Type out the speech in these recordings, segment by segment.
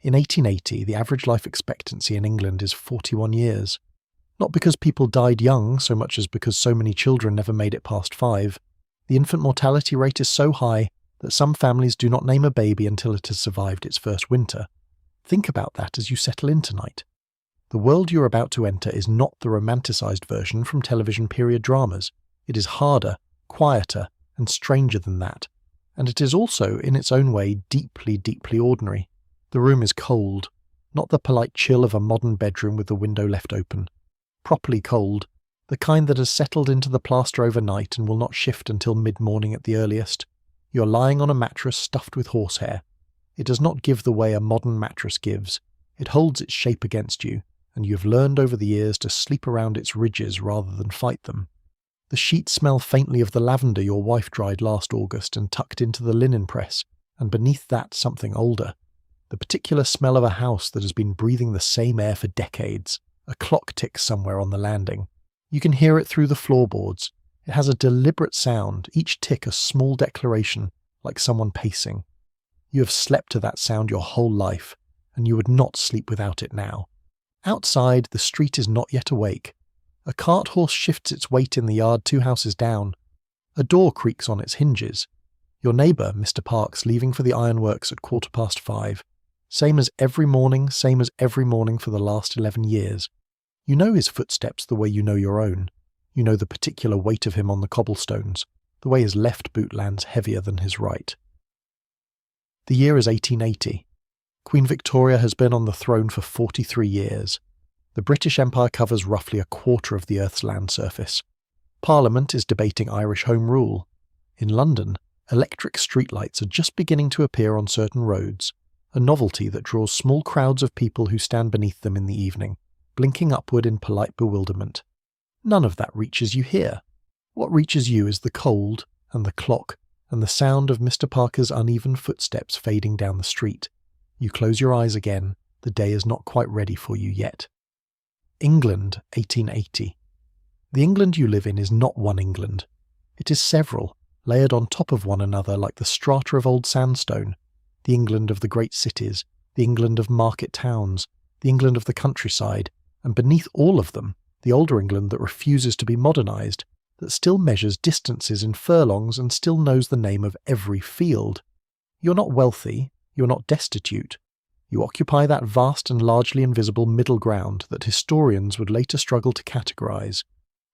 In 1880, the average life expectancy in England is 41 years. Not because people died young so much as because so many children never made it past 5. The infant mortality rate is so high that some families do not name a baby until it has survived its first winter. Think about that as you settle in tonight. The world you're about to enter is not the romanticized version from television period dramas. It is harder, quieter, and stranger than that. And it is also, in its own way, deeply, deeply ordinary. The room is cold, not the polite chill of a modern bedroom with the window left open. Properly cold, the kind that has settled into the plaster overnight and will not shift until mid-morning at the earliest. You're lying on a mattress stuffed with horsehair. It does not give the way a modern mattress gives. It holds its shape against you, and you have learned over the years to sleep around its ridges rather than fight them. The sheets smell faintly of the lavender your wife dried last August and tucked into the linen press, and beneath that something older. The particular smell of a house that has been breathing the same air for decades. A clock ticks somewhere on the landing. You can hear it through the floorboards. It has a deliberate sound, each tick a small declaration, like someone pacing. You have slept to that sound your whole life, and you would not sleep without it now. Outside, the street is not yet awake. A cart horse shifts its weight in the yard 2 houses down. A door creaks on its hinges. Your neighbour, Mr. Parks, leaving for the ironworks at 5:15. Same as every morning for the last 11 years. You know his footsteps the way you know your own. You know the particular weight of him on the cobblestones, the way his left boot lands heavier than his right. The year is 1880. Queen Victoria has been on the throne for 43 years. The British Empire covers roughly a quarter of the Earth's land surface. Parliament is debating Irish Home Rule. In London, electric streetlights are just beginning to appear on certain roads, a novelty that draws small crowds of people who stand beneath them in the evening, blinking upward in polite bewilderment. None of that reaches you here. What reaches you is the cold, and the clock, and the sound of Mr. Parker's uneven footsteps fading down the street. You close your eyes again. The day is not quite ready for you yet. England, 1880. The England you live in is not one England. It is several, layered on top of one another like the strata of old sandstone. The England of the great cities, the England of market towns, the England of the countryside, and beneath all of them, the older England that refuses to be modernised, that still measures distances in furlongs and still knows the name of every field. You're not wealthy, you're not destitute. You occupy that vast and largely invisible middle ground that historians would later struggle to categorise.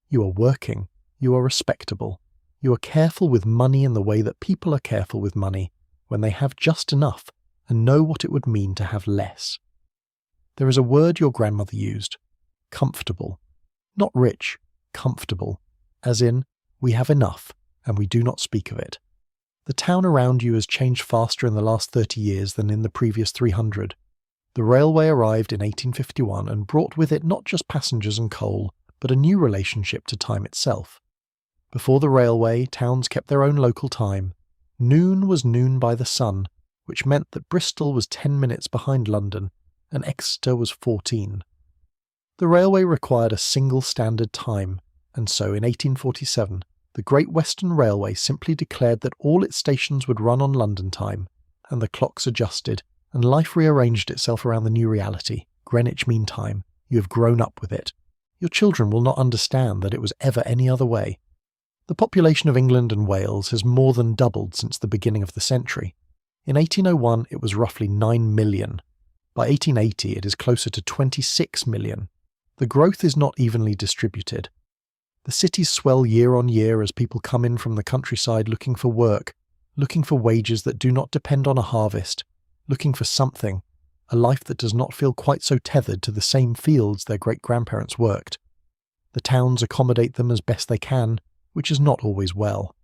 You are working, you are respectable, you are careful with money in the way that people are careful with money, when they have just enough and know what it would mean to have less. There is a word your grandmother used, comfortable. Not rich, comfortable, as in, we have enough, and we do not speak of it. The town around you has changed faster in the last 30 years than in the previous 300. The railway arrived in 1851 and brought with it not just passengers and coal, but a new relationship to time itself. Before the railway, towns kept their own local time. Noon was noon by the sun, which meant that Bristol was 10 minutes behind London, and Exeter was 14. The railway required a single standard time, and so in 1847, the Great Western Railway simply declared that all its stations would run on London time, and the clocks adjusted, and life rearranged itself around the new reality, Greenwich Mean Time. You have grown up with it. Your children will not understand that it was ever any other way. The population of England and Wales has more than doubled since the beginning of the century. In 1801 it was roughly 9 million. By 1880 it is closer to 26 million. The growth is not evenly distributed. The cities swell year on year as people come in from the countryside looking for work, looking for wages that do not depend on a harvest, looking for something, a life that does not feel quite so tethered to the same fields their great-grandparents worked. The towns accommodate them as best they can, which is not always well.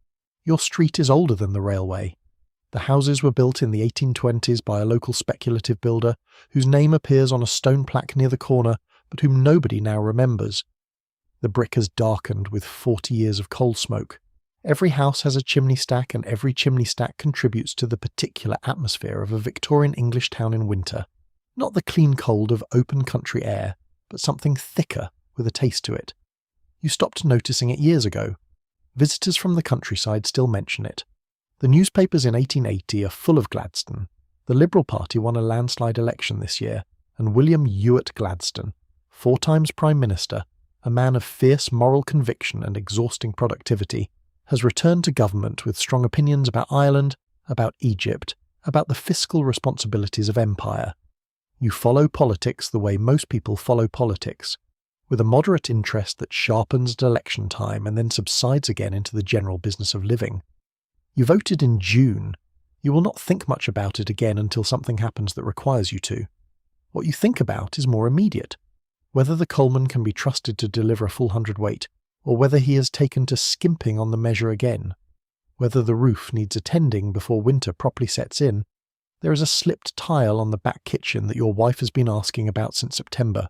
Your street is older than the railway. The houses were built in the 1820s by a local speculative builder whose name appears on a stone plaque near the corner, but whom nobody now remembers. The brick has darkened with 40 years of coal smoke. Every house has a chimney stack, and every chimney stack contributes to the particular atmosphere of a Victorian English town in winter. Not the clean cold of open country air, but something thicker with a taste to it. You stopped noticing it years ago. Visitors from the countryside still mention it. The newspapers in 1880 are full of Gladstone. The Liberal Party won a landslide election this year, and William Ewart Gladstone, 4 times Prime Minister, a man of fierce moral conviction and exhausting productivity, has returned to government with strong opinions about Ireland, about Egypt, about the fiscal responsibilities of empire. You follow politics the way most people follow politics, with a moderate interest that sharpens at election time and then subsides again into the general business of living. You voted in June. You will not think much about it again until something happens that requires you to. What you think about is more immediate. Whether the coalman can be trusted to deliver a full hundredweight, or whether he has taken to skimping on the measure again. Whether the roof needs attending before winter properly sets in. There is a slipped tile on the back kitchen that your wife has been asking about since September.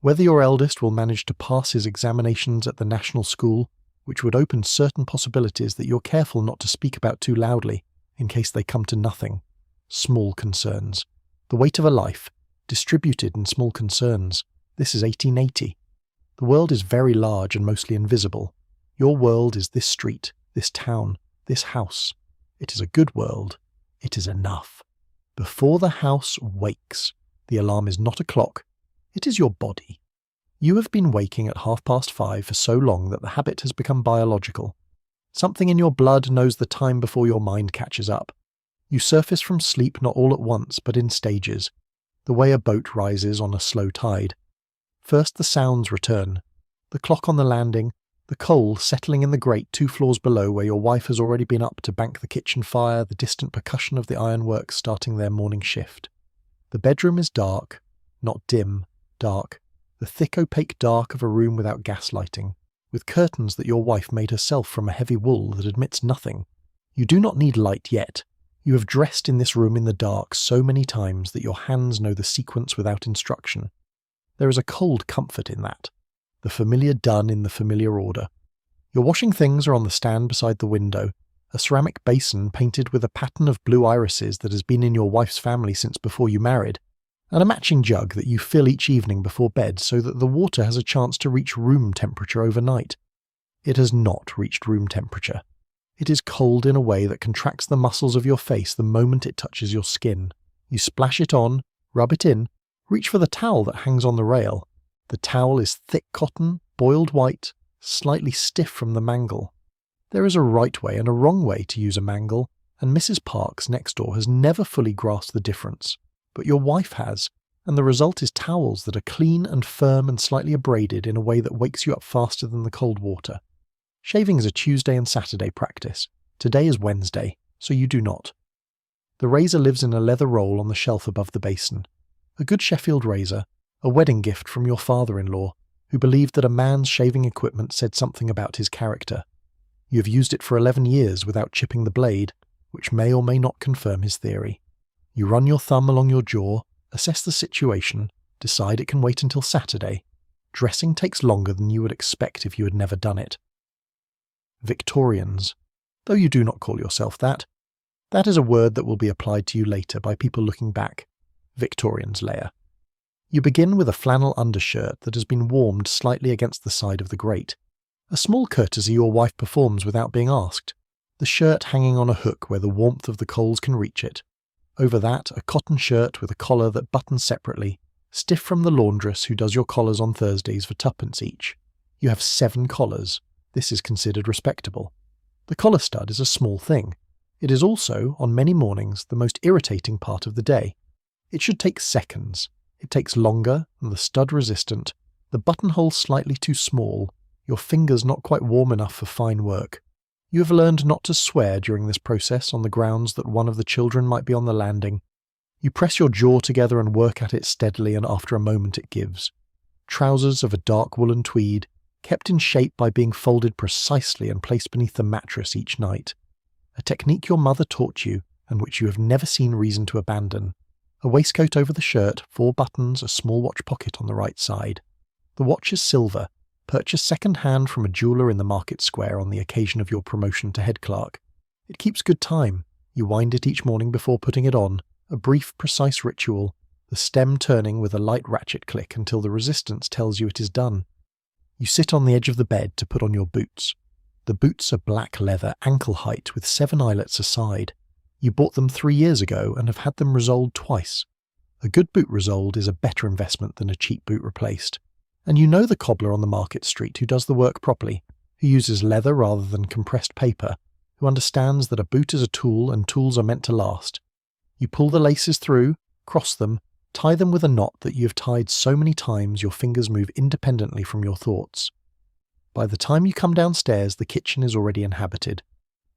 Whether your eldest will manage to pass his examinations at the national school, which would open certain possibilities that you're careful not to speak about too loudly, in case they come to nothing. Small concerns. The weight of a life, distributed in small concerns. This is 1880. The world is very large and mostly invisible. Your world is this street, this town, this house. It is a good world. It is enough. Before the house wakes, the alarm is not a clock. It is your body. You have been waking at 5:30 for so long that the habit has become biological. Something in your blood knows the time before your mind catches up. You surface from sleep not all at once, but in stages, the way a boat rises on a slow tide. First the sounds return. The clock on the landing, the coal settling in the grate 2 floors below where your wife has already been up to bank the kitchen fire, the distant percussion of the ironworks starting their morning shift. The bedroom is dark, not dim, dark, the thick opaque dark of a room without gas lighting, with curtains that your wife made herself from a heavy wool that admits nothing. You do not need light yet. You have dressed in this room in the dark so many times that your hands know the sequence without instruction. There is a cold comfort in that. The familiar done in the familiar order. Your washing things are on the stand beside the window, a ceramic basin painted with a pattern of blue irises that has been in your wife's family since before you married, and a matching jug that you fill each evening before bed so that the water has a chance to reach room temperature overnight. It has not reached room temperature. It is cold in a way that contracts the muscles of your face the moment it touches your skin. You splash it on, rub it in, reach for the towel that hangs on the rail. The towel is thick cotton, boiled white, slightly stiff from the mangle. There is a right way and a wrong way to use a mangle, and Mrs. Parks next door has never fully grasped the difference. But your wife has, and the result is towels that are clean and firm and slightly abraded in a way that wakes you up faster than the cold water. Shaving is a Tuesday and Saturday practice. Today is Wednesday, so you do not. The razor lives in a leather roll on the shelf above the basin. A good Sheffield razor, a wedding gift from your father-in-law, who believed that a man's shaving equipment said something about his character. You have used it for 11 years without chipping the blade, which may or may not confirm his theory. You run your thumb along your jaw, assess the situation, decide it can wait until Saturday. Dressing takes longer than you would expect if you had never done it. Victorians, though you do not call yourself that. That is a word that will be applied to you later by people looking back. Victorians layer. You begin with a flannel undershirt that has been warmed slightly against the side of the grate. A small courtesy your wife performs without being asked. The shirt hanging on a hook where the warmth of the coals can reach it. Over that, a cotton shirt with a collar that buttons separately, stiff from the laundress who does your collars on Thursdays for 2p each. You have 7 collars. This is considered respectable. The collar stud is a small thing. It is also, on many mornings, the most irritating part of the day. It should take seconds. It takes longer, and the stud resistant, the buttonhole slightly too small, your fingers not quite warm enough for fine work. You have learned not to swear during this process on the grounds that one of the children might be on the landing. You press your jaw together and work at it steadily, and after a moment it gives. Trousers of a dark woolen tweed, kept in shape by being folded precisely and placed beneath the mattress each night. A technique your mother taught you, and which you have never seen reason to abandon. A waistcoat over the shirt, 4 buttons, a small watch pocket on the right side. The watch is silver, purchased second-hand from a jeweller in the market square on the occasion of your promotion to head clerk. It keeps good time. You wind it each morning before putting it on, a brief, precise ritual, the stem turning with a light ratchet click until the resistance tells you it is done. You sit on the edge of the bed to put on your boots. The boots are black leather, ankle height with 7 eyelets aside. You bought them 3 years ago and have had them resoled twice. A good boot resoled is a better investment than a cheap boot replaced. And you know the cobbler on the market street who does the work properly, who uses leather rather than compressed paper, who understands that a boot is a tool and tools are meant to last. You pull the laces through, cross them, tie them with a knot that you have tied so many times your fingers move independently from your thoughts. By the time you come downstairs, the kitchen is already inhabited.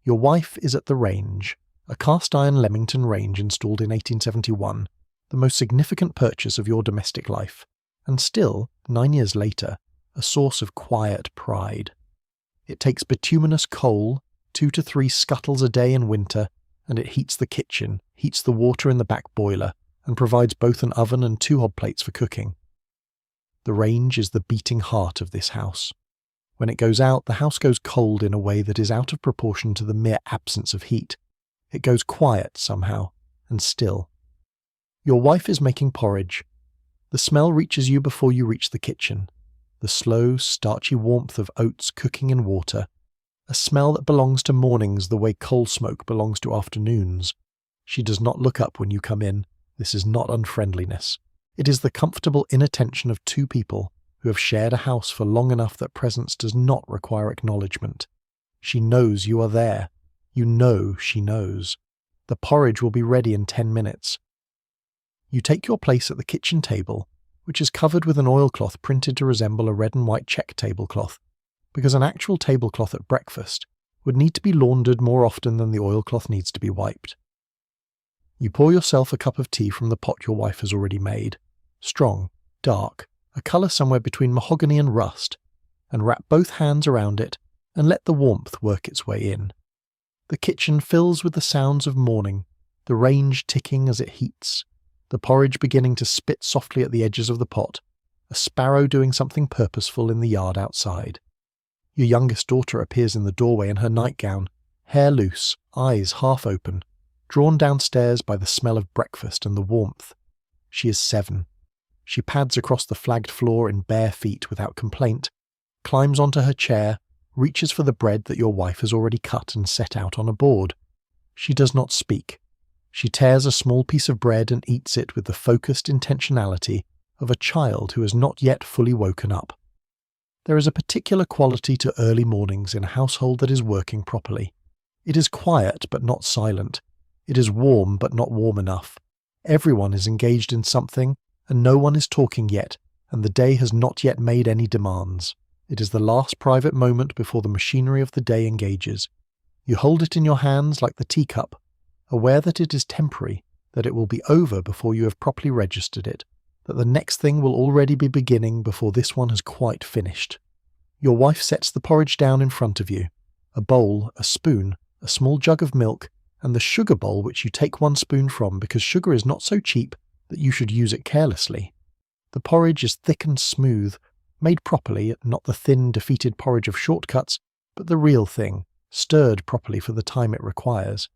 Your wife is at the range, a cast-iron Leamington range installed in 1871, the most significant purchase of your domestic life, and still, 9 years later, a source of quiet pride. It takes bituminous coal, 2 to 3 scuttles a day in winter, and it heats the kitchen, heats the water in the back boiler, and provides both an oven and 2 hob plates for cooking. The range is the beating heart of this house. When it goes out, the house goes cold in a way that is out of proportion to the mere absence of heat. It goes quiet somehow, and still. Your wife is making porridge. The smell reaches you before you reach the kitchen. The slow, starchy warmth of oats cooking in water. A smell that belongs to mornings the way coal smoke belongs to afternoons. She does not look up when you come in. This is not unfriendliness. It is the comfortable inattention of 2 people who have shared a house for long enough that presence does not require acknowledgement. She knows you are there. You know she knows. The porridge will be ready in 10 minutes. You take your place at the kitchen table, which is covered with an oilcloth printed to resemble a red and white check tablecloth, because an actual tablecloth at breakfast would need to be laundered more often than the oilcloth needs to be wiped. You pour yourself a cup of tea from the pot your wife has already made, strong, dark, a colour somewhere between mahogany and rust, and wrap both hands around it and let the warmth work its way in. The kitchen fills with the sounds of morning, the range ticking as it heats, the porridge beginning to spit softly at the edges of the pot, a sparrow doing something purposeful in the yard outside. Your youngest daughter appears in the doorway in her nightgown, hair loose, eyes half open, drawn downstairs by the smell of breakfast and the warmth. She is 7. She pads across the flagged floor in bare feet without complaint, climbs onto her chair, reaches for the bread that your wife has already cut and set out on a board. She does not speak. She tears a small piece of bread and eats it with the focused intentionality of a child who has not yet fully woken up. There is a particular quality to early mornings in a household that is working properly. It is quiet but not silent. It is warm but not warm enough. Everyone is engaged in something, and no one is talking yet, and the day has not yet made any demands. It is the last private moment before the machinery of the day engages. You hold it in your hands like the teacup, aware that it is temporary, that it will be over before you have properly registered it, that the next thing will already be beginning before this one has quite finished. Your wife sets the porridge down in front of you, a bowl, a spoon, a small jug of milk, and the sugar bowl which you take 1 spoon from because sugar is not so cheap that you should use it carelessly. The porridge is thick and smooth, made properly, not the thin, defeated porridge of shortcuts, but the real thing, stirred properly for the time it requires.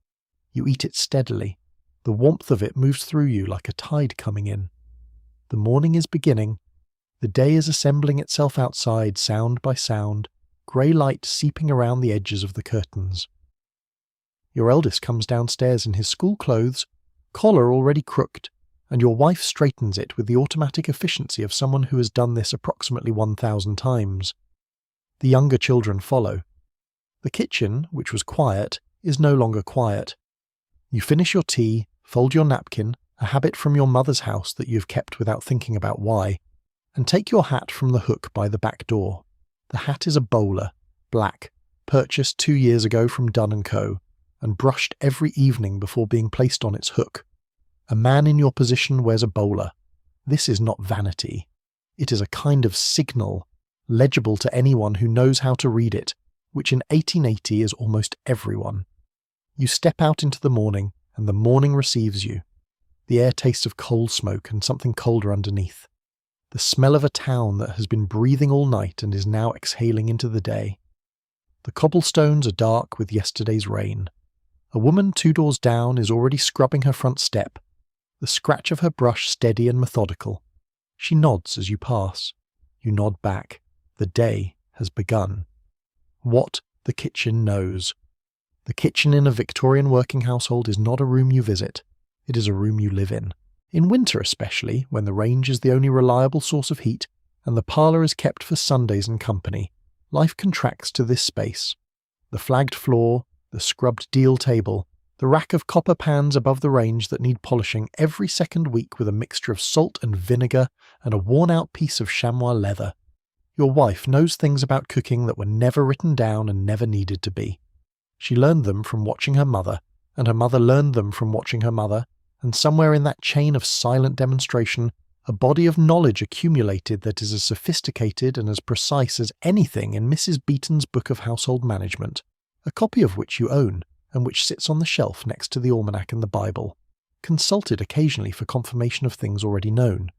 You eat it steadily. The warmth of it moves through you like a tide coming in. The morning is beginning. The day is assembling itself outside, sound by sound, grey light seeping around the edges of the curtains. Your eldest comes downstairs in his school clothes, collar already crooked, and your wife straightens it with the automatic efficiency of someone who has done this approximately 1,000 times. The younger children follow. The kitchen, which was quiet, is no longer quiet. You finish your tea, fold your napkin, a habit from your mother's house that you have kept without thinking about why, and take your hat from the hook by the back door. The hat is a bowler, black, purchased 2 years ago from Dunn & Co., and brushed every evening before being placed on its hook. A man in your position wears a bowler. This is not vanity. It is a kind of signal, legible to anyone who knows how to read it, which in 1880 is almost everyone. You step out into the morning, and the morning receives you. The air tastes of coal smoke and something colder underneath. The smell of a town that has been breathing all night and is now exhaling into the day. The cobblestones are dark with yesterday's rain. A woman 2 doors down is already scrubbing her front step, the scratch of her brush steady and methodical. She nods as you pass. You nod back. The day has begun. What the kitchen knows. The kitchen in a Victorian working household is not a room you visit. It is a room you live in. In winter especially, when the range is the only reliable source of heat, and the parlour is kept for Sundays and company, life contracts to this space. The flagged floor, the scrubbed deal table, the rack of copper pans above the range that need polishing every second week with a mixture of salt and vinegar and a worn-out piece of chamois leather. Your wife knows things about cooking that were never written down and never needed to be. She learned them from watching her mother, and her mother learned them from watching her mother, and somewhere in that chain of silent demonstration, a body of knowledge accumulated that is as sophisticated and as precise as anything in Mrs. Beeton's Book of Household Management, a copy of which you own, and which sits on the shelf next to the almanac and the Bible, consulted occasionally for confirmation of things already known.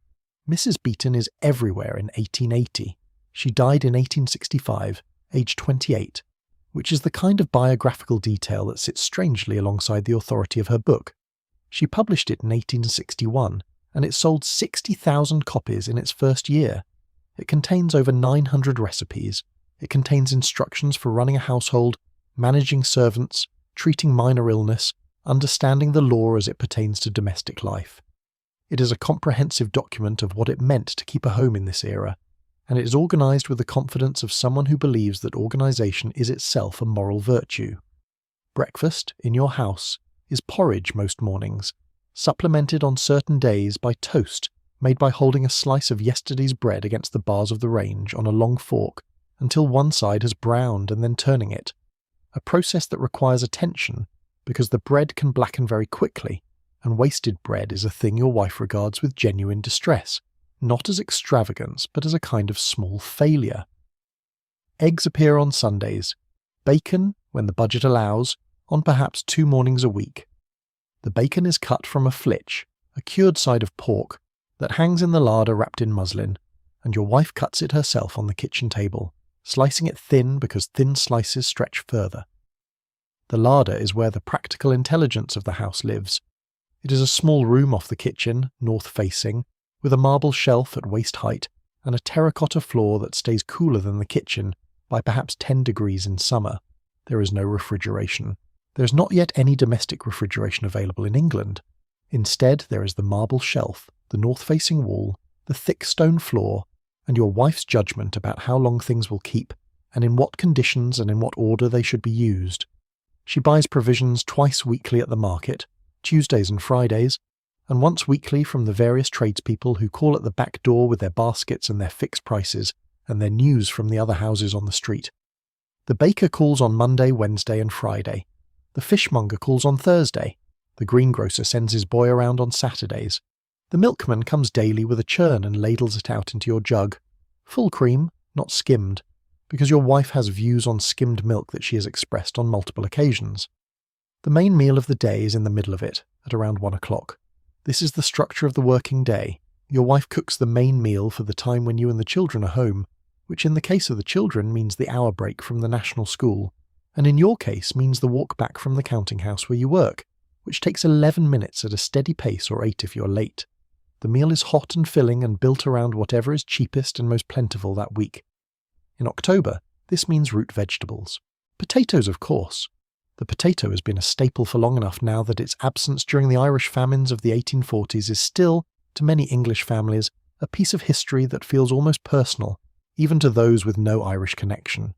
Mrs. Beeton is everywhere in 1880. She died in 1865, aged 28, which is the kind of biographical detail that sits strangely alongside the authority of her book. She published it in 1861, and it sold 60,000 copies in its first year. It contains over 900 recipes. It contains instructions for running a household, managing servants, treating minor illness, understanding the law as it pertains to domestic life. It is a comprehensive document of what it meant to keep a home in this era, and it is organised with the confidence of someone who believes that organisation is itself a moral virtue. Breakfast, in your house, is porridge most mornings, supplemented on certain days by toast made by holding a slice of yesterday's bread against the bars of the range on a long fork until one side has browned and then turning it, a process that requires attention because the bread can blacken very quickly, and wasted bread is a thing your wife regards with genuine distress, not as extravagance but as a kind of small failure. Eggs appear on Sundays, bacon, when the budget allows, on perhaps 2 mornings a week. The bacon is cut from a flitch, a cured side of pork, that hangs in the larder wrapped in muslin, and your wife cuts it herself on the kitchen table, slicing it thin because thin slices stretch further. The larder is where the practical intelligence of the house lives. It is a small room off the kitchen, north-facing, with a marble shelf at waist height and a terracotta floor that stays cooler than the kitchen by perhaps 10 degrees in summer. There is no refrigeration. There is not yet any domestic refrigeration available in England. Instead, there is the marble shelf, the north-facing wall, the thick stone floor, and your wife's judgment about how long things will keep, and in what conditions and in what order they should be used. She buys provisions twice weekly at the market, Tuesdays and Fridays, and once weekly from the various tradespeople who call at the back door with their baskets and their fixed prices, and their news from the other houses on the street. The baker calls on Monday, Wednesday and Friday. The fishmonger calls on Thursday. The greengrocer sends his boy around on Saturdays. The milkman comes daily with a churn and ladles it out into your jug. Full cream, not skimmed, because your wife has views on skimmed milk that she has expressed on multiple occasions. The main meal of the day is in the middle of it, at around 1 o'clock. This is the structure of the working day. Your wife cooks the main meal for the time when you and the children are home, which in the case of the children means the hour break from the national school, and in your case means the walk back from the counting house where you work, which takes 11 minutes at a steady pace or 8 if you're late. The meal is hot and filling and built around whatever is cheapest and most plentiful that week. In October, this means root vegetables. Potatoes, of course. The potato has been a staple for long enough now that its absence during the Irish famines of the 1840s is still, to many English families, a piece of history that feels almost personal, even to those with no Irish connection.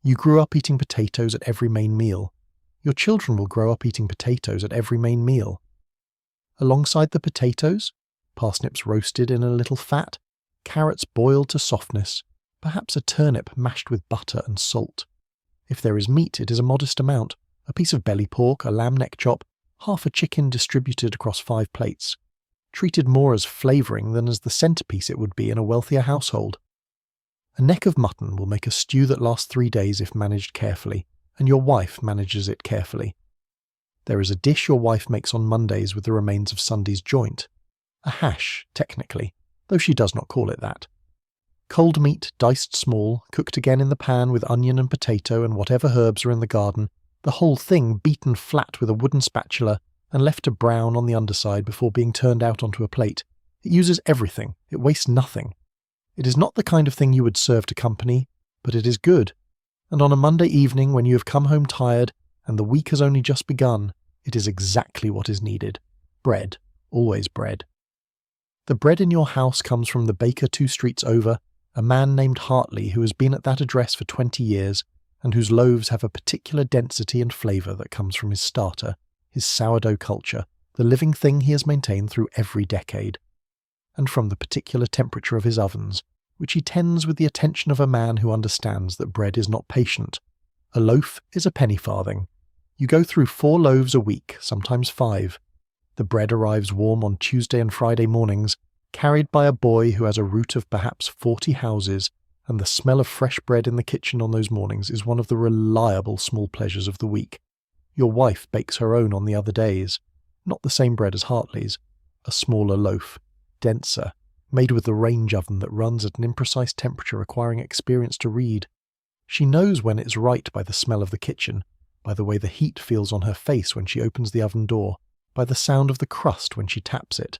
You grew up eating potatoes at every main meal. Your children will grow up eating potatoes at every main meal. Alongside the potatoes, parsnips roasted in a little fat, carrots boiled to softness, perhaps a turnip mashed with butter and salt. If there is meat, it is a modest amount, a piece of belly pork, a lamb neck chop, half a chicken distributed across 5 plates, treated more as flavouring than as the centrepiece it would be in a wealthier household. A neck of mutton will make a stew that lasts 3 days if managed carefully, and your wife manages it carefully. There is a dish your wife makes on Mondays with the remains of Sunday's joint. A hash, technically, though she does not call it that. Cold meat, diced small, cooked again in the pan with onion and potato and whatever herbs are in the garden, the whole thing beaten flat with a wooden spatula and left to brown on the underside before being turned out onto a plate. It uses everything. It wastes nothing. It is not the kind of thing you would serve to company, but it is good. And on a Monday evening when you have come home tired and the week has only just begun, it is exactly what is needed. Bread. Always bread. The bread in your house comes from the baker 2 streets over, a man named Hartley who has been at that address for 20 years, and whose loaves have a particular density and flavour that comes from his starter, his sourdough culture, the living thing he has maintained through every decade, and from the particular temperature of his ovens, which he tends with the attention of a man who understands that bread is not patient. A loaf is a penny farthing. You go through 4 loaves a week, sometimes 5. The bread arrives warm on Tuesday and Friday mornings, carried by a boy who has a route of perhaps 40 houses, and the smell of fresh bread in the kitchen on those mornings is one of the reliable small pleasures of the week. Your wife bakes her own on the other days. Not the same bread as Hartley's. A smaller loaf, denser, made with the range oven that runs at an imprecise temperature requiring experience to read. She knows when it's right by the smell of the kitchen, by the way the heat feels on her face when she opens the oven door, by the sound of the crust when she taps it.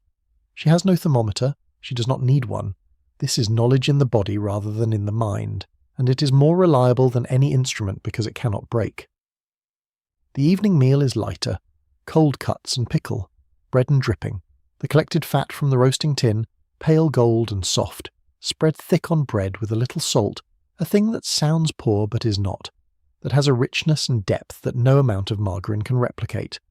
She has no thermometer, she does not need one. This is knowledge in the body rather than in the mind, and it is more reliable than any instrument because it cannot break. The evening meal is lighter, cold cuts and pickle, bread and dripping, the collected fat from the roasting tin, pale gold and soft, spread thick on bread with a little salt, a thing that sounds poor but is not, that has a richness and depth that no amount of margarine can replicate.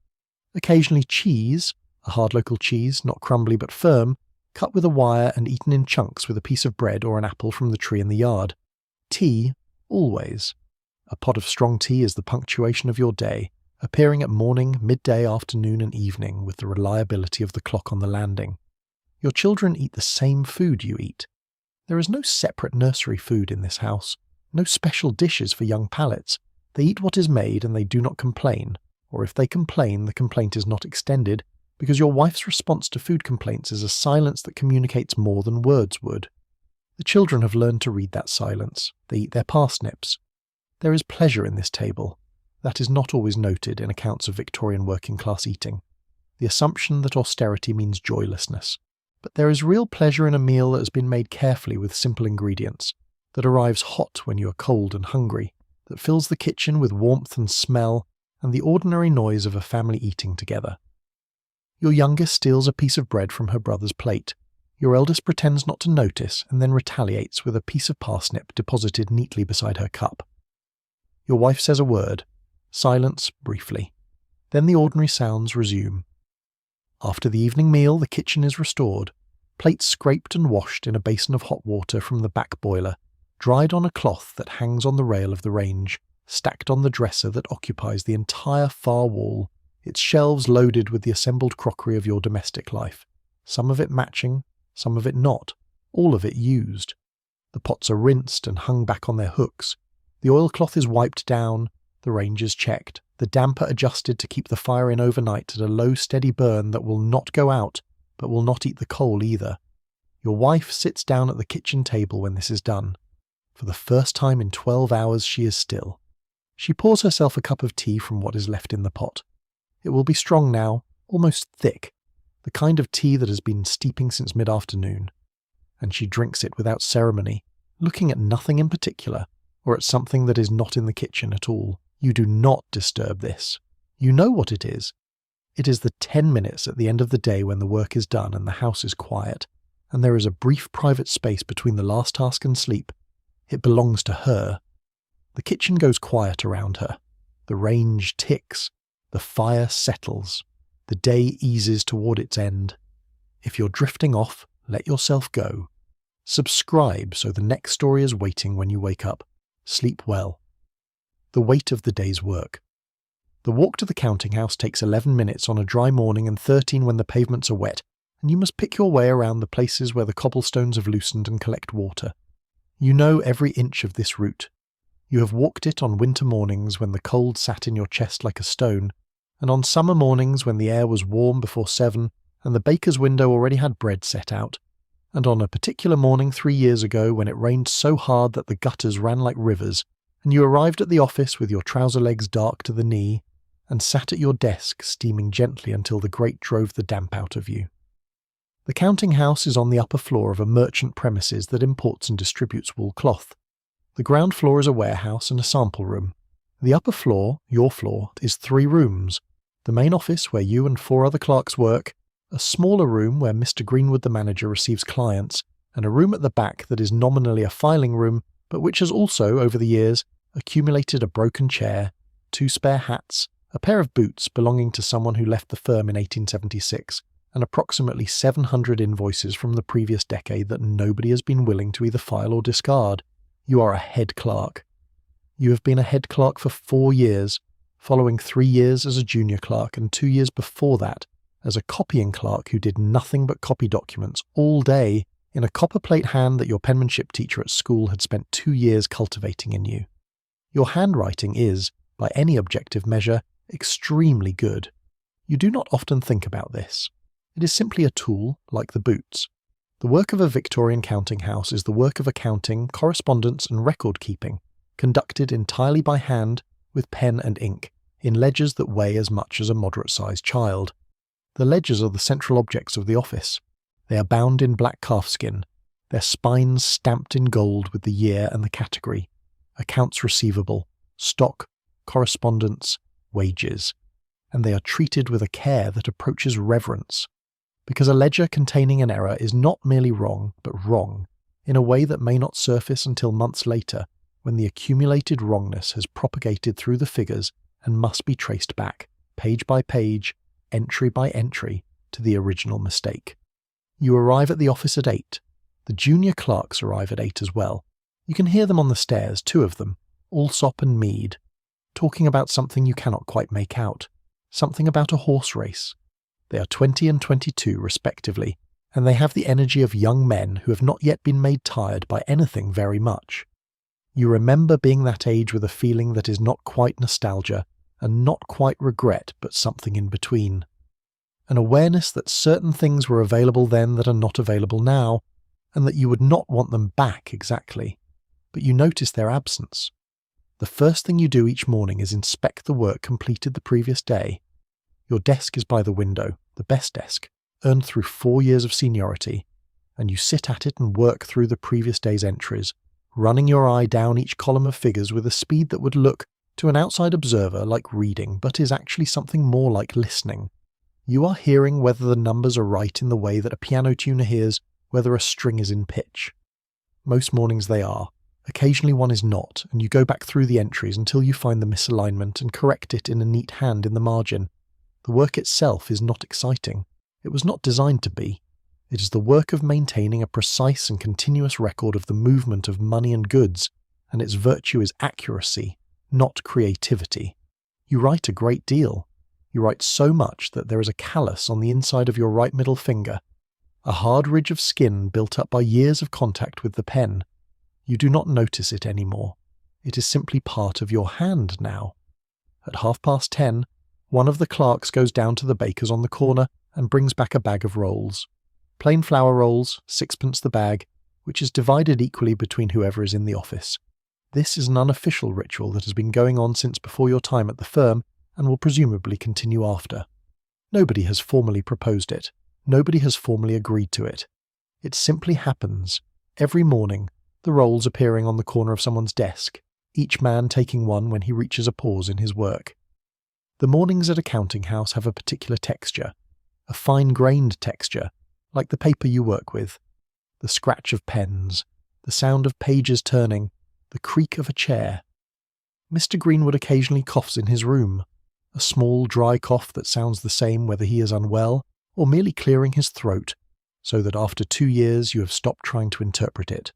Occasionally cheese, a hard local cheese, not crumbly but firm, cut with a wire and eaten in chunks with a piece of bread or an apple from the tree in the yard. Tea, always. A pot of strong tea is the punctuation of your day, appearing at morning, midday, afternoon and evening with the reliability of the clock on the landing. Your children eat the same food you eat. There is no separate nursery food in this house, no special dishes for young palates. They eat what is made and they do not complain, or if they complain, the complaint is not extended, because your wife's response to food complaints is a silence that communicates more than words would. The children have learned to read that silence. They eat their parsnips. There is pleasure in this table. That is not always noted in accounts of Victorian working-class eating. The assumption that austerity means joylessness. But there is real pleasure in a meal that has been made carefully with simple ingredients, that arrives hot when you are cold and hungry, that fills the kitchen with warmth and smell, and the ordinary noise of a family eating together. Your youngest steals a piece of bread from her brother's plate. Your eldest pretends not to notice and then retaliates with a piece of parsnip deposited neatly beside her cup. Your wife says a word. Silence briefly. Then the ordinary sounds resume. After the evening meal, the kitchen is restored. Plates scraped and washed in a basin of hot water from the back boiler, dried on a cloth that hangs on the rail of the range, stacked on the dresser that occupies the entire far wall, its shelves loaded with the assembled crockery of your domestic life, some of it matching, some of it not, all of it used. The pots are rinsed and hung back on their hooks. The oilcloth is wiped down, the range is checked, the damper adjusted to keep the fire in overnight at a low steady burn that will not go out, but will not eat the coal either. Your wife sits down at the kitchen table when this is done. For the first time in 12 hours she is still. She pours herself a cup of tea from what is left in the pot. It will be strong now, almost thick, the kind of tea that has been steeping since mid-afternoon. And she drinks it without ceremony, looking at nothing in particular, or at something that is not in the kitchen at all. You do not disturb this. You know what it is. It is the 10 minutes at the end of the day when the work is done and the house is quiet, and there is a brief private space between the last task and sleep. It belongs to her. The kitchen goes quiet around her. The range ticks. The fire settles. The day eases toward its end. If you're drifting off, let yourself go. Subscribe so the next story is waiting when you wake up. Sleep well. The weight of the day's work. The walk to the counting house takes 11 minutes on a dry morning and 13 when the pavements are wet, and you must pick your way around the places where the cobblestones have loosened and collect water. You know every inch of this route. You have walked it on winter mornings when the cold sat in your chest like a stone, and on summer mornings when the air was warm before 7 and the baker's window already had bread set out, and on a particular morning 3 years ago when it rained so hard that the gutters ran like rivers, and you arrived at the office with your trouser legs dark to the knee, and sat at your desk steaming gently until the grate drove the damp out of you. The counting house is on the upper floor of a merchant premises that imports and distributes wool cloth. The ground floor is a warehouse and a sample room. The upper floor, your floor, is 3 rooms: the main office where you and 4 other clerks work, a smaller room where Mr. Greenwood the manager receives clients, and a room at the back that is nominally a filing room, but which has also, over the years, accumulated a broken chair, 2 spare hats, a pair of boots belonging to someone who left the firm in 1876, and approximately 700 invoices from the previous decade that nobody has been willing to either file or discard. You are a head clerk. You have been a head clerk for 4 years, following 3 years as a junior clerk and 2 years before that as a copying clerk who did nothing but copy documents all day in a copperplate hand that your penmanship teacher at school had spent 2 years cultivating in you. Your handwriting is, by any objective measure, extremely good. You do not often think about this. It is simply a tool, like the boots. The work of a Victorian counting house is the work of accounting, correspondence and record-keeping, conducted entirely by hand, with pen and ink, in ledgers that weigh as much as a moderate-sized child. The ledgers are the central objects of the office. They are bound in black calfskin, their spines stamped in gold with the year and the category, accounts receivable, stock, correspondence, wages, and they are treated with a care that approaches reverence, because a ledger containing an error is not merely wrong, but wrong, in a way that may not surface until months later, when the accumulated wrongness has propagated through the figures and must be traced back, page by page, entry by entry, to the original mistake. You arrive at the office at 8. The junior clerks arrive at 8 as well. You can hear them on the stairs, 2 of them, Allsop and Mead, talking about something you cannot quite make out, something about a horse race. They are 20 and 22 respectively, and they have the energy of young men who have not yet been made tired by anything very much. You remember being that age with a feeling that is not quite nostalgia, and not quite regret, but something in between. An awareness that certain things were available then that are not available now, and that you would not want them back exactly, but you notice their absence. The first thing you do each morning is inspect the work completed the previous day. Your desk is by the window, the best desk, earned through 4 years of seniority, and you sit at it and work through the previous day's entries, running your eye down each column of figures with a speed that would look, to an outside observer, like reading, but is actually something more like listening. You are hearing whether the numbers are right in the way that a piano tuner hears whether a string is in pitch. Most mornings they are. Occasionally one is not, and you go back through the entries until you find the misalignment and correct it in a neat hand in the margin. The work itself is not exciting. It was not designed to be. It is the work of maintaining a precise and continuous record of the movement of money and goods, and its virtue is accuracy, not creativity. You write a great deal. You write so much that there is a callus on the inside of your right middle finger, a hard ridge of skin built up by years of contact with the pen. You do not notice it anymore. It is simply part of your hand now. At 10:30, one of the clerks goes down to the baker's on the corner and brings back a bag of rolls. Plain flour rolls, 6pence the bag, which is divided equally between whoever is in the office. This is an unofficial ritual that has been going on since before your time at the firm and will presumably continue after. Nobody has formally proposed it. Nobody has formally agreed to it. It simply happens. Every morning, the rolls appearing on the corner of someone's desk, each man taking one when he reaches a pause in his work. The mornings at a counting house have a particular texture, a fine-grained texture, like the paper you work with, the scratch of pens, the sound of pages turning, the creak of a chair. Mr. Greenwood occasionally coughs in his room, a small dry cough that sounds the same whether he is unwell or merely clearing his throat, so that after 2 years you have stopped trying to interpret it.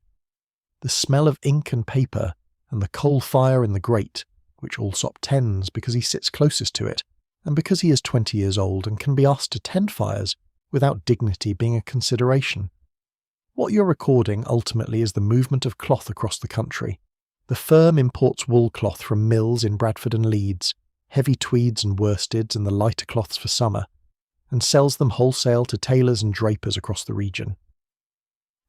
The smell of ink and paper, and the coal fire in the grate, which Allsop tends because he sits closest to it, and because he is 20 years old and can be asked to tend fires without dignity being a consideration. What you're recording ultimately is the movement of cloth across the country. The firm imports wool cloth from mills in Bradford and Leeds, heavy tweeds and worsteds and the lighter cloths for summer, and sells them wholesale to tailors and drapers across the region.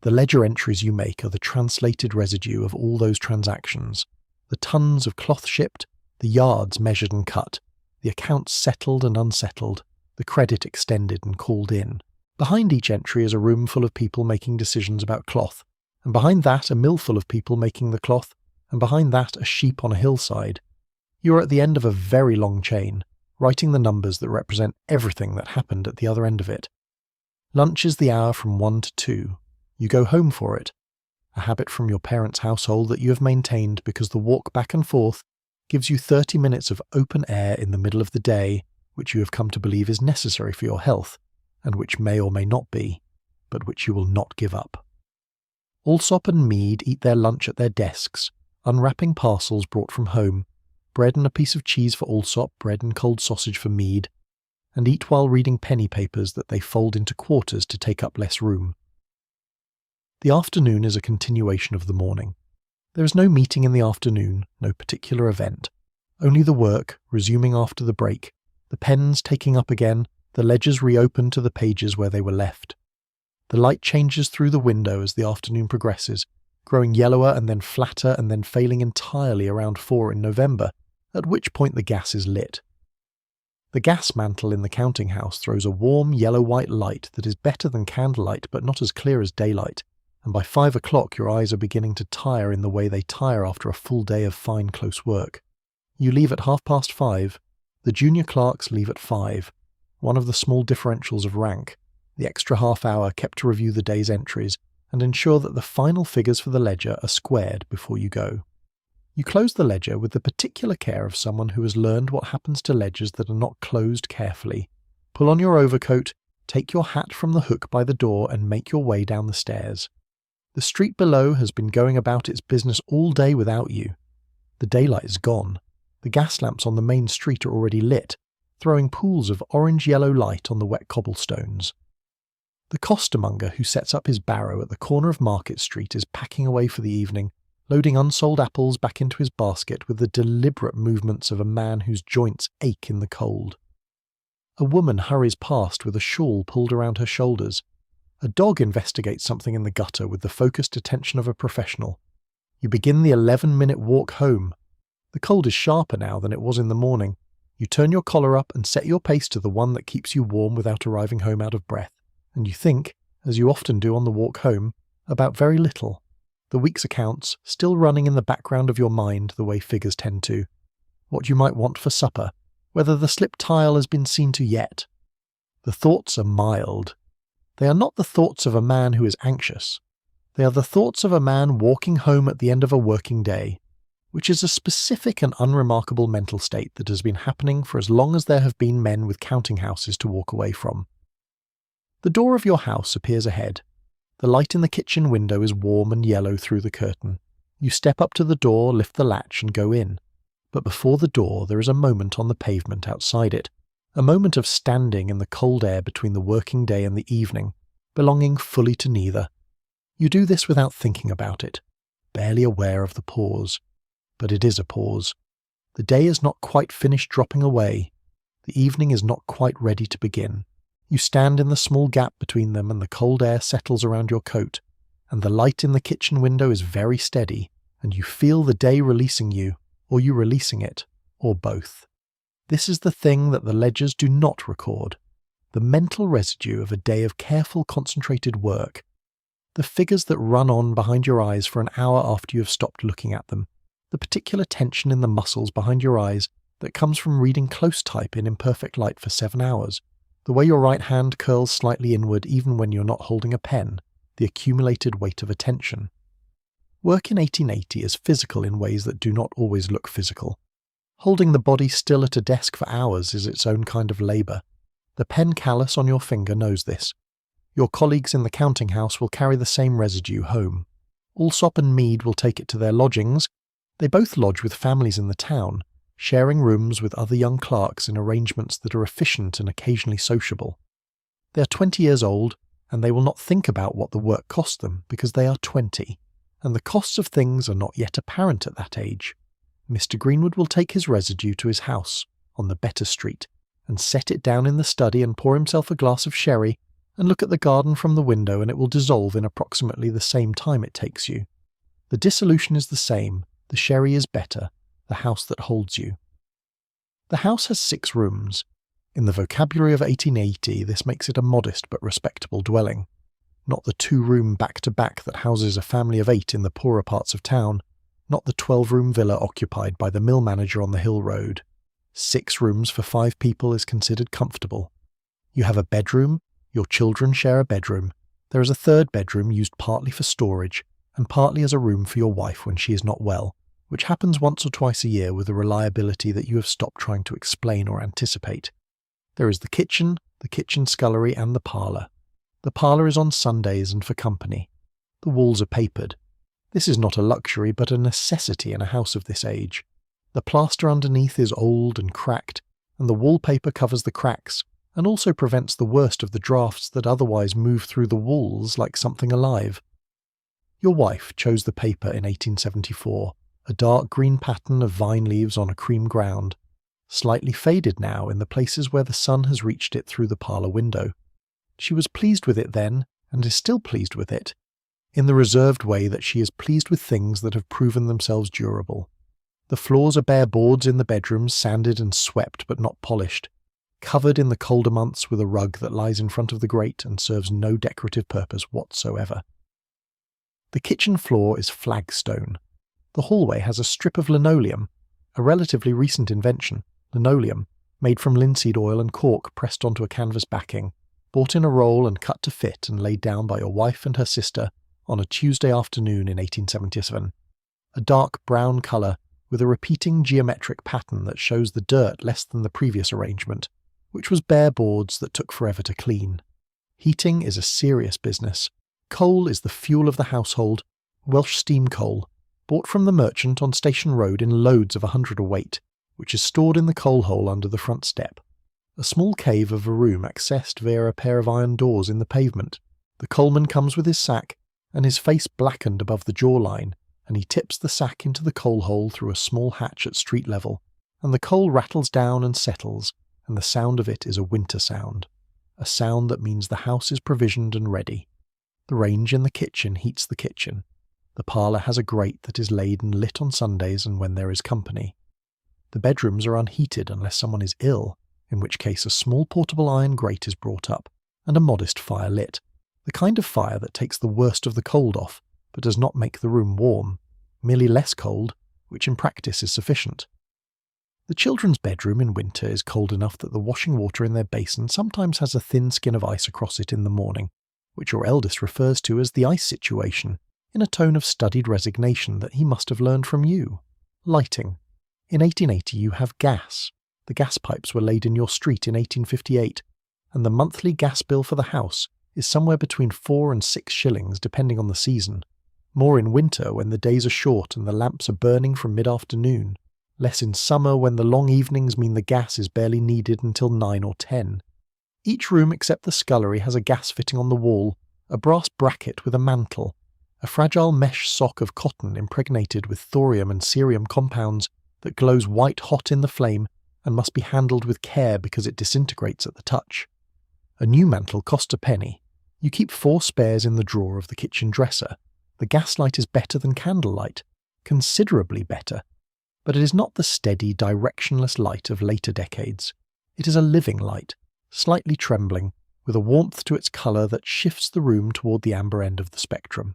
The ledger entries you make are the translated residue of all those transactions, the tons of cloth shipped, the yards measured and cut, the accounts settled and unsettled, the credit extended and called in. Behind each entry is a room full of people making decisions about cloth, and behind that a mill full of people making the cloth, and behind that a sheep on a hillside. You are at the end of a very long chain, writing the numbers that represent everything that happened at the other end of it. Lunch is the hour from 1 to 2. You go home for it, a habit from your parents' household that you have maintained because the walk back and forth gives you 30 minutes of open air in the middle of the day, which you have come to believe is necessary for your health, and which may or may not be, but which you will not give up. Allsop and Mead eat their lunch at their desks, unwrapping parcels brought from home, bread and a piece of cheese for Allsop, bread and cold sausage for Mead, and eat while reading penny papers that they fold into quarters to take up less room. The afternoon is a continuation of the morning. There is no meeting in the afternoon, no particular event. Only the work, resuming after the break, the pens taking up again, the ledgers reopened to the pages where they were left. The light changes through the window as the afternoon progresses, growing yellower and then flatter and then failing entirely around 4 in November, at which point the gas is lit. The gas mantle in the counting house throws a warm yellow-white light that is better than candlelight but not as clear as daylight, and by 5 o'clock your eyes are beginning to tire in the way they tire after a full day of fine close work. You leave at 5:30. The junior clerks leave at 5, one of the small differentials of rank, the extra half hour kept to review the day's entries and ensure that the final figures for the ledger are squared before you go. You close the ledger with the particular care of someone who has learned what happens to ledgers that are not closed carefully. Pull on your overcoat, take your hat from the hook by the door and make your way down the stairs. The street below has been going about its business all day without you. The daylight is gone. The gas lamps on the main street are already lit, throwing pools of orange-yellow light on the wet cobblestones. The costermonger who sets up his barrow at the corner of Market Street is packing away for the evening, loading unsold apples back into his basket with the deliberate movements of a man whose joints ache in the cold. A woman hurries past with a shawl pulled around her shoulders. A dog investigates something in the gutter with the focused attention of a professional. You begin the 11-minute walk home. The cold is sharper now than it was in the morning. You turn your collar up and set your pace to the one that keeps you warm without arriving home out of breath. And you think, as you often do on the walk home, about very little. The week's accounts still running in the background of your mind the way figures tend to. What you might want for supper, whether the slip tile has been seen to yet. The thoughts are mild. They are not the thoughts of a man who is anxious. They are the thoughts of a man walking home at the end of a working day, which is a specific and unremarkable mental state that has been happening for as long as there have been men with counting houses to walk away from. The door of your house appears ahead. The light in the kitchen window is warm and yellow through the curtain. You step up to the door, lift the latch and go in. But before the door there is a moment on the pavement outside it. A moment of standing in the cold air between the working day and the evening, belonging fully to neither. You do this without thinking about it, barely aware of the pause. But it is a pause. The day is not quite finished dropping away. The evening is not quite ready to begin. You stand in the small gap between them and the cold air settles around your coat, and the light in the kitchen window is very steady, and you feel the day releasing you, or you releasing it, or both. This is the thing that the ledgers do not record, the mental residue of a day of careful, concentrated work, the figures that run on behind your eyes for an hour after you have stopped looking at them, the particular tension in the muscles behind your eyes that comes from reading close type in imperfect light for 7 hours, the way your right hand curls slightly inward even when you're not holding a pen, the accumulated weight of attention. Work in 1880 is physical in ways that do not always look physical. Holding the body still at a desk for hours is its own kind of labour. The pen callus on your finger knows this. Your colleagues in the counting house will carry the same residue home. Allsop and Mead will take it to their lodgings. They both lodge with families in the town, sharing rooms with other young clerks in arrangements that are efficient and occasionally sociable. They are 20 years old, and they will not think about what the work cost them because they are 20, and the costs of things are not yet apparent at that age. Mr. Greenwood will take his residue to his house, on the better street, and set it down in the study and pour himself a glass of sherry, and look at the garden from the window, and it will dissolve in approximately the same time it takes you. The dissolution is the same, the sherry is better, the house that holds you. The house has 6 rooms. In the vocabulary of 1880, this makes it a modest but respectable dwelling. Not the 2-room back-to-back that houses a family of 8 in the poorer parts of town, not the 12-room villa occupied by the mill manager on the hill road. 6 rooms for 5 people is considered comfortable. You have a bedroom, your children share a bedroom, there is a 3rd bedroom used partly for storage and partly as a room for your wife when she is not well, which happens once or twice a year with a reliability that you have stopped trying to explain or anticipate. There is the kitchen scullery and the parlour. The parlour is on Sundays and for company. The walls are papered. This is not a luxury but a necessity in a house of this age. The plaster underneath is old and cracked, and the wallpaper covers the cracks and also prevents the worst of the drafts that otherwise move through the walls like something alive. Your wife chose the paper in 1874, a dark green pattern of vine leaves on a cream ground, slightly faded now in the places where the sun has reached it through the parlour window. She was pleased with it then, and is still pleased with it, in the reserved way that she is pleased with things that have proven themselves durable. The floors are bare boards in the bedrooms, sanded and swept but not polished, covered in the colder months with a rug that lies in front of the grate and serves no decorative purpose whatsoever. The kitchen floor is flagstone. The hallway has a strip of linoleum, a relatively recent invention, linoleum, made from linseed oil and cork pressed onto a canvas backing, bought in a roll and cut to fit and laid down by your wife and her sister on a Tuesday afternoon in 1877. A dark brown colour with a repeating geometric pattern that shows the dirt less than the previous arrangement, which was bare boards that took forever to clean. Heating is a serious business. Coal is the fuel of the household, Welsh steam coal, bought from the merchant on Station Road in loads of 100 a weight, which is stored in the coal hole under the front step. A small cave of a room accessed via a pair of iron doors in the pavement. The coalman comes with his sack, and his face blackened above the jawline, and he tips the sack into the coal hole through a small hatch at street level, and the coal rattles down and settles, and the sound of it is a winter sound, a sound that means the house is provisioned and ready. The range in the kitchen heats the kitchen. The parlour has a grate that is laid and lit on Sundays and when there is company. The bedrooms are unheated unless someone is ill, in which case a small portable iron grate is brought up, and a modest fire lit, the kind of fire that takes the worst of the cold off, but does not make the room warm, merely less cold, which in practice is sufficient. The children's bedroom in winter is cold enough that the washing water in their basin sometimes has a thin skin of ice across it in the morning, which your eldest refers to as the ice situation, in a tone of studied resignation that he must have learned from you. Lighting. In 1880 you have gas. The gas pipes were laid in your street in 1858, and the monthly gas bill for the house is somewhere between 4 and 6 shillings depending on the season. More in winter when the days are short and the lamps are burning from mid-afternoon. Less in summer when the long evenings mean the gas is barely needed until 9 or 10. Each room except the scullery has a gas fitting on the wall, a brass bracket with a mantle, a fragile mesh sock of cotton impregnated with thorium and cerium compounds that glows white hot in the flame and must be handled with care because it disintegrates at the touch. A new mantle costs a penny. You keep 4 spares in the drawer of the kitchen dresser. The gaslight is better than candlelight, considerably better, but it is not the steady, directionless light of later decades. It is a living light, slightly trembling, with a warmth to its colour that shifts the room toward the amber end of the spectrum.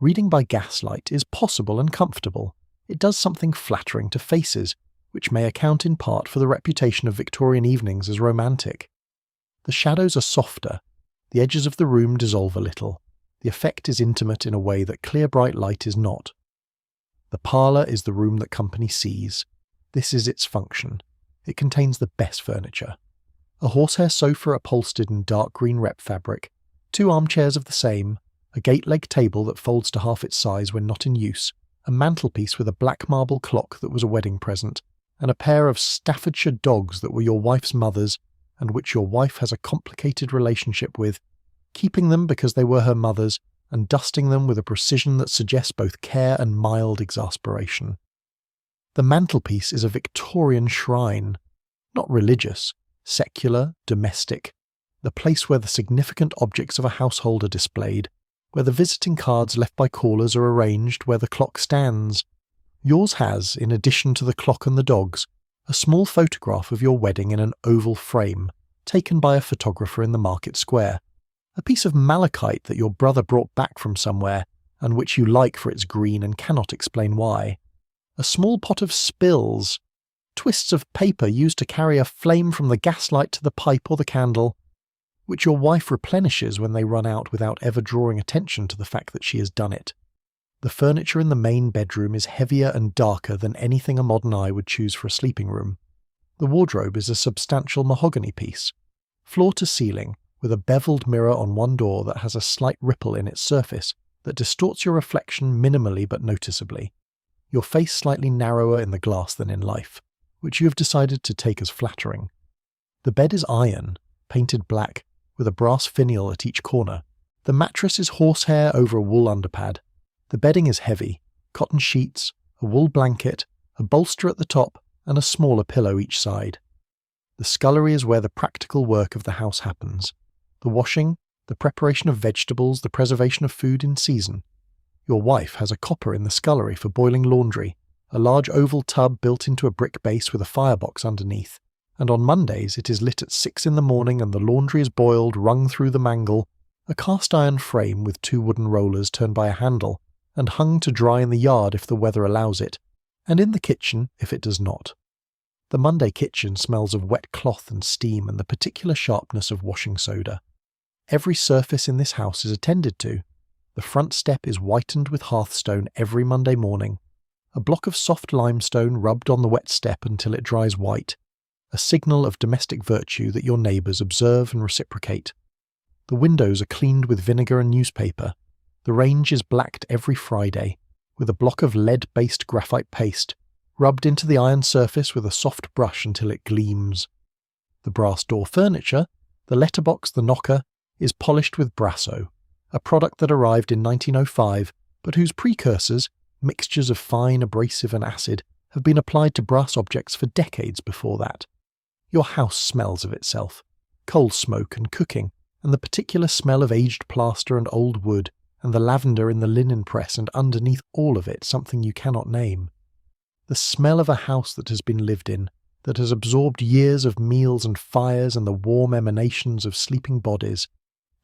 Reading by gaslight is possible and comfortable. It does something flattering to faces, which may account in part for the reputation of Victorian evenings as romantic. The shadows are softer, the edges of the room dissolve a little. The effect is intimate in a way that clear bright light is not. The parlour is the room that company sees. This is its function. It contains the best furniture. A horsehair sofa upholstered in dark green rep fabric, 2 armchairs of the same, a gate-leg table that folds to half its size when not in use, a mantelpiece with a black marble clock that was a wedding present, and a pair of Staffordshire dogs that were your wife's mother's and which your wife has a complicated relationship with, keeping them because they were her mother's and dusting them with a precision that suggests both care and mild exasperation. The mantelpiece is a Victorian shrine, not religious, secular, domestic, the place where the significant objects of a household are displayed, where the visiting cards left by callers are arranged, where the clock stands. Yours has, in addition to the clock and the dogs, a small photograph of your wedding in an oval frame, taken by a photographer in the market square, a piece of malachite that your brother brought back from somewhere, and which you like for its green and cannot explain why. A small pot of spills, twists of paper used to carry a flame from the gaslight to the pipe or the candle, which your wife replenishes when they run out without ever drawing attention to the fact that she has done it. The furniture in the main bedroom is heavier and darker than anything a modern eye would choose for a sleeping room. The wardrobe is a substantial mahogany piece, floor to ceiling, with a beveled mirror on one door that has a slight ripple in its surface that distorts your reflection minimally but noticeably, your face slightly narrower in the glass than in life, which you have decided to take as flattering. The bed is iron, painted black, with a brass finial at each corner. The mattress is horsehair over a wool underpad. The bedding is heavy, cotton sheets, a wool blanket, a bolster at the top, and a smaller pillow each side. The scullery is where the practical work of the house happens. The washing, the preparation of vegetables, the preservation of food in season. Your wife has a copper in the scullery for boiling laundry, a large oval tub built into a brick base with a firebox underneath, and on Mondays it is lit at 6 in the morning and the laundry is boiled, wrung through the mangle, a cast-iron frame with 2 wooden rollers turned by a handle, and hung to dry in the yard if the weather allows it, and in the kitchen if it does not. The Monday kitchen smells of wet cloth and steam and the particular sharpness of washing soda. Every surface in this house is attended to. The front step is whitened with hearthstone every Monday morning, a block of soft limestone rubbed on the wet step until it dries white, a signal of domestic virtue that your neighbours observe and reciprocate. The windows are cleaned with vinegar and newspaper. The range is blacked every Friday, with a block of lead-based graphite paste, rubbed into the iron surface with a soft brush until it gleams. The brass door furniture, the letterbox, the knocker, is polished with brasso, a product that arrived in 1905, but whose precursors, mixtures of fine, abrasive and acid, have been applied to brass objects for decades before that. Your house smells of itself, coal smoke and cooking, and the particular smell of aged plaster and old wood, and the lavender in the linen press, and underneath all of it something you cannot name. The smell of a house that has been lived in, that has absorbed years of meals and fires and the warm emanations of sleeping bodies,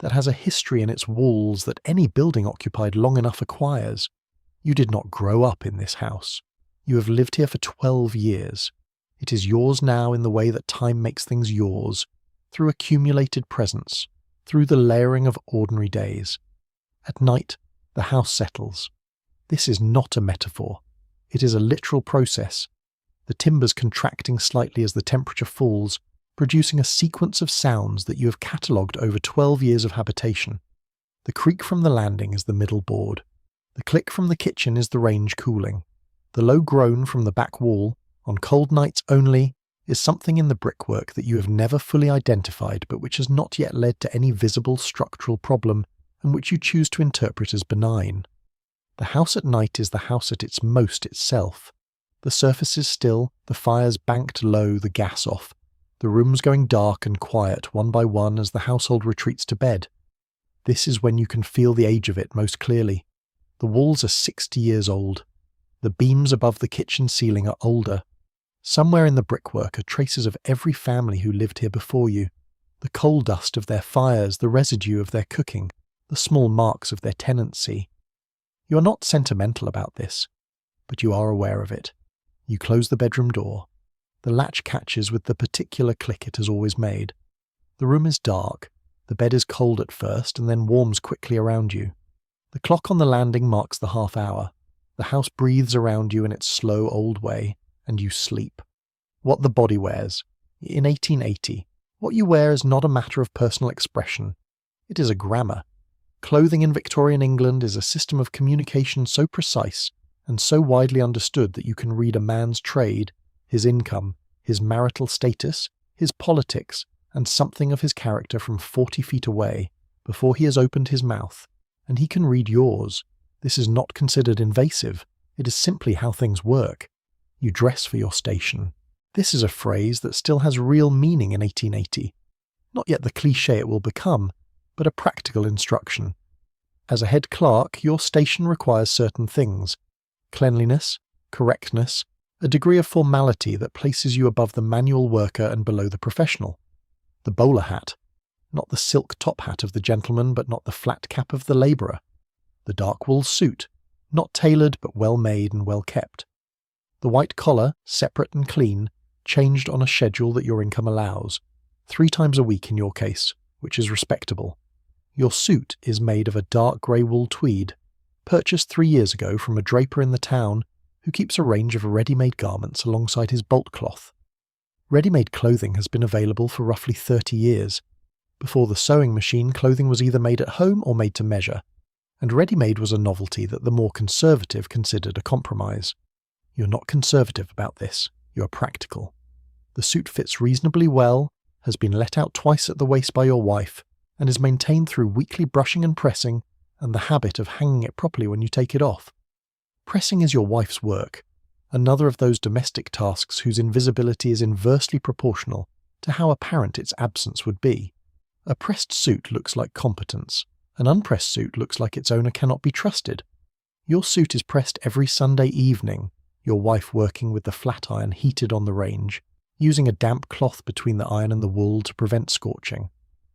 that has a history in its walls that any building occupied long enough acquires. You did not grow up in this house. You have lived here for 12 years. It is yours now in the way that time makes things yours, through accumulated presence, through the layering of ordinary days. At night, the house settles. This is not a metaphor. It is a literal process, the timbers contracting slightly as the temperature falls, producing a sequence of sounds that you have catalogued over 12 years of habitation. The creak from the landing is the middle board. The click from the kitchen is the range cooling. The low groan from the back wall, on cold nights only, is something in the brickwork that you have never fully identified but which has not yet led to any visible structural problem and which you choose to interpret as benign. The house at night is the house at its most itself. The surface is still, the fires banked low, the gas off, the rooms going dark and quiet one by one as the household retreats to bed. This is when you can feel the age of it most clearly. The walls are 60 years old. The beams above the kitchen ceiling are older. Somewhere in the brickwork are traces of every family who lived here before you, the coal dust of their fires, the residue of their cooking, the small marks of their tenancy. You are not sentimental about this, but you are aware of it. You close the bedroom door. The latch catches with the particular click it has always made. The room is dark. The bed is cold at first and then warms quickly around you. The clock on the landing marks the half hour. The house breathes around you in its slow old way, and you sleep. What the body wears. In 1880, what you wear is not a matter of personal expression. It is a grammar. Clothing in Victorian England is a system of communication so precise and so widely understood that you can read a man's trade, his income, his marital status, his politics, and something of his character from 40 feet away before he has opened his mouth, and he can read yours. This is not considered invasive. It is simply how things work. You dress for your station. This is a phrase that still has real meaning in 1880. Not yet the cliché it will become, but a practical instruction. As a head clerk, your station requires certain things: cleanliness, correctness, a degree of formality that places you above the manual worker and below the professional. The bowler hat, not the silk top hat of the gentleman, but not the flat cap of the labourer. The dark wool suit, not tailored but well made and well kept. The white collar, separate and clean, changed on a schedule that your income allows, 3 times a week in your case, which is respectable. Your suit is made of a dark grey wool tweed, purchased 3 years ago from a draper in the town who keeps a range of ready-made garments alongside his bolt cloth. Ready-made clothing has been available for roughly 30 years. Before the sewing machine, clothing was either made at home or made to measure, and ready-made was a novelty that the more conservative considered a compromise. You're not conservative about this, you're practical. The suit fits reasonably well, has been let out twice at the waist by your wife, and is maintained through weekly brushing and pressing and the habit of hanging it properly when you take it off. Pressing is your wife's work, another of those domestic tasks whose invisibility is inversely proportional to how apparent its absence would be. A pressed suit looks like competence. An unpressed suit looks like its owner cannot be trusted. Your suit is pressed every Sunday evening, your wife working with the flat iron heated on the range, using a damp cloth between the iron and the wool to prevent scorching.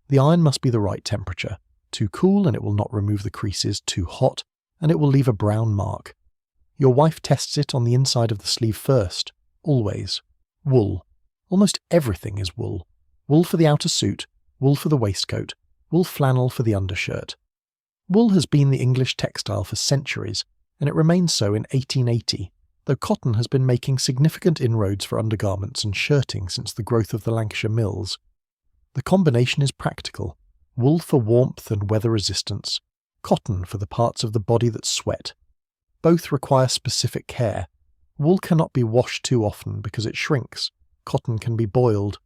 The iron must be the right temperature. Too cool and it will not remove the creases, too hot and it will leave a brown mark. Your wife tests it on the inside of the sleeve first, always. Wool. Almost everything is wool. Wool for the outer suit, wool for the waistcoat, wool flannel for the undershirt. Wool has been the English textile for centuries, and it remains so in 1880, though cotton has been making significant inroads for undergarments and shirting since the growth of the Lancashire mills. The combination is practical. Wool for warmth and weather resistance, cotton for the parts of the body that sweat. Both require specific care. Wool cannot be washed too often because it shrinks. Cotton can be boiled.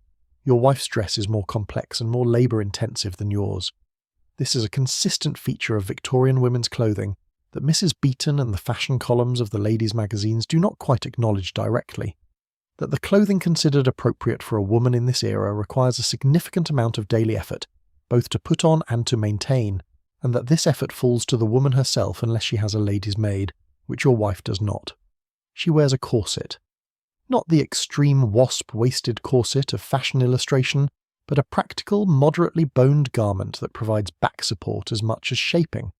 Your wife's dress is more complex and more labour-intensive than yours. This is a consistent feature of Victorian women's clothing that Mrs. Beeton and the fashion columns of the ladies' magazines do not quite acknowledge directly. That the clothing considered appropriate for a woman in this era requires a significant amount of daily effort, both to put on and to maintain, and that this effort falls to the woman herself unless she has a lady's maid, which your wife does not. She wears a corset. Not the extreme wasp-waisted corset of fashion illustration, but a practical, moderately boned garment that provides back support as much as shaping.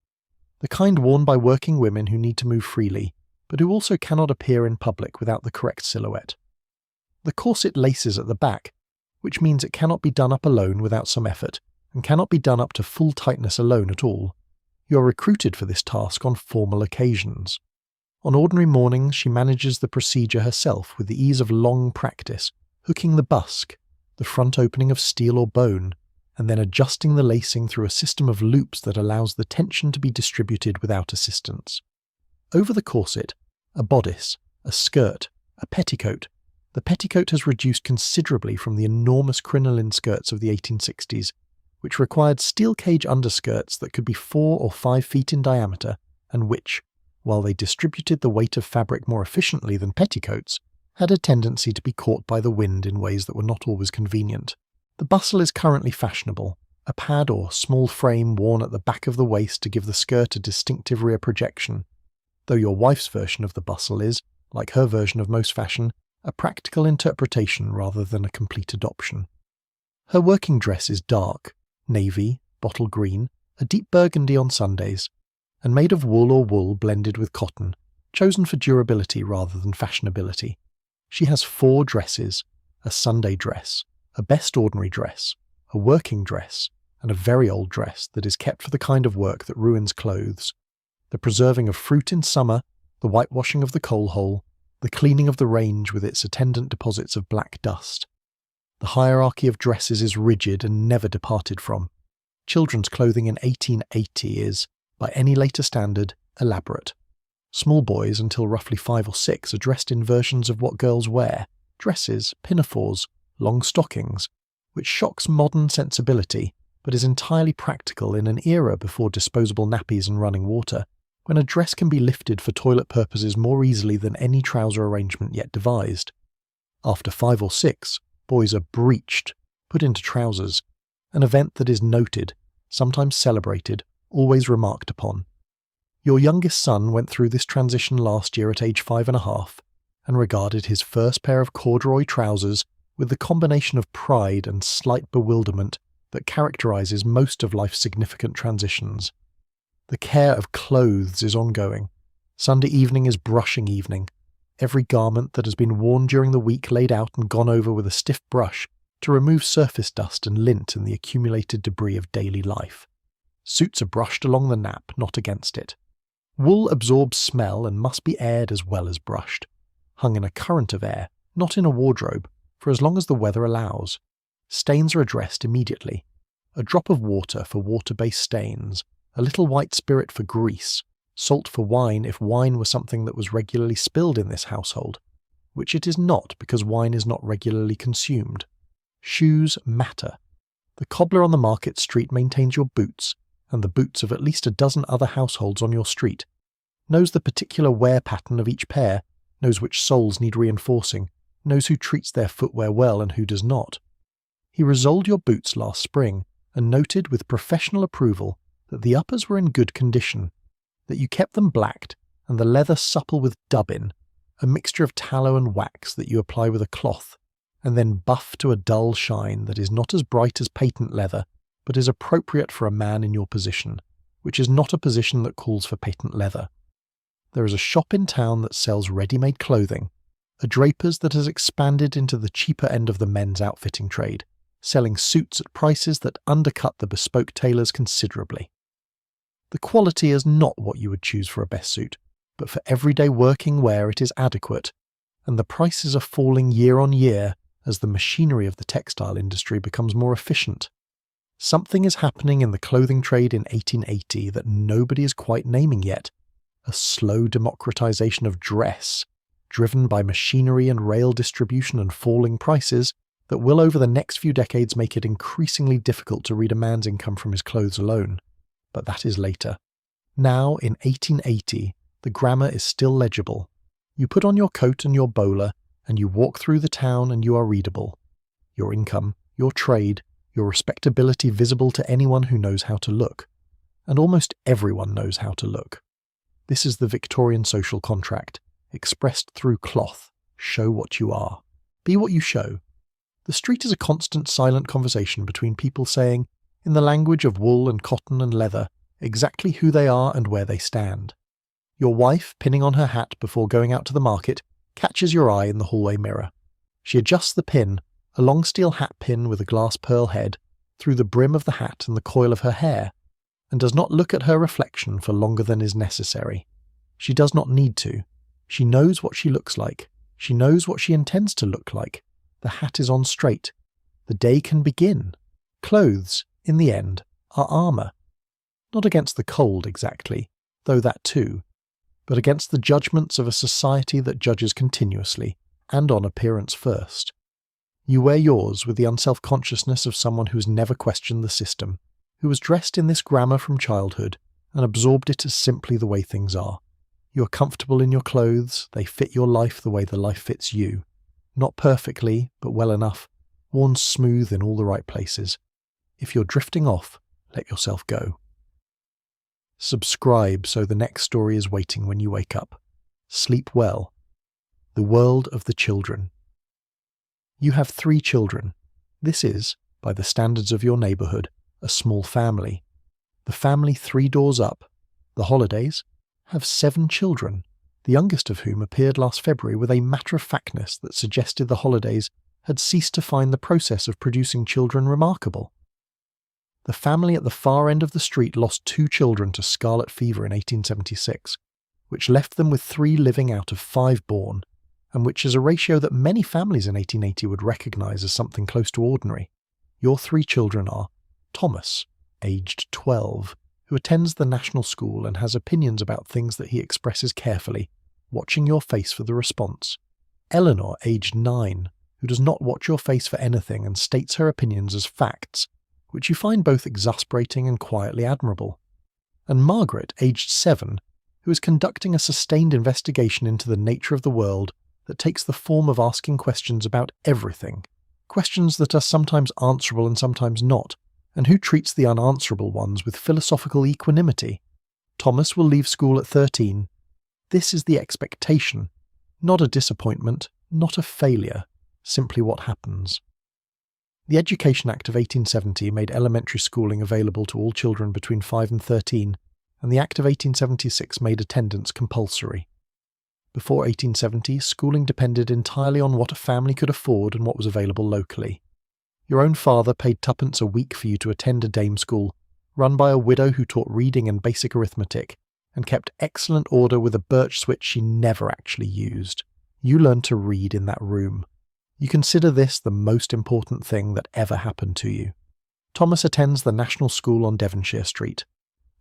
The kind worn by working women who need to move freely, but who also cannot appear in public without the correct silhouette. The corset laces at the back, which means it cannot be done up alone without some effort, and cannot be done up to full tightness alone at all. You are recruited for this task on formal occasions. On ordinary mornings she manages the procedure herself with the ease of long practice, hooking the busk, the front opening of steel or bone, and then adjusting the lacing through a system of loops that allows the tension to be distributed without assistance. Over the corset, a bodice, a skirt, a petticoat. The petticoat has reduced considerably from the enormous crinoline skirts of the 1860s, which required steel cage underskirts that could be 4 or 5 feet in diameter, and which, while they distributed the weight of fabric more efficiently than petticoats, had a tendency to be caught by the wind in ways that were not always convenient. The bustle is currently fashionable, a pad or small frame worn at the back of the waist to give the skirt a distinctive rear projection, though your wife's version of the bustle is, like her version of most fashion, a practical interpretation rather than a complete adoption. Her working dress is dark, navy, bottle green, a deep burgundy on Sundays, and made of wool or wool blended with cotton, chosen for durability rather than fashionability. She has 4 dresses: a Sunday dress, a best ordinary dress, a working dress, and a very old dress that is kept for the kind of work that ruins clothes. The preserving of fruit in summer, the whitewashing of the coal hole, the cleaning of the range with its attendant deposits of black dust. The hierarchy of dresses is rigid and never departed from. Children's clothing in 1880 is, by any later standard, elaborate. Small boys until roughly 5 or 6 are dressed in versions of what girls wear, dresses, pinafores, long stockings, which shocks modern sensibility but is entirely practical in an era before disposable nappies and running water, when a dress can be lifted for toilet purposes more easily than any trouser arrangement yet devised. After 5 or 6, boys are breeched, put into trousers, an event that is noted, sometimes celebrated, always remarked upon. Your youngest son went through this transition last year at age 5.5, and regarded his first pair of corduroy trousers with the combination of pride and slight bewilderment that characterizes most of life's significant transitions. The care of clothes is ongoing. Sunday evening is brushing evening. Every garment that has been worn during the week laid out and gone over with a stiff brush to remove surface dust and lint and the accumulated debris of daily life. Suits are brushed along the nap, not against it. Wool absorbs smell and must be aired as well as brushed. Hung in a current of air, not in a wardrobe, for as long as the weather allows. Stains are addressed immediately. A drop of water for water-based stains, a little white spirit for grease, salt for wine if wine was something that was regularly spilled in this household, which it is not because wine is not regularly consumed. Shoes matter. The cobbler on the market street maintains your boots, and the boots of at least a dozen other households on your street, knows the particular wear pattern of each pair, knows which soles need reinforcing, knows who treats their footwear well and who does not. He resoled your boots last spring and noted with professional approval that the uppers were in good condition, that you kept them blacked and the leather supple with dubbin, a mixture of tallow and wax that you apply with a cloth, and then buff to a dull shine that is not as bright as patent leather, but is appropriate for a man in your position, which is not a position that calls for patent leather. There is a shop in town that sells ready-made clothing, a draper's that has expanded into the cheaper end of the men's outfitting trade, selling suits at prices that undercut the bespoke tailors considerably. The quality is not what you would choose for a best suit, but for everyday working wear it is adequate, and the prices are falling year on year as the machinery of the textile industry becomes more efficient. Something is happening in the clothing trade in 1880 that nobody is quite naming yet, a slow democratization of dress, driven by machinery and rail distribution and falling prices, that will over the next few decades make it increasingly difficult to read a man's income from his clothes alone. But that is later. Now, in 1880, the grammar is still legible. You put on your coat and your bowler, and you walk through the town and you are readable. Your income, your trade, your respectability visible to anyone who knows how to look. And almost everyone knows how to look. This is the Victorian social contract, expressed through cloth. Show what you are. Be what you show. The street is a constant silent conversation between people saying, in the language of wool and cotton and leather, exactly who they are and where they stand. Your wife, pinning on her hat before going out to the market, catches your eye in the hallway mirror. She adjusts the pin, a long steel hat pin with a glass pearl head, through the brim of the hat and the coil of her hair, and does not look at her reflection for longer than is necessary. She does not need to. She knows what she looks like. She knows what she intends to look like. The hat is on straight. The day can begin. Clothes, in the end, are armour. Not against the cold exactly, though that too, but against the judgments of a society that judges continuously, and on appearance first. You wear yours with the unself-consciousness of someone who has never questioned the system, who was dressed in this grammar from childhood and absorbed it as simply the way things are. You are comfortable in your clothes, they fit your life the way the life fits you. Not perfectly, but well enough, worn smooth in all the right places. If you're drifting off, let yourself go. Subscribe so the next story is waiting when you wake up. Sleep well. The world of the children. You have 3 children. This is, by the standards of your neighbourhood, a small family. The family 3 doors up, the Holidays, have 7 children, the youngest of whom appeared last February with a matter-of-factness that suggested the Holidays had ceased to find the process of producing children remarkable. The family at the far end of the street lost 2 children to scarlet fever in 1876, which left them with 3 living out of 5 born, and which is a ratio that many families in 1880 would recognise as something close to ordinary. Your 3 children are Thomas, aged 12, who attends the national school and has opinions about things that he expresses carefully, watching your face for the response. Eleanor, aged 9, who does not watch your face for anything and states her opinions as facts, which you find both exasperating and quietly admirable. And Margaret, aged 7, who is conducting a sustained investigation into the nature of the world that takes the form of asking questions about everything, questions that are sometimes answerable and sometimes not, and who treats the unanswerable ones with philosophical equanimity. Thomas will leave school at 13. This is the expectation, not a disappointment, not a failure, simply what happens. The Education Act of 1870 made elementary schooling available to all children between 5 and 13, and the Act of 1876 made attendance compulsory. Before 1870, schooling depended entirely on what a family could afford and what was available locally. Your own father paid twopence a week for you to attend a dame school, run by a widow who taught reading and basic arithmetic, and kept excellent order with a birch switch she never actually used. You learned to read in that room. You consider this the most important thing that ever happened to you. Thomas attends the National School on Devonshire Street.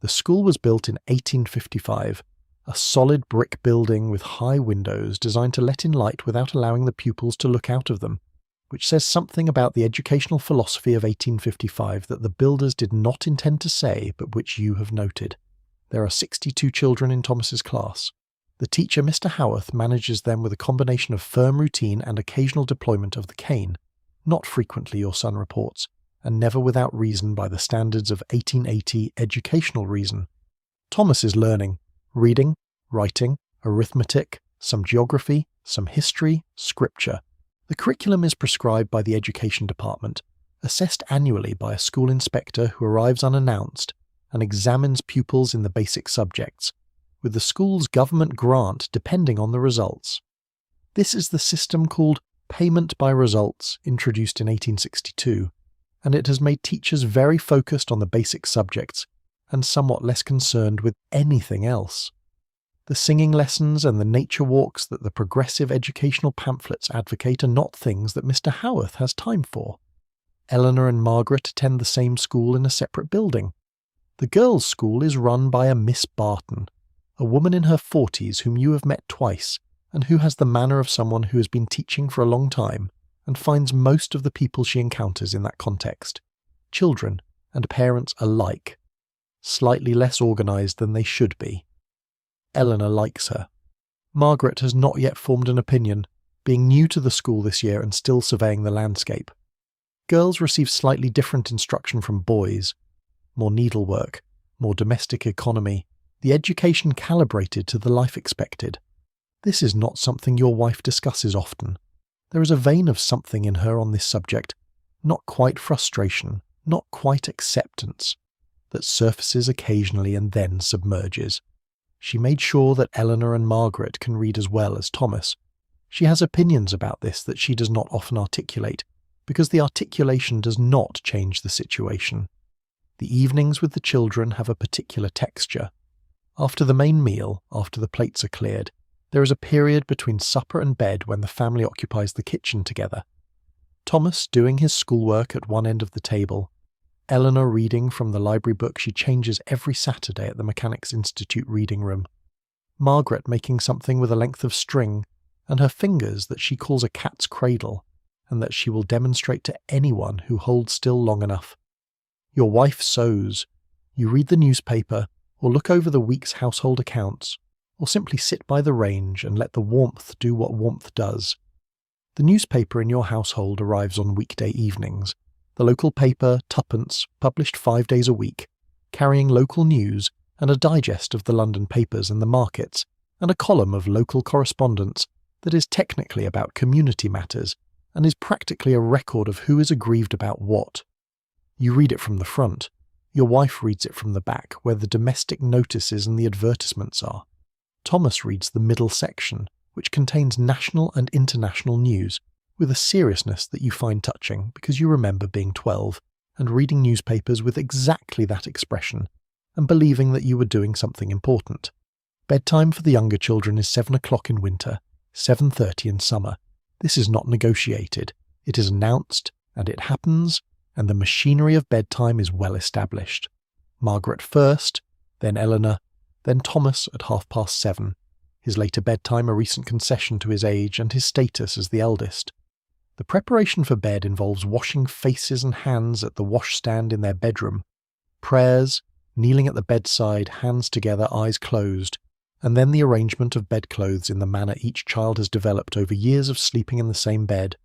The school was built in 1855, a solid brick building with high windows designed to let in light without allowing the pupils to look out of them, which says something about the educational philosophy of 1855 that the builders did not intend to say, but which you have noted. There are 62 children in Thomas's class. The teacher, Mr. Howarth, manages them with a combination of firm routine and occasional deployment of the cane. Not frequently, your son reports, and never without reason by the standards of 1880 educational reason. Thomas is learning reading, writing, arithmetic, some geography, some history, scripture. The curriculum is prescribed by the Education Department, assessed annually by a school inspector who arrives unannounced and examines pupils in the basic subjects, with the school's government grant depending on the results. This is the system called payment by results, introduced in 1862, and it has made teachers very focused on the basic subjects and somewhat less concerned with anything else. The singing lessons and the nature walks that the progressive educational pamphlets advocate are not things that Mr. Howarth has time for. Eleanor and Margaret attend the same school in a separate building. The girls' school is run by a Miss Barton, a woman in her 40s whom you have met twice, and who has the manner of someone who has been teaching for a long time, and finds most of the people she encounters in that context, children and parents alike, slightly less organised than they should be. Eleanor likes her. Margaret has not yet formed an opinion, being new to the school this year and still surveying the landscape. Girls receive slightly different instruction from boys, more needlework, more domestic economy, the education calibrated to the life expected. This is not something your wife discusses often. There is a vein of something in her on this subject, not quite frustration, not quite acceptance, that surfaces occasionally and then submerges. She made sure that Eleanor and Margaret can read as well as Thomas. She has opinions about this that she does not often articulate, because the articulation does not change the situation. The evenings with the children have a particular texture. After the main meal, after the plates are cleared, there is a period between supper and bed when the family occupies the kitchen together. Thomas doing his schoolwork at one end of the table, Eleanor reading from the library book she changes every Saturday at the Mechanics' Institute reading room, Margaret making something with a length of string, and her fingers that she calls a cat's cradle, and that she will demonstrate to anyone who holds still long enough. Your wife sews, you read the newspaper, or look over the week's household accounts, or simply sit by the range and let the warmth do what warmth does. The newspaper in your household arrives on weekday evenings, the local paper, twopence, published 5 days a week, carrying local news and a digest of the London papers and the markets, and a column of local correspondence that is technically about community matters and is practically a record of who is aggrieved about what. You read it from the front. Your wife reads it from the back, where the domestic notices and the advertisements are. Thomas reads the middle section, which contains national and international news, with a seriousness that you find touching because you remember being 12 and reading newspapers with exactly that expression and believing that you were doing something important. Bedtime for the younger children is 7 o'clock in winter, 7:30 in summer. This is not negotiated. It is announced, and it happens, and the machinery of bedtime is well established. Margaret first, then Eleanor, then Thomas at 7:30, his later bedtime a recent concession to his age and his status as the eldest. The preparation for bed involves washing faces and hands at the washstand in their bedroom, prayers, kneeling at the bedside, hands together, eyes closed, and then the arrangement of bedclothes in the manner each child has developed over years of sleeping in the same bed.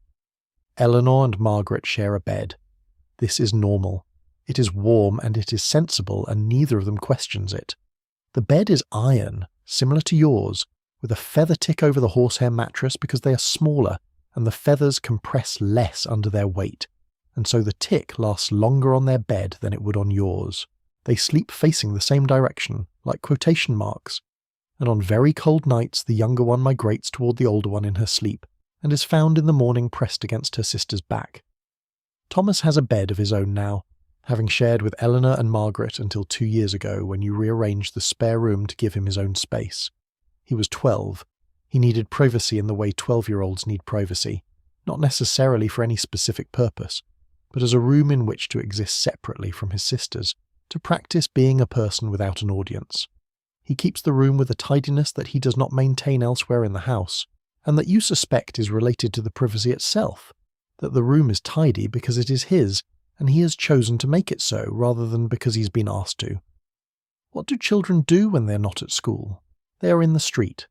Eleanor and Margaret share a bed. This is normal. It is warm and it is sensible, and neither of them questions it. The bed is iron, similar to yours, with a feather tick over the horsehair mattress because they are smaller and the feathers compress less under their weight, and so the tick lasts longer on their bed than it would on yours. They sleep facing the same direction, like quotation marks, and on very cold nights the younger one migrates toward the older one in her sleep, and is found in the morning pressed against her sister's back. Thomas has a bed of his own now, having shared with Eleanor and Margaret until 2 years ago when you rearranged the spare room to give him his own space. He was 12. He needed privacy in the way 12-year-olds need privacy, not necessarily for any specific purpose, but as a room in which to exist separately from his sisters, to practice being a person without an audience. He keeps the room with a tidiness that he does not maintain elsewhere in the house, and that you suspect is related to the privacy itself, that the room is tidy because it is his, and he has chosen to make it so rather than because he's been asked to. What do children do when they're not at school? They are in the street.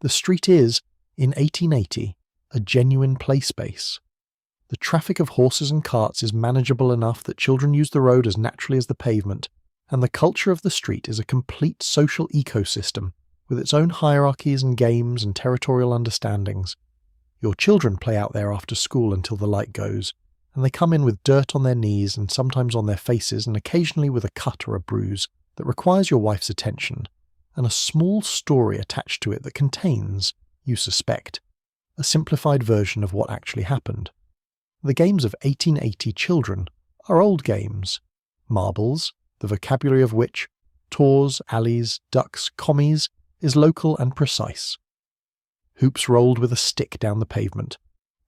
The street is, in 1880, a genuine play space. The traffic of horses and carts is manageable enough that children use the road as naturally as the pavement, and the culture of the street is a complete social ecosystem, with its own hierarchies and games and territorial understandings. Your children play out there after school until the light goes, and they come in with dirt on their knees and sometimes on their faces and occasionally with a cut or a bruise that requires your wife's attention, and a small story attached to it that contains, you suspect, a simplified version of what actually happened. The games of 1880 children are old games. Marbles, the vocabulary of which, taws, alleys, ducks, commies, is local and precise. Hoops rolled with a stick down the pavement,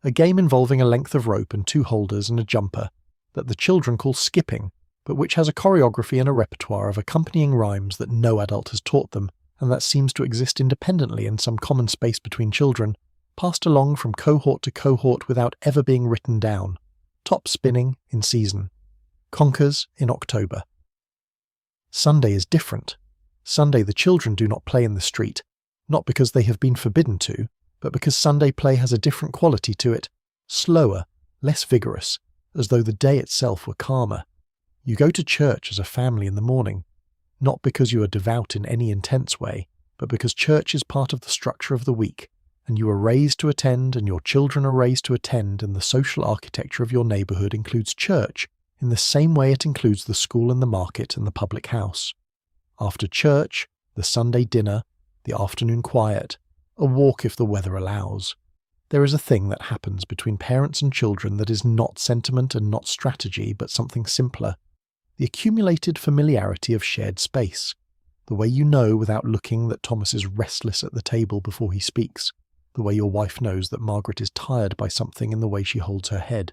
a game involving a length of rope and 2 holders and a jumper that the children call skipping, but which has a choreography and a repertoire of accompanying rhymes that no adult has taught them, and that seems to exist independently in some common space between children, passed along from cohort to cohort without ever being written down. Top spinning in season. Conkers in October. Sunday is different. Sunday the children do not play in the street, not because they have been forbidden to, but because Sunday play has a different quality to it, slower, less vigorous, as though the day itself were calmer. You go to church as a family in the morning, not because you are devout in any intense way, but because church is part of the structure of the week, and you are raised to attend and your children are raised to attend, and the social architecture of your neighbourhood includes church in the same way it includes the school and the market and the public house. After church, the Sunday dinner, the afternoon quiet, a walk if the weather allows. There is a thing that happens between parents and children that is not sentiment and not strategy, but something simpler. The accumulated familiarity of shared space. The way you know without looking that Thomas is restless at the table before he speaks. The way your wife knows that Margaret is tired by something in the way she holds her head.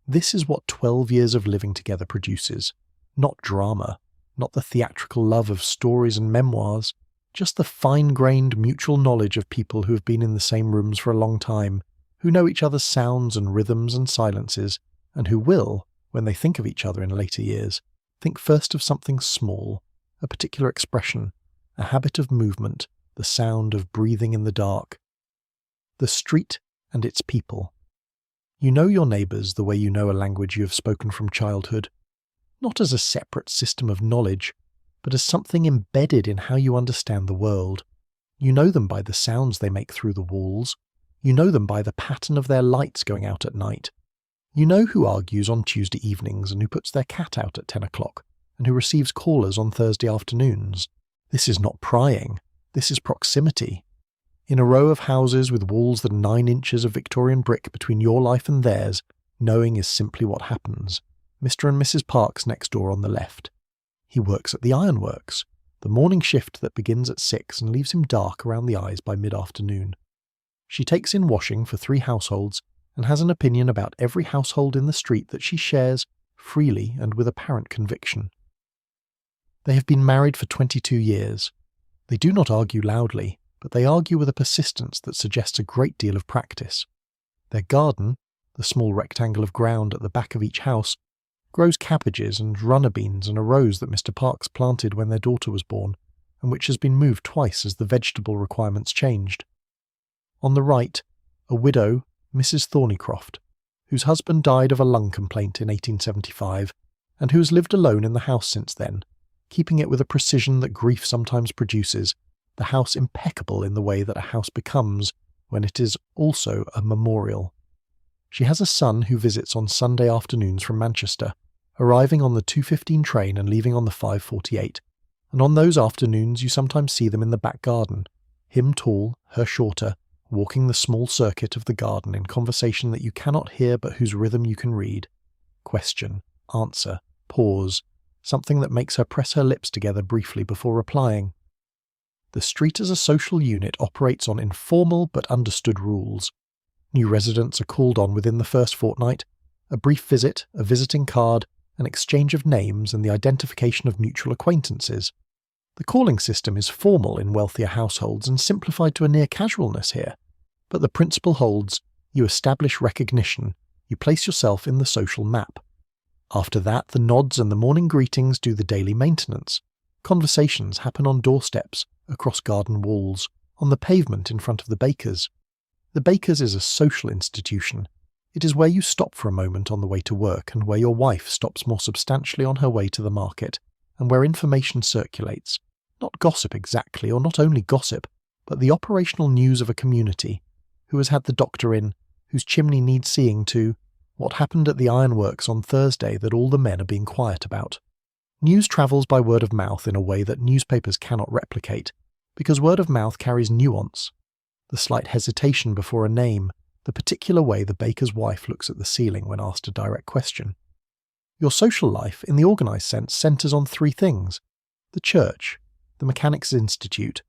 This is what 12 years of living together produces. Not drama, not the theatrical love of stories and memoirs, just the fine-grained mutual knowledge of people who have been in the same rooms for a long time, who know each other's sounds and rhythms and silences, and who will, when they think of each other in later years, think first of something small, a particular expression, a habit of movement, the sound of breathing in the dark. The street and its people. You know your neighbours the way you know a language you have spoken from childhood, not as a separate system of knowledge, but as something embedded in how you understand the world. You know them by the sounds they make through the walls. You know them by the pattern of their lights going out at night. You know who argues on Tuesday evenings and who puts their cat out at 10 o'clock, and who receives callers on Thursday afternoons. This is not prying. This is proximity. In a row of houses with walls that are 9 inches of Victorian brick between your life and theirs, knowing is simply what happens. Mr. and Mrs. Parks next door on the left. He works at the ironworks, the morning shift that begins at 6 and leaves him dark around the eyes by mid-afternoon. She takes in washing for 3 households and has an opinion about every household in the street that she shares freely and with apparent conviction. They have been married for 22 years. They do not argue loudly, but they argue with a persistence that suggests a great deal of practice. Their garden, the small rectangle of ground at the back of each house, grows cabbages and runner beans and a rose that Mr. Parks planted when their daughter was born, and which has been moved twice as the vegetable requirements changed. On the right, a widow, Mrs. Thornycroft, whose husband died of a lung complaint in 1875, and who has lived alone in the house since then, keeping it with a precision that grief sometimes produces, the house impeccable in the way that a house becomes when it is also a memorial. She has a son who visits on Sunday afternoons from Manchester, arriving on the 2:15 train and leaving on the 5:48, and on those afternoons you sometimes see them in the back garden, him tall, her shorter, walking the small circuit of the garden in conversation that you cannot hear but whose rhythm you can read. Question, answer, pause, something that makes her press her lips together briefly before replying. The street as a social unit operates on informal but understood rules. New residents are called on within the first fortnight, a brief visit, a visiting card, an exchange of names and the identification of mutual acquaintances. The calling system is formal in wealthier households and simplified to a near casualness here, but the principle holds: you establish recognition, you place yourself in the social map. After that, the nods and the morning greetings do the daily maintenance. Conversations happen on doorsteps, across garden walls, on the pavement in front of the baker's. The baker's is a social institution. It is where you stop for a moment on the way to work and where your wife stops more substantially on her way to the market, and where information circulates. Not gossip exactly, or not only gossip, but the operational news of a community. Who has had the doctor in? Whose chimney needs seeing to? What happened at the ironworks on Thursday that all the men are being quiet about? News travels by word of mouth in a way that newspapers cannot replicate, because word of mouth carries nuance. The slight hesitation before a name, the particular way the baker's wife looks at the ceiling when asked a direct question. Your social life, in the organised sense, centres on three things: the church, the Mechanics' Institute,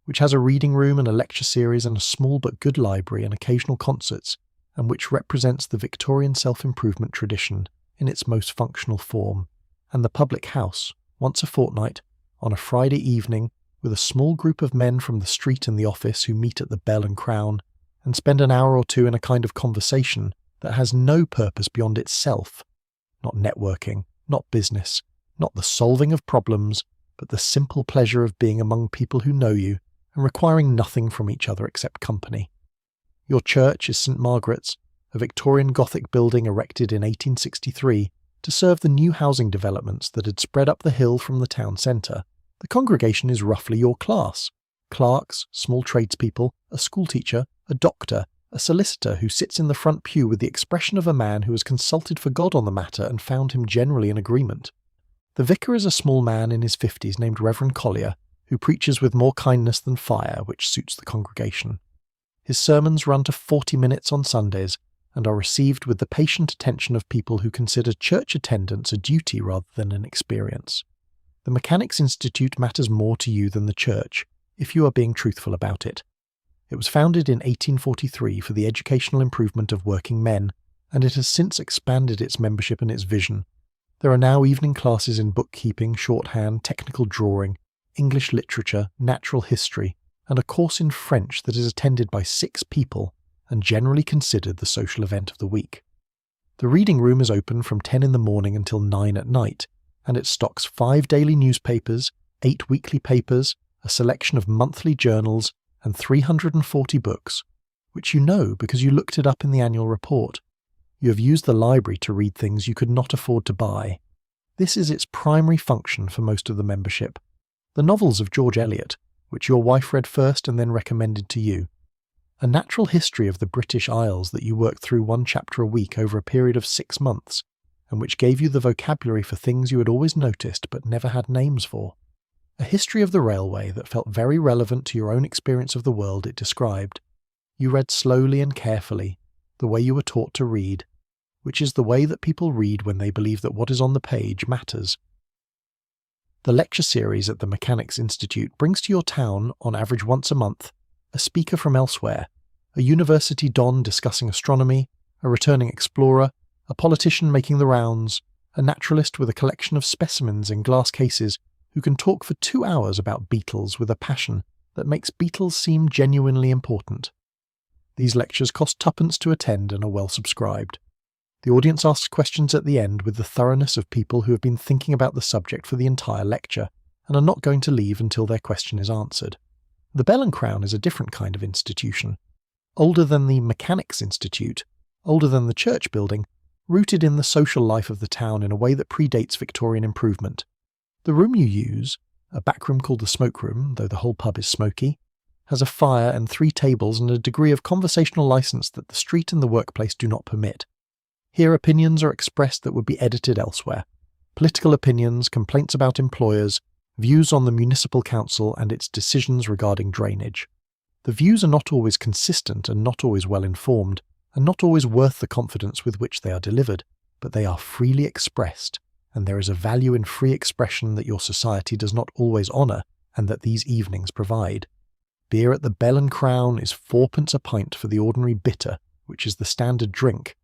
which has a reading room and a lecture series and a small but good library and occasional concerts, and which represents the Victorian self-improvement tradition in its most functional form, and the public house, once a fortnight, on a Friday evening, with a small group of men from the street and the office who meet at the Bell and Crown, and spend an hour or two in a kind of conversation that has no purpose beyond itself. Not networking, not business, not the solving of problems, but the simple pleasure of being among people who know you and requiring nothing from each other except company. Your church is St. Margaret's, a Victorian Gothic building erected in 1863 to serve the new housing developments that had spread up the hill from the town centre. The congregation is roughly your class: clerks, small tradespeople, a schoolteacher, a doctor, a solicitor who sits in the front pew with the expression of a man who has consulted for God on the matter and found him generally in agreement. The vicar is a small man in his 50s named Reverend Collier, who preaches with more kindness than fire, which suits the congregation. His sermons run to 40 minutes on Sundays and are received with the patient attention of people who consider church attendance a duty rather than an experience. The Mechanics' Institute matters more to you than the church, if you are being truthful about it. It was founded in 1843 for the educational improvement of working men, and it has since expanded its membership and its vision. There are now evening classes in bookkeeping, shorthand, technical drawing, English literature, natural history, and a course in French that is attended by 6 people and generally considered the social event of the week. The reading room is open from 10 in the morning until 9 at night, and it stocks 5 daily newspapers, 8 weekly papers, a selection of monthly journals, and 340 books, which you know because you looked it up in the annual report. You have used the library to read things you could not afford to buy. This is its primary function for most of the membership. The novels of George Eliot, which your wife read first and then recommended to you. A natural history of the British Isles that you worked through 1 chapter a week over a period of 6 months, and which gave you the vocabulary for things you had always noticed but never had names for. A history of the railway that felt very relevant to your own experience of the world it described. You read slowly and carefully, the way you were taught to read, which is the way that people read when they believe that what is on the page matters. The lecture series at the Mechanics' Institute brings to your town, on average once a month, a speaker from elsewhere, a university don discussing astronomy, a returning explorer, a politician making the rounds, a naturalist with a collection of specimens in glass cases who can talk for 2 hours about beetles with a passion that makes beetles seem genuinely important. These lectures cost 2pence to attend and are well subscribed. The audience asks questions at the end with the thoroughness of people who have been thinking about the subject for the entire lecture and are not going to leave until their question is answered. The Bell and Crown is a different kind of institution. Older than the Mechanics' Institute, older than the church building, rooted in the social life of the town in a way that predates Victorian improvement. The room you use, a back room called the smoke room, though the whole pub is smoky, has a fire and 3 tables and a degree of conversational license that the street and the workplace do not permit. Here opinions are expressed that would be edited elsewhere. Political opinions, complaints about employers, views on the municipal council and its decisions regarding drainage. The views are not always consistent and not always well informed, and not always worth the confidence with which they are delivered, but they are freely expressed, and there is a value in free expression that your society does not always honour and that these evenings provide. Beer at the Bell and Crown is 4p a pint for the ordinary bitter, which is the standard drink,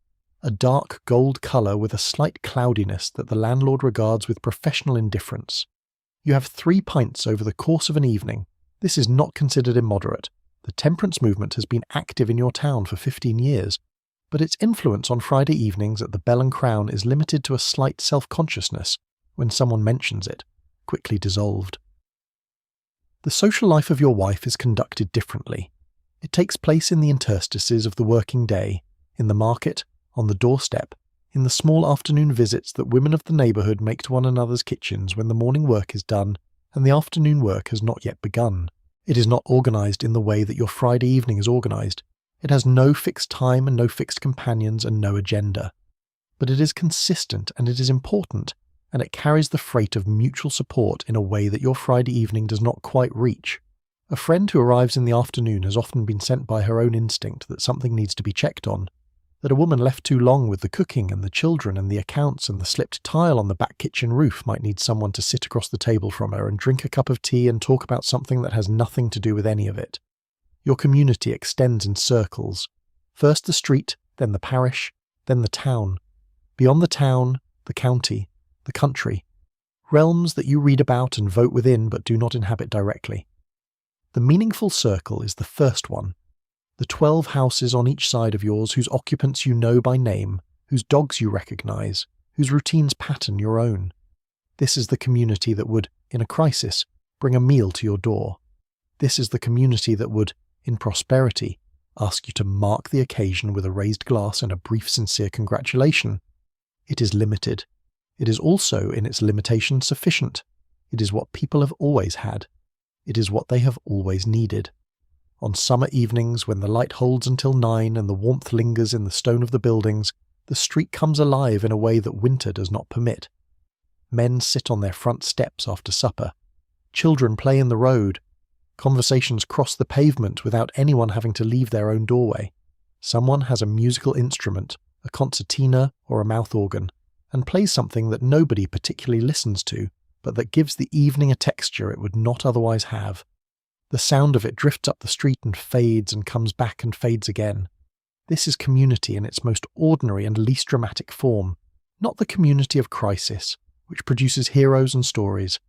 a dark gold colour with a slight cloudiness that the landlord regards with professional indifference. You have 3 pints over the course of an evening. This is not considered immoderate. The temperance movement has been active in your town for 15 years, but its influence on Friday evenings at the Bell and Crown is limited to a slight self-consciousness when someone mentions it, quickly dissolved. The social life of your wife is conducted differently. It takes place in the interstices of the working day, in the market, on the doorstep, in the small afternoon visits that women of the neighbourhood make to one another's kitchens when the morning work is done and the afternoon work has not yet begun. It is not organised in the way that your Friday evening is organised. It has no fixed time and no fixed companions and no agenda. But it is consistent and it is important, and it carries the freight of mutual support in a way that your Friday evening does not quite reach. A friend who arrives in the afternoon has often been sent by her own instinct that something needs to be checked on, that a woman left too long with the cooking and the children and the accounts and the slipped tile on the back kitchen roof might need someone to sit across the table from her and drink a cup of tea and talk about something that has nothing to do with any of it. Your community extends in circles. First the street, then the parish, then the town. Beyond the town, the county, the country. Realms that you read about and vote within but do not inhabit directly. The meaningful circle is the first one. The 12 houses on each side of yours whose occupants you know by name, whose dogs you recognise, whose routines pattern your own. This is the community that would, in a crisis, bring a meal to your door. This is the community that would, in prosperity, ask you to mark the occasion with a raised glass and a brief sincere congratulation. It is limited. It is also, in its limitation, sufficient. It is what people have always had. It is what they have always needed. On summer evenings, when the light holds until 9 and the warmth lingers in the stone of the buildings, the street comes alive in a way that winter does not permit. Men sit on their front steps after supper. Children play in the road. Conversations cross the pavement without anyone having to leave their own doorway. Someone has a musical instrument, a concertina or a mouth organ, and plays something that nobody particularly listens to, but that gives the evening a texture it would not otherwise have. The sound of it drifts up the street and fades and comes back and fades again. This is community in its most ordinary and least dramatic form, not the community of crisis, which produces heroes and stories,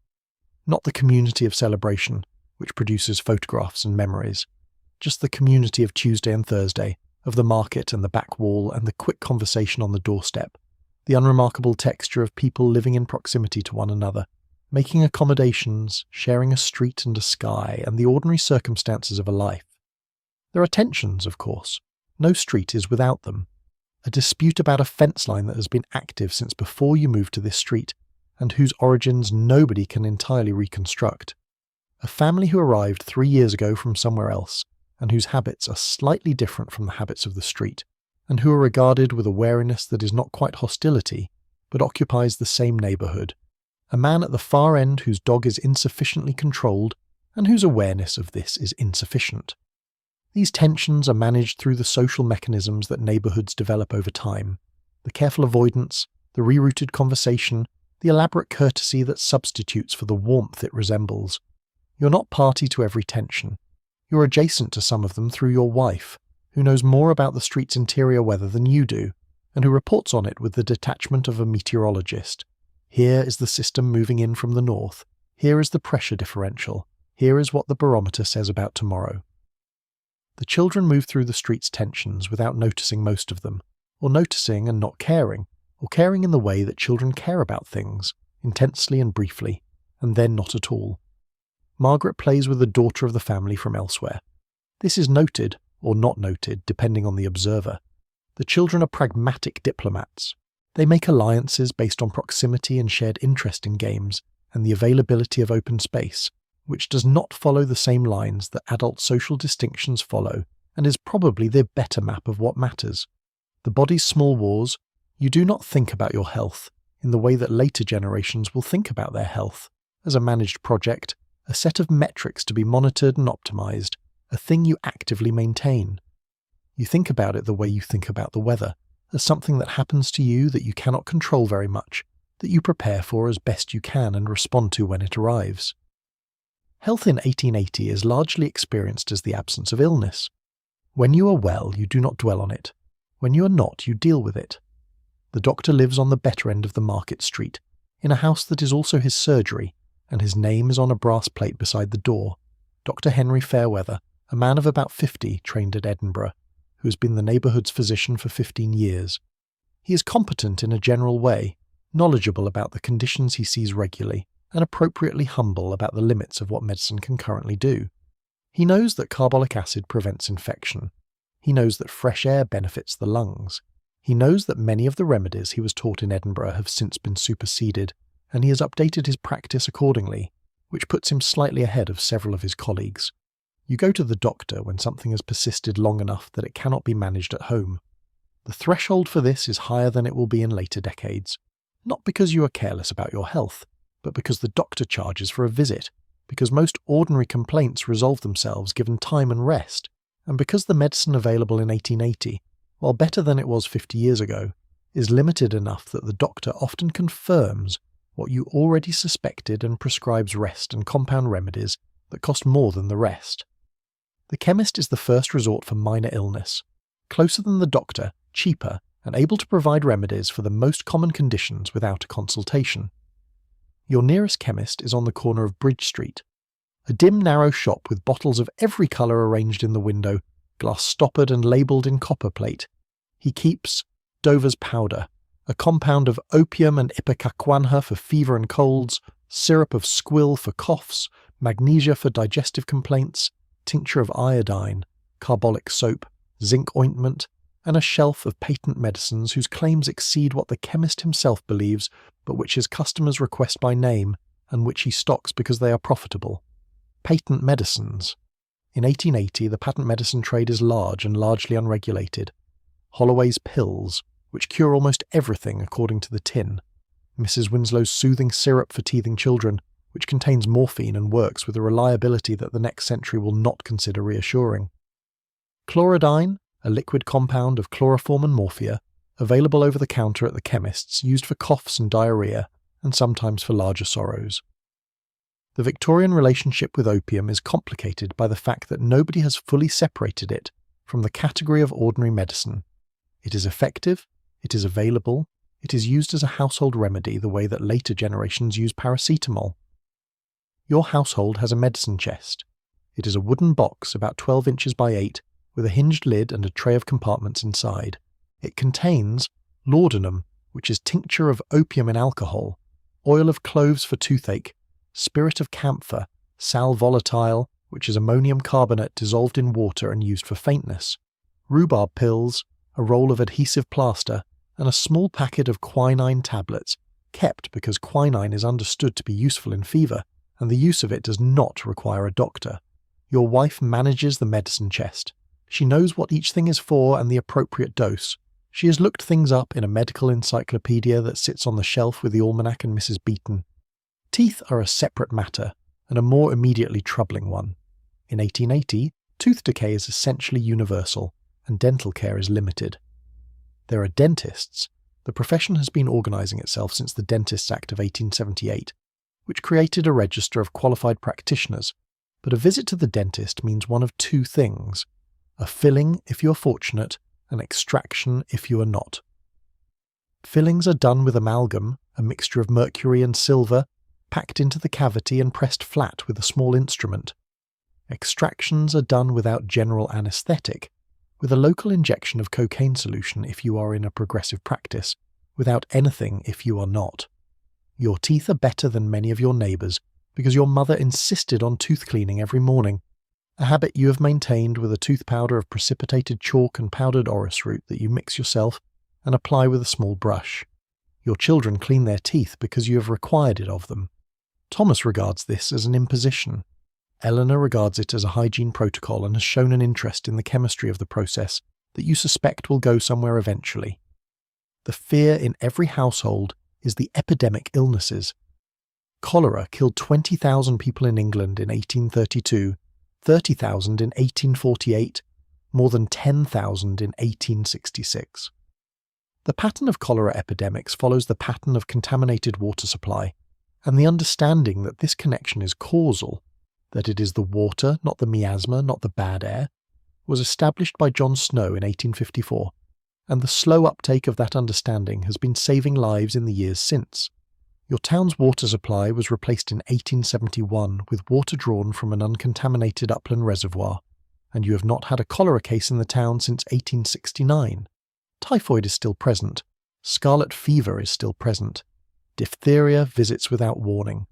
not the community of celebration, which produces photographs and memories, just the community of Tuesday and Thursday, of the market and the back wall and the quick conversation on the doorstep, the unremarkable texture of people living in proximity to one another, making accommodations, sharing a street and a sky, and the ordinary circumstances of a life. There are tensions, of course. No street is without them. A dispute about a fence line that has been active since before you moved to this street, and whose origins nobody can entirely reconstruct. A family who arrived 3 years ago from somewhere else, and whose habits are slightly different from the habits of the street, and who are regarded with a wariness that is not quite hostility, but occupies the same neighbourhood. A man at the far end whose dog is insufficiently controlled, and whose awareness of this is insufficient. These tensions are managed through the social mechanisms that neighbourhoods develop over time, the careful avoidance, the rerouted conversation, the elaborate courtesy that substitutes for the warmth it resembles. You're not party to every tension. You're adjacent to some of them through your wife, who knows more about the street's interior weather than you do, and who reports on it with the detachment of a meteorologist. Here is the system moving in from the north. Here is the pressure differential. Here is what the barometer says about tomorrow. The children move through the street's tensions without noticing most of them, or noticing and not caring, or caring in the way that children care about things, intensely and briefly, and then not at all. Margaret plays with the daughter of the family from elsewhere. This is noted, or not noted, depending on the observer. The children are pragmatic diplomats. They make alliances based on proximity and shared interest in games, and the availability of open space, which does not follow the same lines that adult social distinctions follow, and is probably the better map of what matters. The body's small wars, you do not think about your health in the way that later generations will think about their health, as a managed project, a set of metrics to be monitored and optimized, a thing you actively maintain. You think about it the way you think about the weather, as something that happens to you that you cannot control very much, that you prepare for as best you can and respond to when it arrives. Health in 1880 is largely experienced as the absence of illness. When you are well, you do not dwell on it. When you are not, you deal with it. The doctor lives on the better end of the market street, in a house that is also his surgery, and his name is on a brass plate beside the door. Dr. Henry Fairweather, a man of about 50, trained at Edinburgh, who has been the neighbourhood's physician for 15 years. He is competent in a general way, knowledgeable about the conditions he sees regularly, and appropriately humble about the limits of what medicine can currently do. He knows that carbolic acid prevents infection. He knows that fresh air benefits the lungs. He knows that many of the remedies he was taught in Edinburgh have since been superseded, and he has updated his practice accordingly, which puts him slightly ahead of several of his colleagues. You go to the doctor when something has persisted long enough that it cannot be managed at home. The threshold for this is higher than it will be in later decades, not because you are careless about your health, but because the doctor charges for a visit, because most ordinary complaints resolve themselves given time and rest, and because the medicine available in 1880, while better than it was 50 years ago, is limited enough that the doctor often confirms what you already suspected and prescribes rest and compound remedies that cost more than the rest. The chemist is the first resort for minor illness, closer than the doctor, cheaper, and able to provide remedies for the most common conditions without a consultation. Your nearest chemist is on the corner of Bridge Street, a dim narrow shop with bottles of every colour arranged in the window, glass stoppered and labelled in copper plate. He keeps Dover's powder, a compound of opium and ipecacuanha for fever and colds, syrup of squill for coughs, magnesia for digestive complaints, tincture of iodine, carbolic soap, zinc ointment, and a shelf of patent medicines whose claims exceed what the chemist himself believes, but which his customers request by name, and which he stocks because they are profitable. Patent medicines. In 1880, the patent medicine trade is large and largely unregulated. Holloway's pills, which cure almost everything according to the tin. Mrs. Winslow's soothing syrup for teething children, which contains morphine and works with a reliability that the next century will not consider reassuring. Chlorodyne, a liquid compound of chloroform and morphia, available over the counter at the chemist's, used for coughs and diarrhoea, and sometimes for larger sorrows. The Victorian relationship with opium is complicated by the fact that nobody has fully separated it from the category of ordinary medicine. It is effective, it is available, it is used as a household remedy the way that later generations use paracetamol. Your household has a medicine chest. It is a wooden box about 12 inches by 8, with a hinged lid and a tray of compartments inside. It contains laudanum, which is tincture of opium in alcohol, oil of cloves for toothache, spirit of camphor, sal volatile, which is ammonium carbonate dissolved in water and used for faintness, rhubarb pills, a roll of adhesive plaster, and a small packet of quinine tablets, kept because quinine is understood to be useful in fever, and the use of it does not require a doctor. Your wife manages the medicine chest. She knows what each thing is for and the appropriate dose. She has looked things up in a medical encyclopedia that sits on the shelf with the almanac and Mrs. Beeton. Teeth are a separate matter, and a more immediately troubling one. In 1880, tooth decay is essentially universal, and dental care is limited. There are dentists. The profession has been organising itself since the Dentists Act of 1878, which created a register of qualified practitioners, but a visit to the dentist means one of two things: a filling if you are fortunate, an extraction if you are not. Fillings are done with amalgam, a mixture of mercury and silver, packed into the cavity and pressed flat with a small instrument. Extractions are done without general anaesthetic, with a local injection of cocaine solution if you are in a progressive practice, without anything if you are not. Your teeth are better than many of your neighbours because your mother insisted on tooth cleaning every morning, a habit you have maintained with a tooth powder of precipitated chalk and powdered orris root that you mix yourself and apply with a small brush. Your children clean their teeth because you have required it of them. Thomas regards this as an imposition. Eleanor regards it as a hygiene protocol and has shown an interest in the chemistry of the process that you suspect will go somewhere eventually. The fear in every household is the epidemic illnesses. Cholera killed 20,000 people in England in 1832, 30,000 in 1848, more than 10,000 in 1866. The pattern of cholera epidemics follows the pattern of contaminated water supply, and the understanding that this connection is causal, that it is the water, not the miasma, not the bad air, was established by John Snow in 1854, and the slow uptake of that understanding has been saving lives in the years since. Your town's water supply was replaced in 1871 with water drawn from an uncontaminated upland reservoir, and you have not had a cholera case in the town since 1869. Typhoid is still present. Scarlet fever is still present. Diphtheria visits without warning.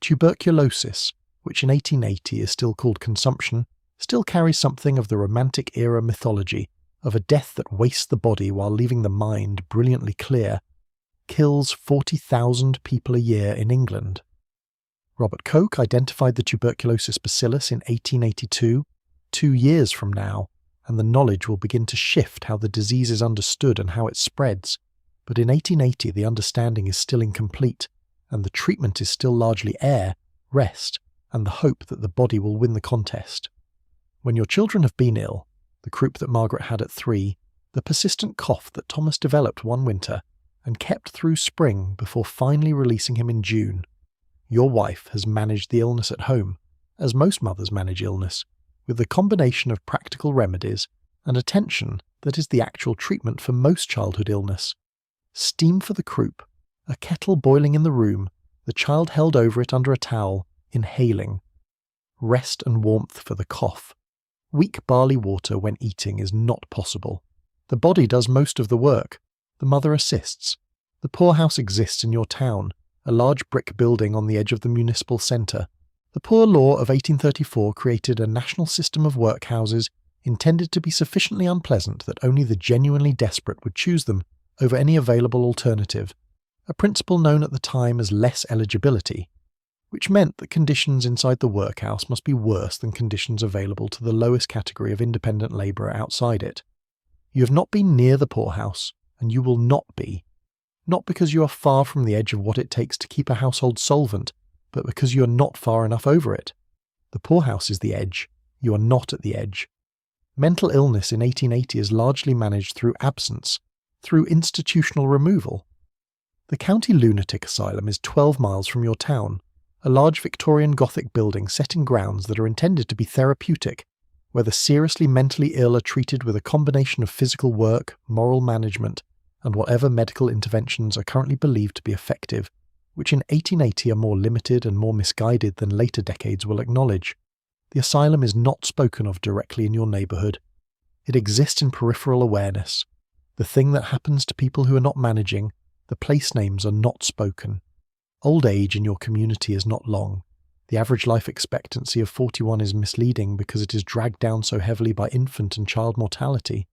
Tuberculosis, which in 1880 is still called consumption, still carries something of the Romantic-era mythology of a death that wastes the body while leaving the mind brilliantly clear, kills 40,000 people a year in England. Robert Koch identified the tuberculosis bacillus in 1882, 2 years from now, and the knowledge will begin to shift how the disease is understood and how it spreads. But in 1880 the understanding is still incomplete, and the treatment is still largely air, rest, and the hope that the body will win the contest. When your children have been ill, the croup that Margaret had at 3, the persistent cough that Thomas developed one winter, and kept through spring before finally releasing him in June, your wife has managed the illness at home, as most mothers manage illness, with the combination of practical remedies and attention that is the actual treatment for most childhood illness. Steam for the croup, a kettle boiling in the room, the child held over it under a towel, inhaling. Rest and warmth for the cough. Weak barley water when eating is not possible. The body does most of the work. The mother assists. The poorhouse exists in your town, a large brick building on the edge of the municipal centre. The Poor Law of 1834 created a national system of workhouses intended to be sufficiently unpleasant that only the genuinely desperate would choose them over any available alternative, a principle known at the time as less eligibility, which meant that conditions inside the workhouse must be worse than conditions available to the lowest category of independent labourer outside it. You have not been near the poorhouse, and you will not be. Not because you are far from the edge of what it takes to keep a household solvent, but because you are not far enough over it. The poorhouse is the edge. You are not at the edge. Mental illness in 1880 is largely managed through absence, through institutional removal. The county lunatic asylum is 12 miles from your town, a large Victorian Gothic building set in grounds that are intended to be therapeutic, where the seriously mentally ill are treated with a combination of physical work, moral management, and whatever medical interventions are currently believed to be effective, which in 1880 are more limited and more misguided than later decades will acknowledge. The asylum is not spoken of directly in your neighbourhood. It exists in peripheral awareness. The thing that happens to people who are not managing, the place names are not spoken. Old age in your community is not long. The average life expectancy of 41 is misleading because it is dragged down so heavily by infant and child mortality.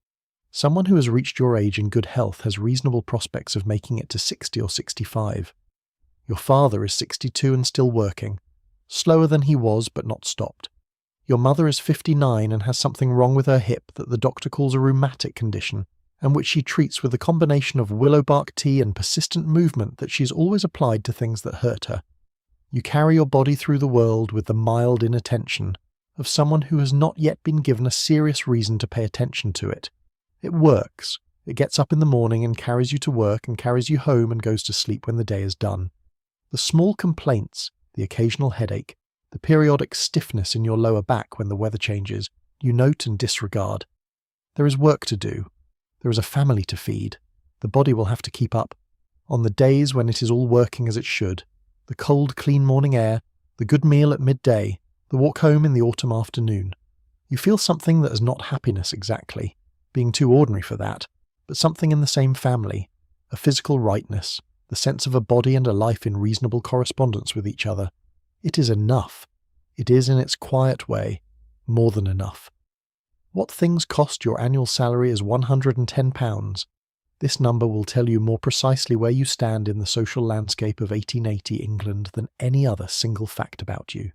Someone who has reached your age in good health has reasonable prospects of making it to 60 or 65. Your father is 62 and still working, slower than he was but not stopped. Your mother is 59 and has something wrong with her hip that the doctor calls a rheumatic condition, and which she treats with a combination of willow bark tea and persistent movement that she's always applied to things that hurt her. You carry your body through the world with the mild inattention of someone who has not yet been given a serious reason to pay attention to it. It works. It gets up in the morning and carries you to work and carries you home and goes to sleep when the day is done. The small complaints, the occasional headache, the periodic stiffness in your lower back when the weather changes, you note and disregard. There is work to do. There is a family to feed. The body will have to keep up. On the days when it is all working as it should, the cold, clean morning air, the good meal at midday, the walk home in the autumn afternoon, you feel something that is not happiness exactly, being too ordinary for that, but something in the same family, a physical rightness, the sense of a body and a life in reasonable correspondence with each other. It is enough. It is, in its quiet way, more than enough. What things cost your annual salary is £110. This number will tell you more precisely where you stand in the social landscape of 1880 England than any other single fact about you.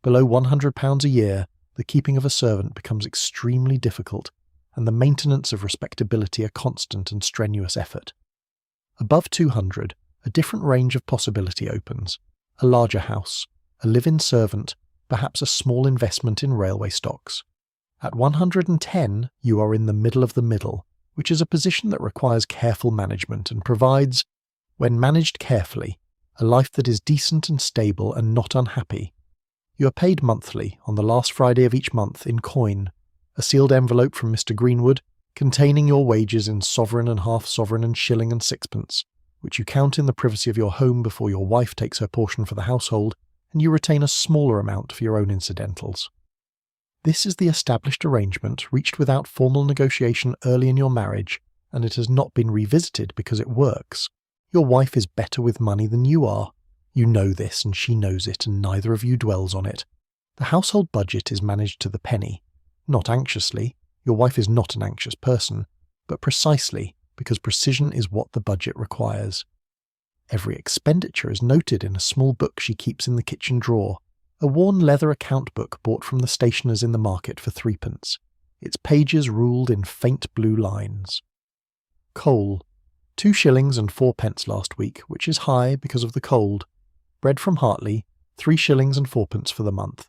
Below £100 a year, the keeping of a servant becomes extremely difficult, and the maintenance of respectability a constant and strenuous effort. Above 200, a different range of possibility opens. a larger house, a live-in servant, perhaps a small investment in railway stocks. At 110, you are in the middle, which is a position that requires careful management and provides, when managed carefully, a life that is decent and stable and not unhappy. You are paid monthly, on the last Friday of each month, in coin, a sealed envelope from Mr. Greenwood, containing your wages in sovereign and half-sovereign and shilling and sixpence, which you count in the privacy of your home before your wife takes her portion for the household, and you retain a smaller amount for your own incidentals. This is the established arrangement reached without formal negotiation early in your marriage, and it has not been revisited because it works. Your wife is better with money than you are. You know this, and she knows it, and neither of you dwells on it. The household budget is managed to the penny, not anxiously. Your wife is not an anxious person, but precisely because precision is what the budget requires. Every expenditure is noted in a small book she keeps in the kitchen drawer, a worn leather account book bought from the stationers in the market for 3p, its pages ruled in faint blue lines. Coal, 2 shillings and 4p last week, which is high because of the cold. Bread from Hartley, 3 shillings and 4p for the month.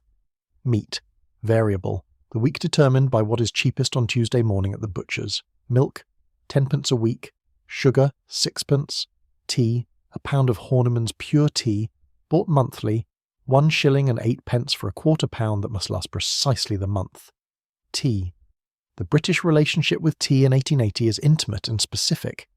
Meat, variable, the week determined by what is cheapest on Tuesday morning at the butcher's. Milk, 10p a week. Sugar, 6p. Tea, a pound of Horniman's pure tea, bought monthly, 1 shilling and 8p for a quarter pound that must last precisely the month. Tea. The British relationship with tea in 1880 is intimate and specific.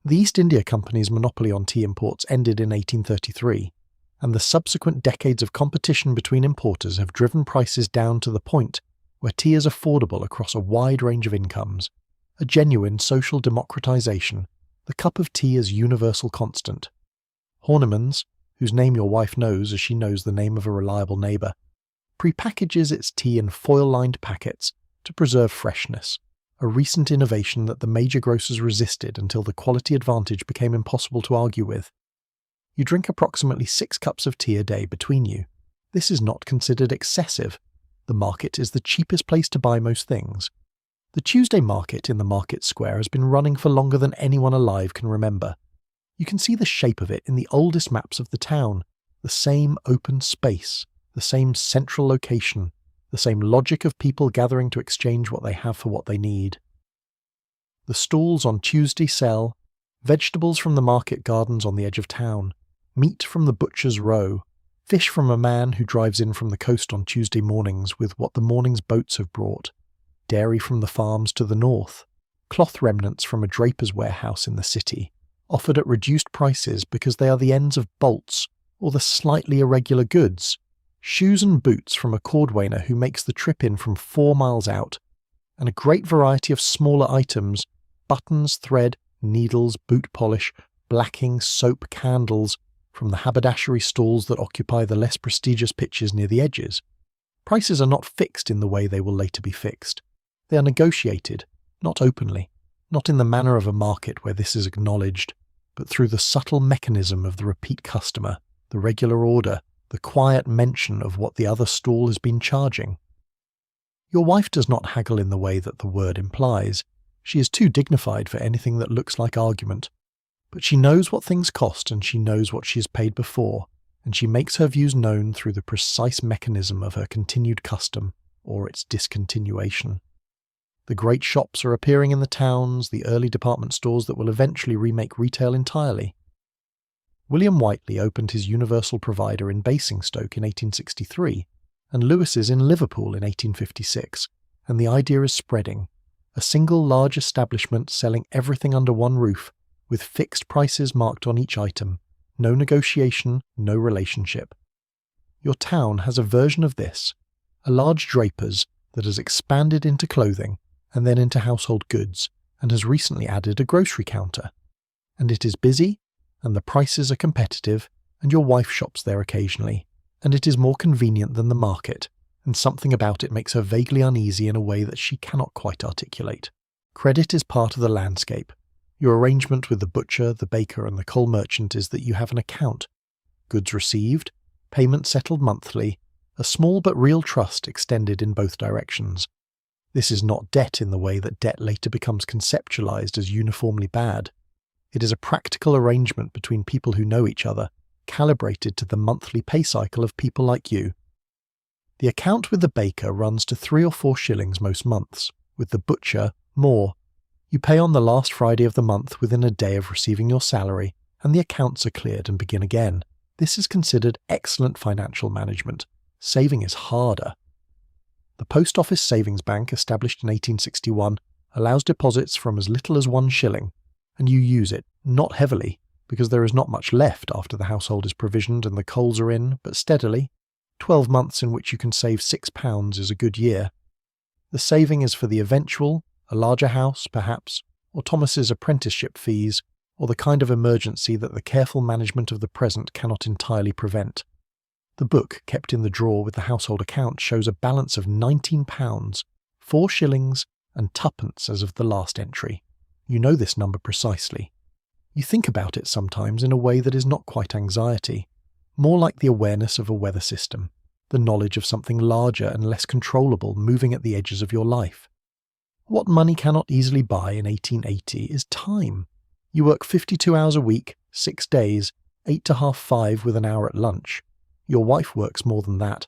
The East India Company's monopoly on tea imports ended in 1833, and the subsequent decades of competition between importers have driven prices down to the point where tea is affordable across a wide range of incomes. A genuine social democratization, the cup of tea is universal constant. Horniman's, whose name your wife knows as she knows the name of a reliable neighbour, prepackages its tea in foil-lined packets to preserve freshness, a recent innovation that the major grocers resisted until the quality advantage became impossible to argue with. You drink approximately 6 cups of tea a day between you. This is not considered excessive. The market is the cheapest place to buy most things. The Tuesday market in the market square has been running for longer than anyone alive can remember. You can see the shape of it in the oldest maps of the town, the same open space, the same central location, the same logic of people gathering to exchange what they have for what they need. The stalls on Tuesday sell vegetables from the market gardens on the edge of town, meat from the butcher's row, fish from a man who drives in from the coast on Tuesday mornings with what the morning's boats have brought, dairy from the farms to the north, cloth remnants from a draper's warehouse in the city, offered at reduced prices because they are the ends of bolts or the slightly irregular goods, shoes and boots from a cordwainer who makes the trip in from 4 miles out, and a great variety of smaller items, buttons, thread, needles, boot polish, blacking, soap, candles, from the haberdashery stalls that occupy the less prestigious pitches near the edges. Prices are not fixed in the way they will later be fixed. They are negotiated, not openly, not in the manner of a market where this is acknowledged, but through the subtle mechanism of the repeat customer, the regular order, the quiet mention of what the other stall has been charging. Your wife does not haggle in the way that the word implies. She is too dignified for anything that looks like argument. But she knows what things cost and she knows what she has paid before, and she makes her views known through the precise mechanism of her continued custom or its discontinuation. The great shops are appearing in the towns, the early department stores that will eventually remake retail entirely. William Whiteley opened his Universal Provider in Basingstoke in 1863, and Lewis's in Liverpool in 1856, and the idea is spreading. A single large establishment selling everything under one roof, with fixed prices marked on each item, no negotiation, no relationship. Your town has a version of this, a large draper's that has expanded into clothing and then into household goods, and has recently added a grocery counter. And it is busy, and the prices are competitive, and your wife shops there occasionally, and it is more convenient than the market, and something about it makes her vaguely uneasy in a way that she cannot quite articulate. Credit is part of the landscape. Your arrangement with the butcher, the baker, and the coal merchant is that you have an account. Goods received, payment settled monthly, a small but real trust extended in both directions. This is not debt in the way that debt later becomes conceptualized as uniformly bad. It is a practical arrangement between people who know each other, calibrated to the monthly pay cycle of people like you. The account with the baker runs to 3 or 4 shillings most months, with the butcher more. You pay on the last Friday of the month within a day of receiving your salary, and the accounts are cleared and begin again. This is considered excellent financial management. Saving is harder. The Post Office Savings Bank, established in 1861, allows deposits from as little as 1 shilling, and you use it, not heavily, because there is not much left after the household is provisioned and the coals are in, but steadily. 12 months in which you can save £6 is a good year. The saving is for the eventual, a larger house, perhaps, or Thomas's apprenticeship fees, or the kind of emergency that the careful management of the present cannot entirely prevent. The book kept in the drawer with the household account shows a balance of £19, 4 shillings and 2pence as of the last entry. You know this number precisely. You think about it sometimes in a way that is not quite anxiety, more like the awareness of a weather system, the knowledge of something larger and less controllable moving at the edges of your life. What money cannot easily buy in 1880 is time. You work 52 hours a week, 6 days, 8 to half 5 with an hour at lunch. Your wife works more than that.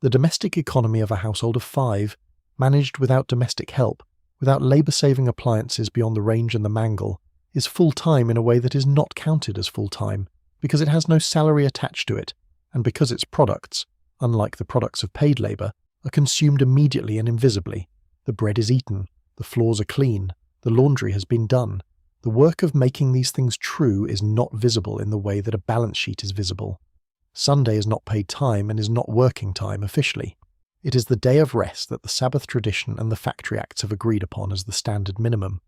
The domestic economy of a household of 5, managed without domestic help, without labour-saving appliances beyond the range and the mangle, is full-time in a way that is not counted as full-time, because it has no salary attached to it, and because its products, unlike the products of paid labour, are consumed immediately and invisibly. The bread is eaten, the floors are clean, the laundry has been done. The work of making these things true is not visible in the way that a balance sheet is visible. Sunday is not paid time and is not working time officially. It is the day of rest that the Sabbath tradition and the Factory Acts have agreed upon as the standard minimum.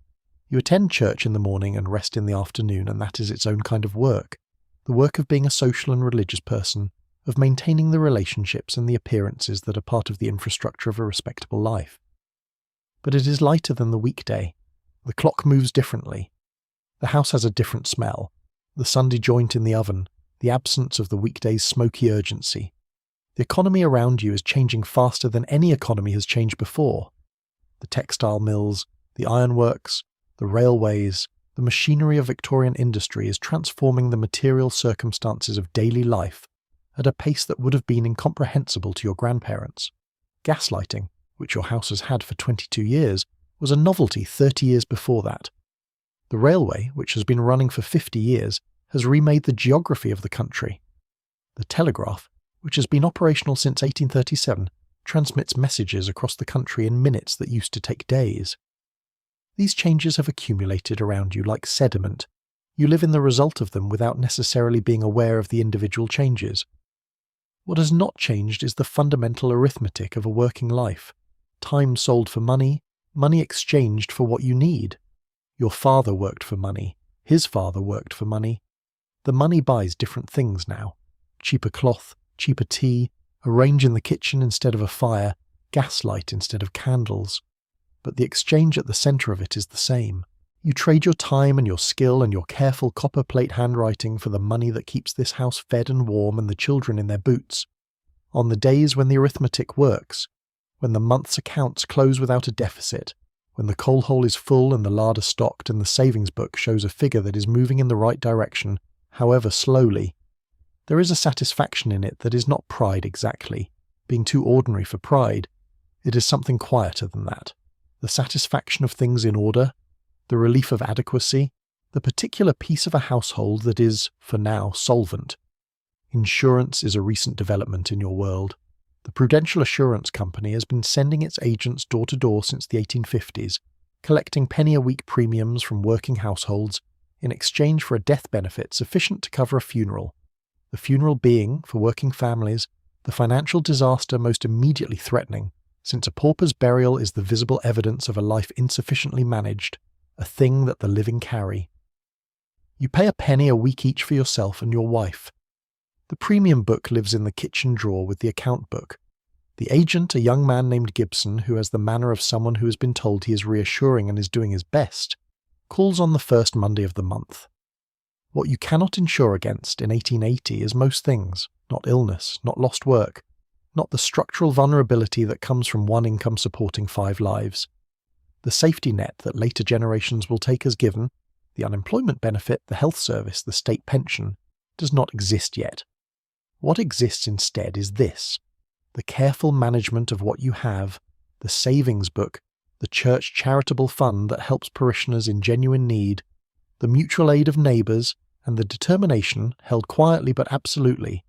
You attend church in the morning and rest in the afternoon, and that is its own kind of work. The work of being a social and religious person, of maintaining the relationships and the appearances that are part of the infrastructure of a respectable life. But it is lighter than the weekday. The clock moves differently. The house has a different smell. The Sunday joint in the oven, the absence of the weekday's smoky urgency. The economy around you is changing faster than any economy has changed before. The textile mills, the ironworks, the railways, the machinery of Victorian industry is transforming the material circumstances of daily life at a pace that would have been incomprehensible to your grandparents. Gaslighting, which your house has had for 22 years, was a novelty 30 years before that. The railway, which has been running for 50 years, has remade the geography of the country. The telegraph, which has been operational since 1837, transmits messages across the country in minutes that used to take days. These changes have accumulated around you like sediment. You live in the result of them without necessarily being aware of the individual changes. What has not changed is the fundamental arithmetic of a working life. Time sold for money, money exchanged for what you need. Your father worked for money. His father worked for money. The money buys different things now. Cheaper cloth, cheaper tea, a range in the kitchen instead of a fire, gaslight instead of candles. But the exchange at the centre of it is the same. You trade your time and your skill and your careful copper-plate handwriting for the money that keeps this house fed and warm and the children in their boots. On the days when the arithmetic works, when the month's accounts close without a deficit, when the coal hole is full and the larder stocked and the savings book shows a figure that is moving in the right direction, however slowly, there is a satisfaction in it that is not pride exactly, being too ordinary for pride. It is something quieter than that. The satisfaction of things in order, the relief of adequacy, the particular piece of a household that is, for now, solvent. Insurance is a recent development in your world. The Prudential Assurance Company has been sending its agents door to door since the 1850s, collecting penny-a-week premiums from working households in exchange for a death benefit sufficient to cover a funeral. The funeral being, for working families, the financial disaster most immediately threatening, since a pauper's burial is the visible evidence of a life insufficiently managed, a thing that the living carry. You pay a penny a week each for yourself and your wife. The premium book lives in the kitchen drawer with the account book. The agent, a young man named Gibson, who has the manner of someone who has been told he is reassuring and is doing his best, calls on the first Monday of the month. What you cannot insure against in 1880 is most things, not illness, not lost work, not the structural vulnerability that comes from one income supporting 5 lives. The safety net that later generations will take as given, the unemployment benefit, the health service, the state pension, does not exist yet. What exists instead is this: the careful management of what you have, the savings book, the church charitable fund that helps parishioners in genuine need, the mutual aid of neighbours, and the determination, held quietly but absolutely,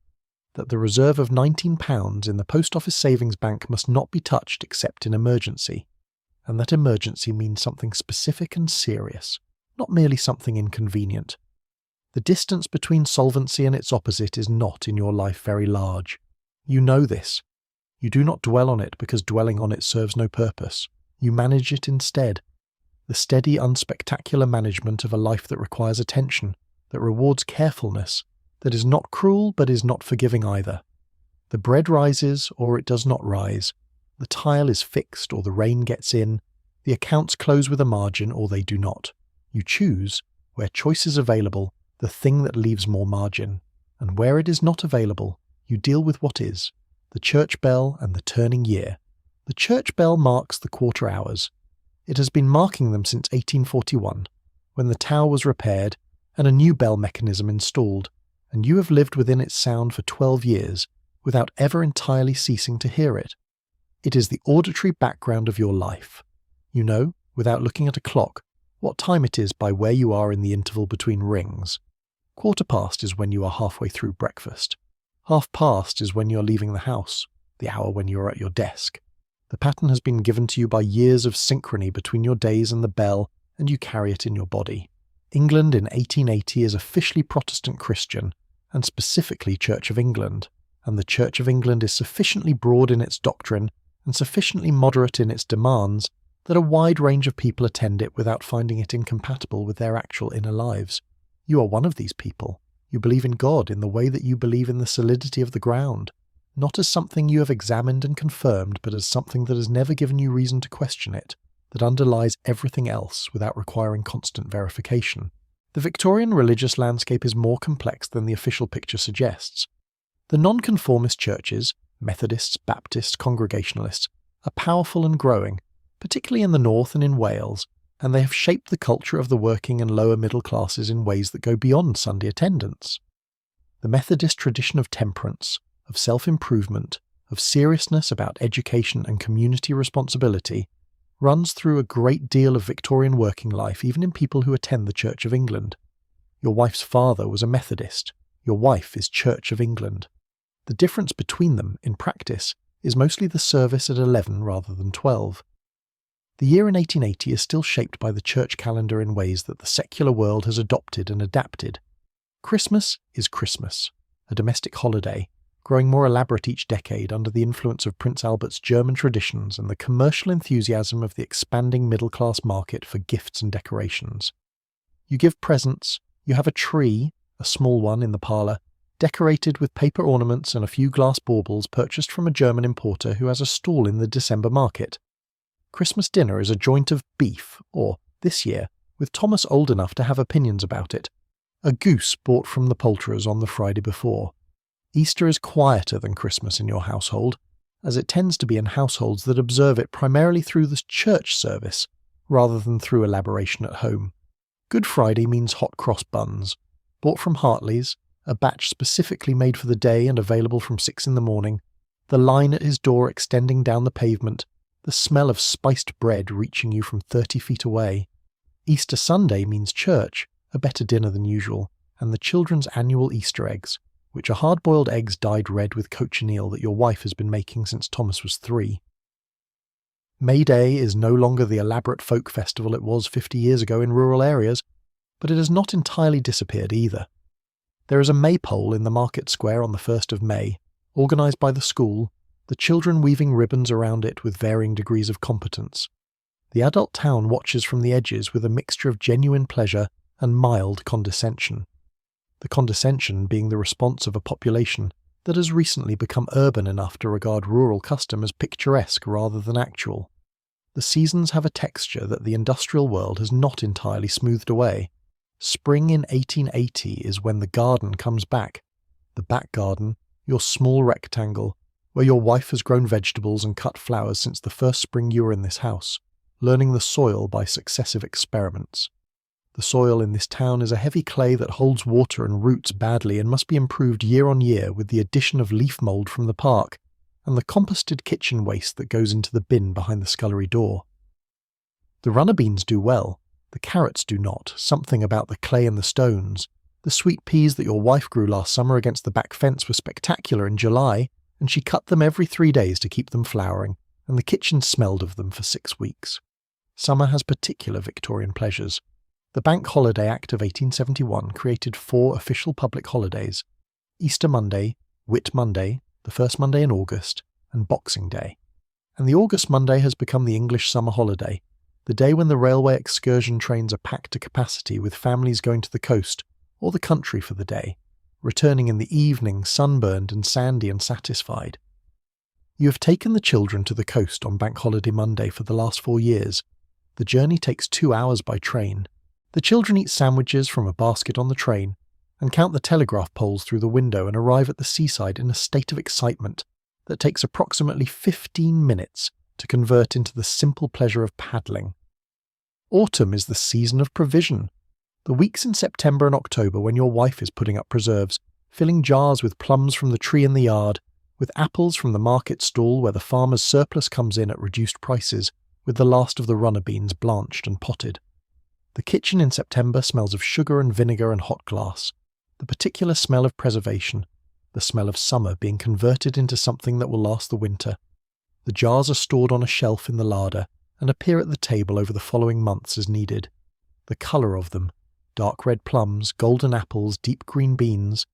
that the reserve of £19 in the post office savings bank must not be touched except in emergency, and that emergency means something specific and serious, not merely something inconvenient. The distance between solvency and its opposite is not in your life very large. You know this. You do not dwell on it because dwelling on it serves no purpose. You manage it instead. The steady, unspectacular management of a life that requires attention, that rewards carefulness, that is not cruel but is not forgiving either. The bread rises or it does not rise. The tile is fixed or the rain gets in. The accounts close with a margin or they do not. You choose, where choice is available, the thing that leaves more margin, and where it is not available, you deal with what is, the church bell and the turning year. The church bell marks the quarter hours. It has been marking them since 1841, when the tower was repaired and a new bell mechanism installed, and you have lived within its sound for 12 years, without ever entirely ceasing to hear it. It is the auditory background of your life. You know, without looking at a clock, what time it is by where you are in the interval between rings. 1/4 is when you are halfway through breakfast. 1/2 is when you are leaving the house, the hour when you are at your desk. The pattern has been given to you by years of synchrony between your days and the bell, and you carry it in your body. England in 1880 is officially Protestant Christian, and specifically Church of England, and the Church of England is sufficiently broad in its doctrine and sufficiently moderate in its demands that a wide range of people attend it without finding it incompatible with their actual inner lives. You are one of these people. You believe in God in the way that you believe in the solidity of the ground, not as something you have examined and confirmed, but as something that has never given you reason to question it, that underlies everything else without requiring constant verification. The Victorian religious landscape is more complex than the official picture suggests. The nonconformist churches, Methodists, Baptists, Congregationalists, are powerful and growing, particularly in the north and in Wales, and they have shaped the culture of the working and lower middle classes in ways that go beyond Sunday attendance. The Methodist tradition of temperance, of self-improvement, of seriousness about education and community responsibility runs through a great deal of Victorian working life, even in people who attend the Church of England. Your wife's father was a Methodist. Your wife is Church of England. The difference between them, in practice, is mostly the service at 11 rather than 12. The year in 1880 is still shaped by the church calendar in ways that the secular world has adopted and adapted. Christmas is Christmas, a domestic holiday, growing more elaborate each decade under the influence of Prince Albert's German traditions and the commercial enthusiasm of the expanding middle-class market for gifts and decorations. You give presents, you have a tree, a small one in the parlour, decorated with paper ornaments and a few glass baubles purchased from a German importer who has a stall in the December market. Christmas dinner is a joint of beef, or, this year, with Thomas old enough to have opinions about it, a goose bought from the poulterers on the Friday before. Easter is quieter than Christmas in your household, as it tends to be in households that observe it primarily through the church service, rather than through elaboration at home. Good Friday means hot cross buns, bought from Hartley's, a batch specifically made for the day and available from 6 in the morning, the line at his door extending down the pavement, the smell of spiced bread reaching you from 30 feet away. Easter Sunday means church, a better dinner than usual, and the children's annual Easter eggs, which are hard-boiled eggs dyed red with cochineal that your wife has been making since Thomas was 3. May Day is no longer the elaborate folk festival it was 50 years ago in rural areas, but it has not entirely disappeared either. There is a maypole in the market square on the 1st of May, organised by the school, the children weaving ribbons around it with varying degrees of competence. The adult town watches from the edges with a mixture of genuine pleasure and mild condescension. The condescension being the response of a population that has recently become urban enough to regard rural custom as picturesque rather than actual. The seasons have a texture that the industrial world has not entirely smoothed away. Spring in 1880 is when the garden comes back. The back garden, your small rectangle, where your wife has grown vegetables and cut flowers since the first spring you were in this house, learning the soil by successive experiments. The soil in this town is a heavy clay that holds water and roots badly and must be improved year on year with the addition of leaf mould from the park and the composted kitchen waste that goes into the bin behind the scullery door. The runner beans do well, the carrots do not, something about the clay and the stones. The sweet peas that your wife grew last summer against the back fence were spectacular in July, and she cut them every 3 days to keep them flowering, and the kitchen smelled of them for 6 weeks. Summer has particular Victorian pleasures. The Bank Holiday Act of 1871 created 4 official public holidays: Easter Monday, Whit Monday, the first Monday in August, and Boxing Day. And the August Monday has become the English summer holiday, the day when the railway excursion trains are packed to capacity with families going to the coast or the country for the day, returning in the evening sunburned and sandy and satisfied. You have taken the children to the coast on Bank Holiday Monday for the last 4 years. The journey takes 2 hours by train. The children eat sandwiches from a basket on the train and count the telegraph poles through the window and arrive at the seaside in a state of excitement that takes approximately 15 minutes to convert into the simple pleasure of paddling. Autumn is the season of provision. The weeks in September and October when your wife is putting up preserves, filling jars with plums from the tree in the yard, with apples from the market stall where the farmer's surplus comes in at reduced prices, with the last of the runner beans blanched and potted. The kitchen in September smells of sugar and vinegar and hot glass, the particular smell of preservation, the smell of summer being converted into something that will last the winter. The jars are stored on a shelf in the larder and appear at the table over the following months as needed. The colour of them, dark red plums, golden apples, deep green beans,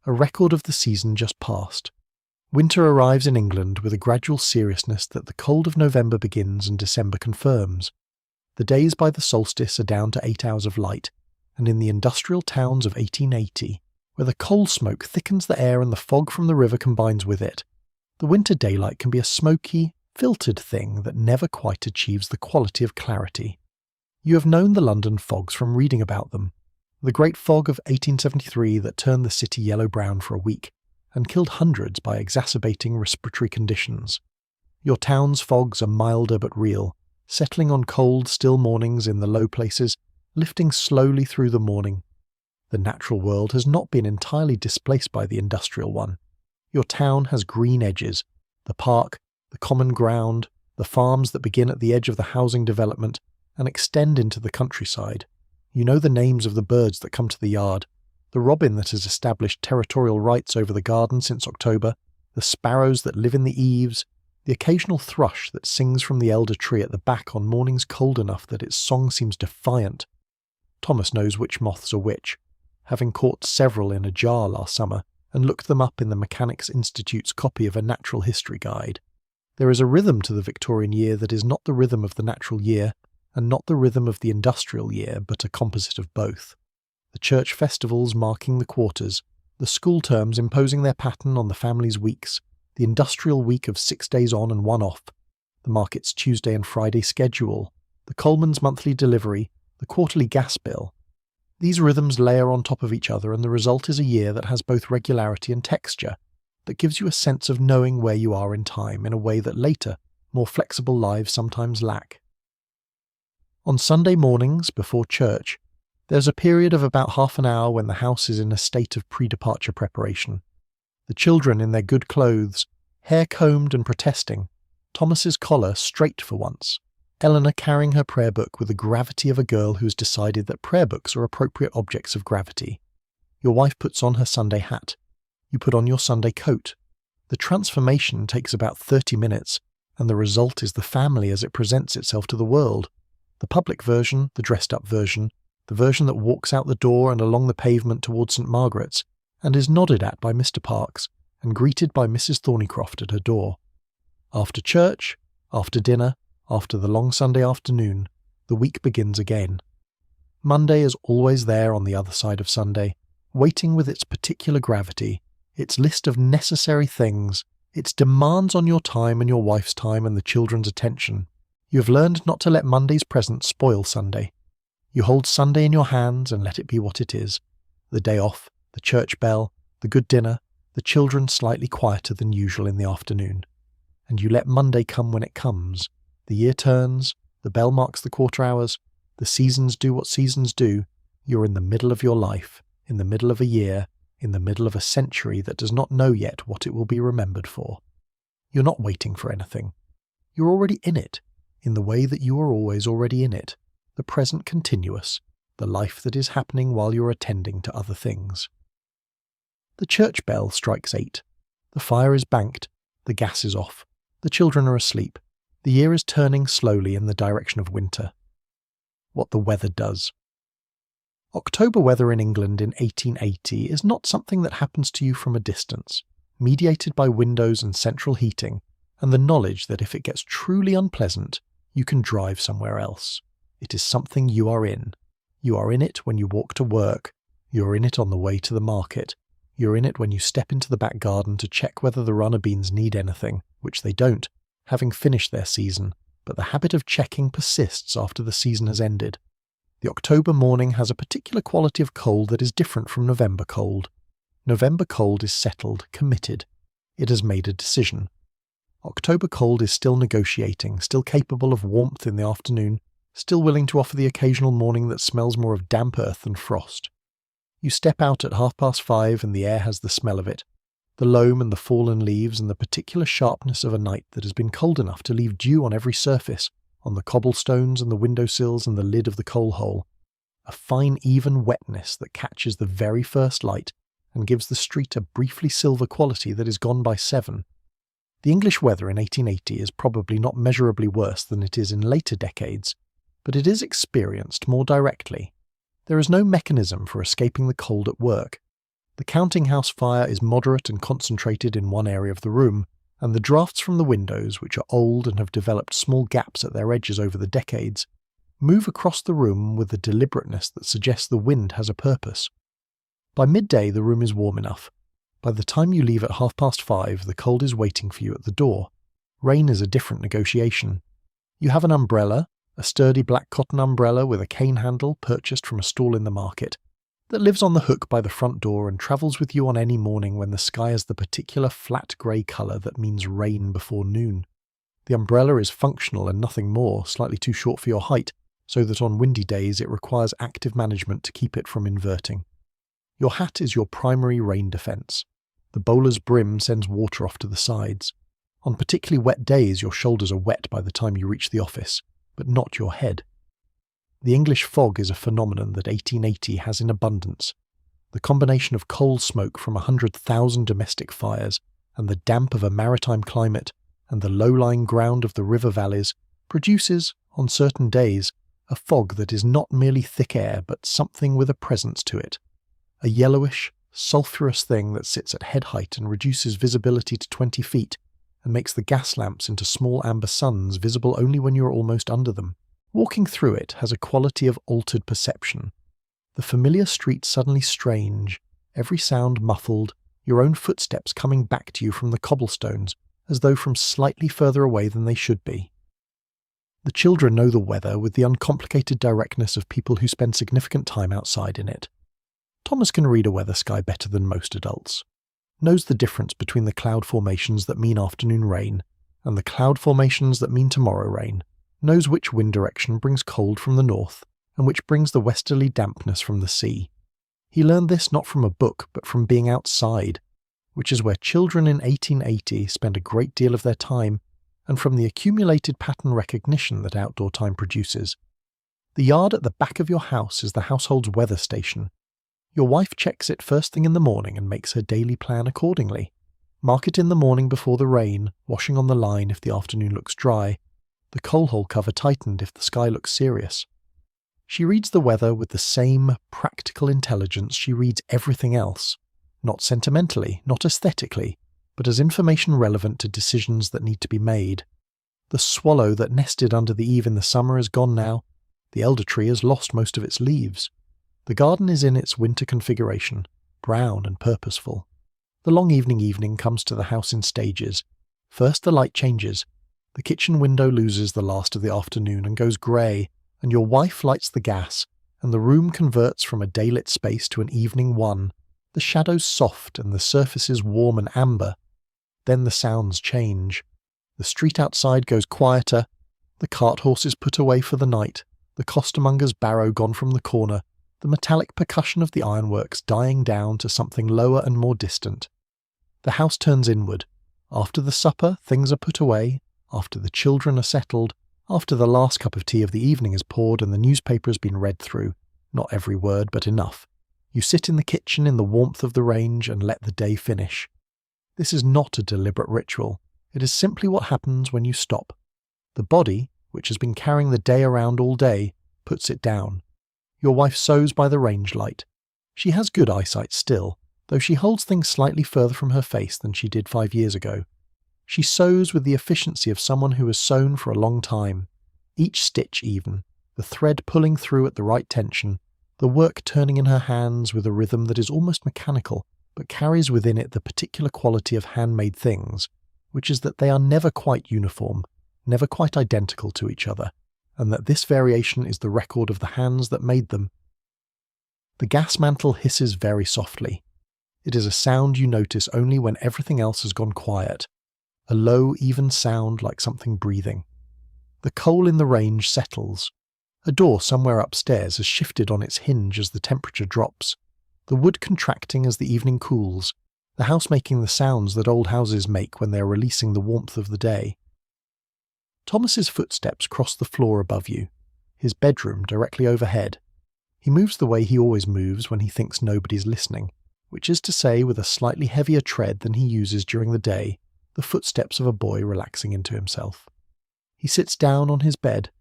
a record of the season just past. Winter arrives in England with a gradual seriousness that the cold of November begins and December confirms. The days by the solstice are down to 8 hours of light, and in the industrial towns of 1880, where the coal smoke thickens the air and the fog from the river combines with it, the winter daylight can be a smoky, filtered thing that never quite achieves the quality of clarity. You have known the London fogs from reading about them. The Great Fog of 1873 that turned the city yellow-brown for a week and killed hundreds by exacerbating respiratory conditions. Your town's fogs are milder but real, settling on cold, still mornings in the low places, lifting slowly through the morning. The natural world has not been entirely displaced by the industrial one. Your town has green edges, the park, the common ground, the farms that begin at the edge of the housing development and extend into the countryside. You know the names of the birds that come to the yard, the robin that has established territorial rights over the garden since October, the sparrows that live in the eaves, the occasional thrush that sings from the elder tree at the back on mornings cold enough that its song seems defiant. Thomas knows which moths are which, having caught several in a jar last summer and looked them up in the Mechanics' Institute's copy of a natural history guide. There is a rhythm to the Victorian year that is not the rhythm of the natural year, and not the rhythm of the industrial year, but a composite of both. The church festivals marking the quarters, the school terms imposing their pattern on the family's weeks, the industrial week of 6 days on and 1 off, the market's Tuesday and Friday schedule, the Coleman's monthly delivery, the quarterly gas bill. These rhythms layer on top of each other, and the result is a year that has both regularity and texture, that gives you a sense of knowing where you are in time in a way that later, more flexible lives sometimes lack. On Sunday mornings, before church, there's a period of about half an hour when the house is in a state of pre-departure preparation. The children in their good clothes, hair combed and protesting, Thomas's collar straight for once, Eleanor carrying her prayer book with the gravity of a girl who has decided that prayer books are appropriate objects of gravity. Your wife puts on her Sunday hat. You put on your Sunday coat. The transformation takes about 30 minutes, and the result is the family as it presents itself to the world. The public version, the dressed-up version, the version that walks out the door and along the pavement towards St. Margaret's, and is nodded at by Mr. Parks and greeted by Mrs. Thornycroft at her door. After church, after dinner, after the long Sunday afternoon, the week begins again. Monday is always there on the other side of Sunday, waiting with its particular gravity, its list of necessary things, its demands on your time and your wife's time and the children's attention. You have learned not to let Monday's present spoil Sunday. You hold Sunday in your hands and let it be what it is. The day off, the church bell, the good dinner, the children slightly quieter than usual in the afternoon. And you let Monday come when it comes. The year turns, the bell marks the quarter hours, The seasons do what seasons do. You're in the middle of your life, in the middle of a year, in the middle of a century that does not know yet what it will be remembered for. You're not waiting for anything. You're already in it, in the way that you are always already in it, the present continuous, the life that is happening while you're attending to other things. The church bell strikes 8. The fire is banked, the gas is off, the children are asleep, the year is turning slowly in the direction of winter. What the weather does. October weather in England in 1880 is not something that happens to you from a distance, mediated by windows and central heating, and the knowledge that if it gets truly unpleasant, you can drive somewhere else. It is something you are in. You are in it when you walk to work, you're in it on the way to the market, you're in it when you step into the back garden to check whether the runner beans need anything, which they don't, having finished their season, but the habit of checking persists after the season has ended. The October morning has a particular quality of cold that is different from November cold. November cold is settled, committed. It has made a decision. October cold is still negotiating, still capable of warmth in the afternoon, still willing to offer the occasional morning that smells more of damp earth than frost. You step out at 5:30 and the air has the smell of it, the loam and the fallen leaves and the particular sharpness of a night that has been cold enough to leave dew on every surface, on the cobblestones and the windowsills and the lid of the coal hole, a fine even wetness that catches the very first light and gives the street a briefly silver quality that is gone by 7. The English weather in 1880 is probably not measurably worse than it is in later decades, but it is experienced more directly. There is no mechanism for escaping the cold at work. The counting house fire is moderate and concentrated in one area of the room, and the draughts from the windows, which are old and have developed small gaps at their edges over the decades, move across the room with a deliberateness that suggests the wind has a purpose. By midday the room is warm enough. By the time you leave at 5:30, the cold is waiting for you at the door. Rain is a different negotiation. You have an umbrella, a sturdy black cotton umbrella with a cane handle purchased from a stall in the market, that lives on the hook by the front door and travels with you on any morning when the sky has the particular flat grey colour that means rain before noon. The umbrella is functional and nothing more, slightly too short for your height, so that on windy days it requires active management to keep it from inverting. Your hat is your primary rain defence. The bowler's brim sends water off to the sides. On particularly wet days your shoulders are wet by the time you reach the office, but not your head. The English fog is a phenomenon that 1880 has in abundance. The combination of coal smoke from 100,000 domestic fires and the damp of a maritime climate and the low-lying ground of the river valleys produces, on certain days, a fog that is not merely thick air but something with a presence to it, a yellowish, sulphurous thing that sits at head height and reduces visibility to 20 feet and makes the gas lamps into small amber suns visible only when you are almost under them. Walking through it has a quality of altered perception. The familiar street suddenly strange, every sound muffled, your own footsteps coming back to you from the cobblestones, as though from slightly further away than they should be. The children know the weather with the uncomplicated directness of people who spend significant time outside in it. Thomas can read a weather sky better than most adults, knows the difference between the cloud formations that mean afternoon rain and the cloud formations that mean tomorrow rain, knows which wind direction brings cold from the north and which brings the westerly dampness from the sea. He learned this not from a book but from being outside, which is where children in 1880 spend a great deal of their time, and from the accumulated pattern recognition that outdoor time produces. The yard at the back of your house is the household's weather station. Your wife checks it first thing in the morning and makes her daily plan accordingly. Mark it in the morning before the rain, washing on the line if the afternoon looks dry, the coal hole cover tightened if the sky looks serious. She reads the weather with the same practical intelligence she reads everything else, not sentimentally, not aesthetically, but as information relevant to decisions that need to be made. The swallow that nested under the eave in the summer is gone now. The elder tree has lost most of its leaves. The garden is in its winter configuration, brown and purposeful. The long evening comes to the house in stages. First the light changes. The kitchen window loses the last of the afternoon and goes grey, and your wife lights the gas, and the room converts from a daylit space to an evening one, the shadows soft and the surfaces warm and amber. Then the sounds change. The street outside goes quieter, the cart horse is put away for the night, the costermonger's barrow gone from the corner, the metallic percussion of the ironworks dying down to something lower and more distant. The house turns inward. After the supper, things are put away. After the children are settled. After the last cup of tea of the evening is poured and the newspaper has been read through. Not every word, but enough. You sit in the kitchen in the warmth of the range and let the day finish. This is not a deliberate ritual. It is simply what happens when you stop. The body, which has been carrying the day around all day, puts it down. Your wife sews by the range light. She has good eyesight still, though she holds things slightly further from her face than she did 5 years ago. She sews with the efficiency of someone who has sewn for a long time. Each stitch even, the thread pulling through at the right tension, the work turning in her hands with a rhythm that is almost mechanical, but carries within it the particular quality of handmade things, which is that they are never quite uniform, never quite identical to each other, and that this variation is the record of the hands that made them. The gas mantle hisses very softly. It is a sound you notice only when everything else has gone quiet, a low, even sound like something breathing. The coal in the range settles. A door somewhere upstairs has shifted on its hinge as the temperature drops, the wood contracting as the evening cools, the house making the sounds that old houses make when they are releasing the warmth of the day. Thomas's footsteps cross the floor above you, his bedroom directly overhead. He moves the way he always moves when he thinks nobody's listening, which is to say with a slightly heavier tread than he uses during the day, the footsteps of a boy relaxing into himself. He sits down on his bed.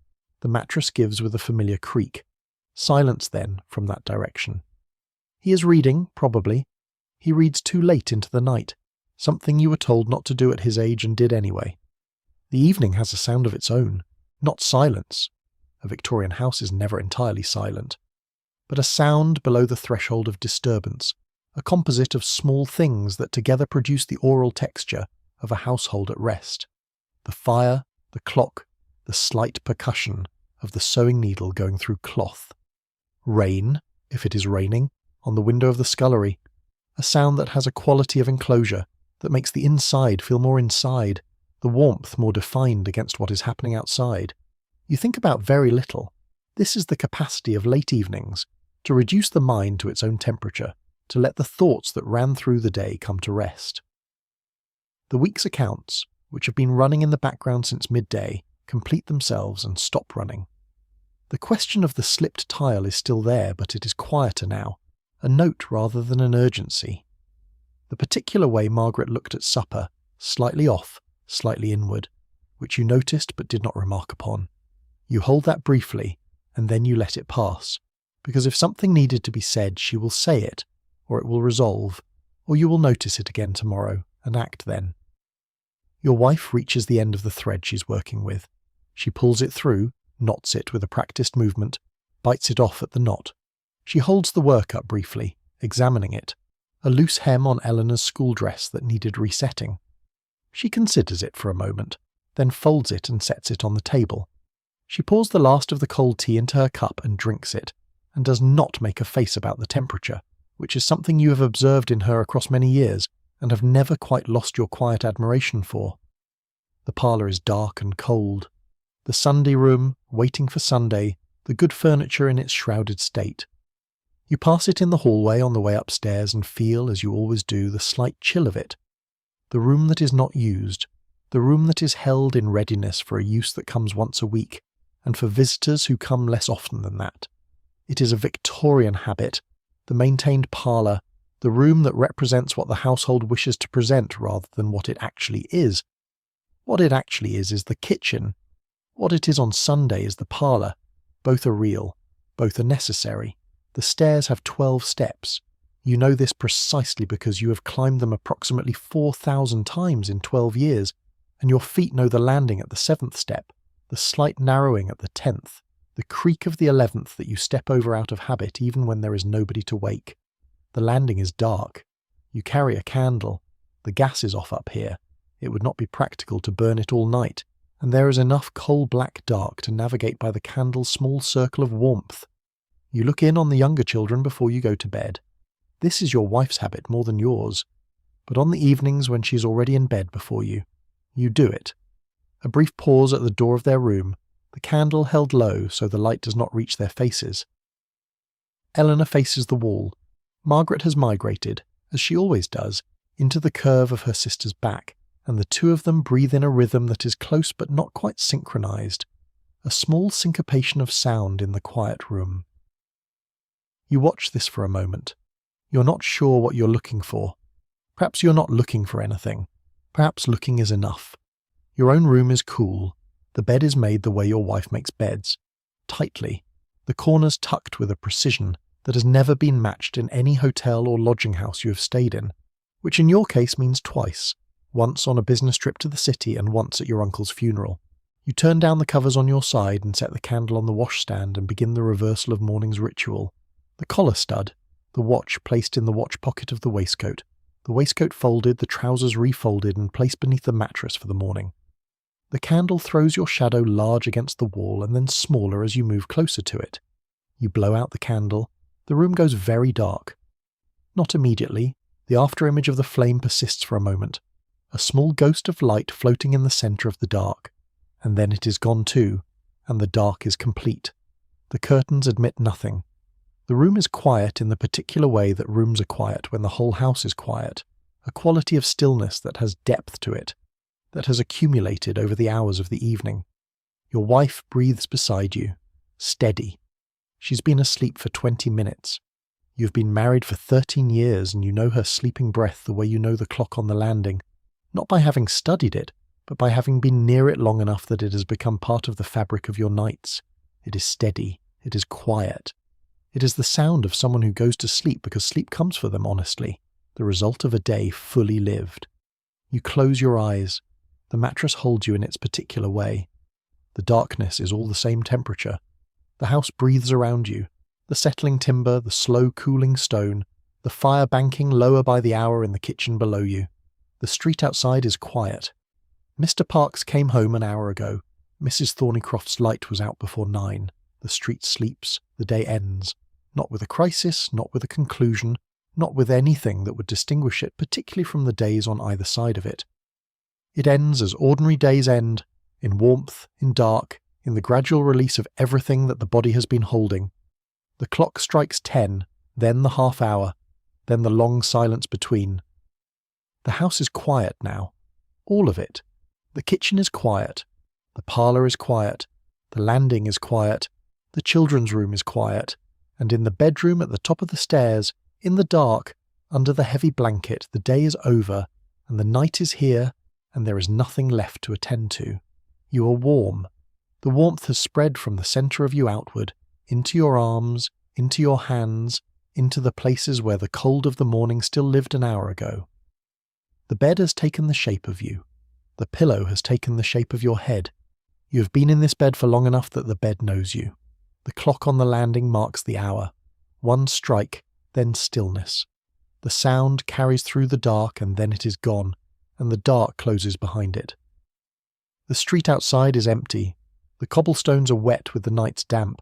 The mattress gives with a familiar creak. Silence then from that direction. He is reading, probably. He reads too late into the night, something you were told not to do at his age and did anyway. The evening has a sound of its own, not silence. A Victorian house is never entirely silent, but a sound below the threshold of disturbance, a composite of small things that together produce the oral texture of a household at rest. The fire, the clock, the slight percussion of the sewing needle going through cloth. Rain, if it is raining, on the window of the scullery. A sound that has a quality of enclosure, that makes the inside feel more inside, the warmth more defined against what is happening outside. You think about very little. This is the capacity of late evenings, to reduce the mind to its own temperature, to let the thoughts that ran through the day come to rest. The week's accounts, which have been running in the background since midday, complete themselves and stop running. The question of the slipped tile is still there, but it is quieter now, a note rather than an urgency. The particular way Margaret looked at supper, slightly off, slightly inward, which you noticed but did not remark upon. You hold that briefly, and then you let it pass, because if something needed to be said, she will say it, or it will resolve, or you will notice it again tomorrow, and act then. Your wife reaches the end of the thread she's working with. She pulls it through, knots it with a practiced movement, bites it off at the knot. She holds the work up briefly, examining it, a loose hem on Eleanor's school dress that needed resetting. She considers it for a moment, then folds it and sets it on the table. She pours the last of the cold tea into her cup and drinks it, and does not make a face about the temperature, which is something you have observed in her across many years, and have never quite lost your quiet admiration for. The parlour is dark and cold. The Sunday room, waiting for Sunday, the good furniture in its shrouded state. You pass it in the hallway on the way upstairs and feel, as you always do, the slight chill of it. The room that is not used, the room that is held in readiness for a use that comes once a week, and for visitors who come less often than that. It is a Victorian habit, the maintained parlour, the room that represents what the household wishes to present rather than what it actually is. What it actually is the kitchen. What it is on Sunday is the parlour. Both are real. Both are necessary. The stairs have 12 steps. You know this precisely because you have climbed them approximately 4,000 times in 12 years, and your feet know the landing at the 7th step, the slight narrowing at the 10th, the creak of the 11th that you step over out of habit even when there is nobody to wake. The landing is dark. You carry a candle. The gas is off up here. It would not be practical to burn it all night, and there is enough coal-black dark to navigate by the candle's small circle of warmth. You look in on the younger children before you go to bed. This is your wife's habit more than yours, but on the evenings when she is already in bed before you, you do it. A brief pause at the door of their room, the candle held low so the light does not reach their faces. Eleanor faces the wall. Margaret has migrated, as she always does, into the curve of her sister's back, and the two of them breathe in a rhythm that is close but not quite synchronized, a small syncopation of sound in the quiet room. You watch this for a moment. You're not sure what you're looking for. Perhaps you're not looking for anything. Perhaps looking is enough. Your own room is cool. The bed is made the way your wife makes beds, tightly, the corners tucked with a precision that has never been matched in any hotel or lodging house you have stayed in, which in your case means twice, once on a business trip to the city and once at your uncle's funeral. You turn down the covers on your side and set the candle on the washstand and begin the reversal of morning's ritual. The collar stud, the watch placed in the watch pocket of the waistcoat folded, the trousers refolded and placed beneath the mattress for the morning. The candle throws your shadow large against the wall and then smaller as you move closer to it. You blow out the candle. The room goes very dark. Not immediately. The afterimage of the flame persists for a moment, a small ghost of light floating in the centre of the dark, and then it is gone too, and the dark is complete. The curtains admit nothing. The room is quiet in the particular way that rooms are quiet when the whole house is quiet, a quality of stillness that has depth to it, that has accumulated over the hours of the evening. Your wife breathes beside you, steady. She's been asleep for 20 minutes. You've been married for 13 years and you know her sleeping breath the way you know the clock on the landing, not by having studied it, but by having been near it long enough that it has become part of the fabric of your nights. It is steady. It is quiet. It is the sound of someone who goes to sleep because sleep comes for them honestly, the result of a day fully lived. You close your eyes. The mattress holds you in its particular way. The darkness is all the same temperature. The house breathes around you. The settling timber, the slow cooling stone, the fire banking lower by the hour in the kitchen below you. The street outside is quiet. Mr. Parks came home an hour ago. Mrs. Thornycroft's light was out before 9. The street sleeps. The day ends. Not with a crisis, not with a conclusion, not with anything that would distinguish it particularly from the days on either side of it. It ends as ordinary days end, in warmth, in dark, in the gradual release of everything that the body has been holding. The clock strikes 10, then the half hour, then the long silence between. The house is quiet now. All of it. The kitchen is quiet. The parlour is quiet. The landing is quiet. The children's room is quiet. And in the bedroom at the top of the stairs, in the dark, under the heavy blanket, the day is over, and the night is here, and there is nothing left to attend to. You are warm. The warmth has spread from the centre of you outward, into your arms, into your hands, into the places where the cold of the morning still lived an hour ago. The bed has taken the shape of you. The pillow has taken the shape of your head. You have been in this bed for long enough that the bed knows you. The clock on the landing marks the hour. One strike, then stillness. The sound carries through the dark and then it is gone, and the dark closes behind it. The street outside is empty. The cobblestones are wet with the night's damp.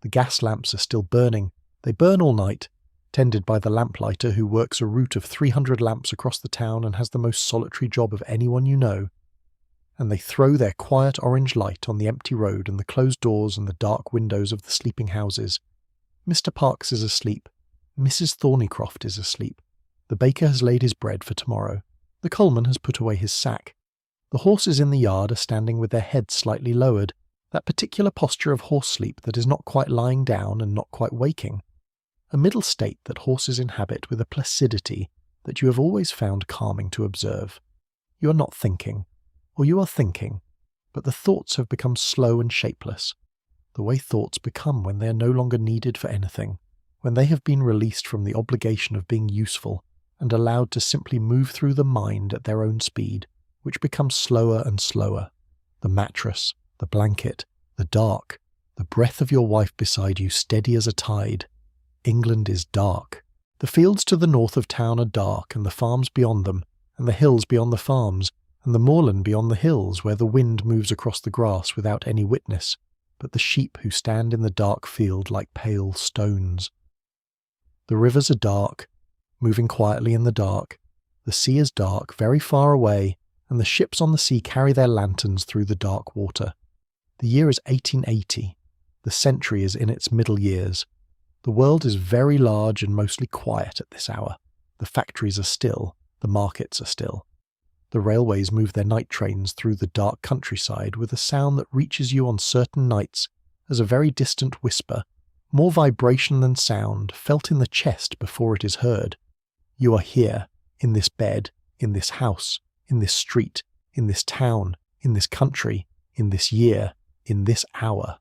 The gas lamps are still burning. They burn all night, tended by the lamplighter who works a route of 300 lamps across the town and has the most solitary job of anyone you know. And they throw their quiet orange light on the empty road and the closed doors and the dark windows of the sleeping houses. Mr. Parks is asleep. Mrs. Thornycroft is asleep. The baker has laid his bread for tomorrow. The coalman has put away his sack. The horses in the yard are standing with their heads slightly lowered, that particular posture of horse sleep that is not quite lying down and not quite waking. A middle state that horses inhabit with a placidity that you have always found calming to observe. You are not thinking. Or you are thinking, but the thoughts have become slow and shapeless, the way thoughts become when they are no longer needed for anything, when they have been released from the obligation of being useful and allowed to simply move through the mind at their own speed, which becomes slower and slower. The mattress, the blanket, the dark, the breath of your wife beside you steady as a tide. England is dark. The fields to the north of town are dark, and the farms beyond them, and the hills beyond the farms, and the moorland beyond the hills where the wind moves across the grass without any witness, but the sheep who stand in the dark field like pale stones. The rivers are dark, moving quietly in the dark. The sea is dark, very far away, and the ships on the sea carry their lanterns through the dark water. The year is 1880. The century is in its middle years. The world is very large and mostly quiet at this hour. The factories are still. The markets are still. The railways move their night trains through the dark countryside with a sound that reaches you on certain nights as a very distant whisper, more vibration than sound, felt in the chest before it is heard. You are here, in this bed, in this house, in this street, in this town, in this country, in this year, in this hour.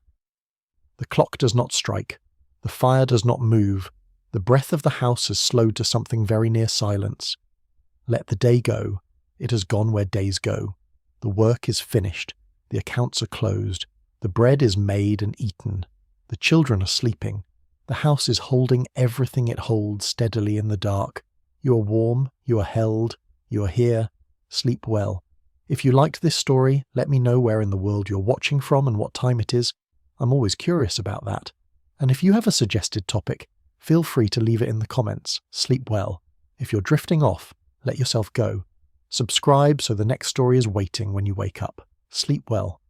The clock does not strike. The fire does not move. The breath of the house has slowed to something very near silence. Let the day go. It has gone where days go. The work is finished. The accounts are closed. The bread is made and eaten. The children are sleeping. The house is holding everything it holds steadily in the dark. You are warm. You are held. You are here. Sleep well. If you liked this story, let me know where in the world you're watching from and what time it is. I'm always curious about that. And if you have a suggested topic, feel free to leave it in the comments. Sleep well. If you're drifting off, let yourself go. Subscribe so the next story is waiting when you wake up. Sleep well.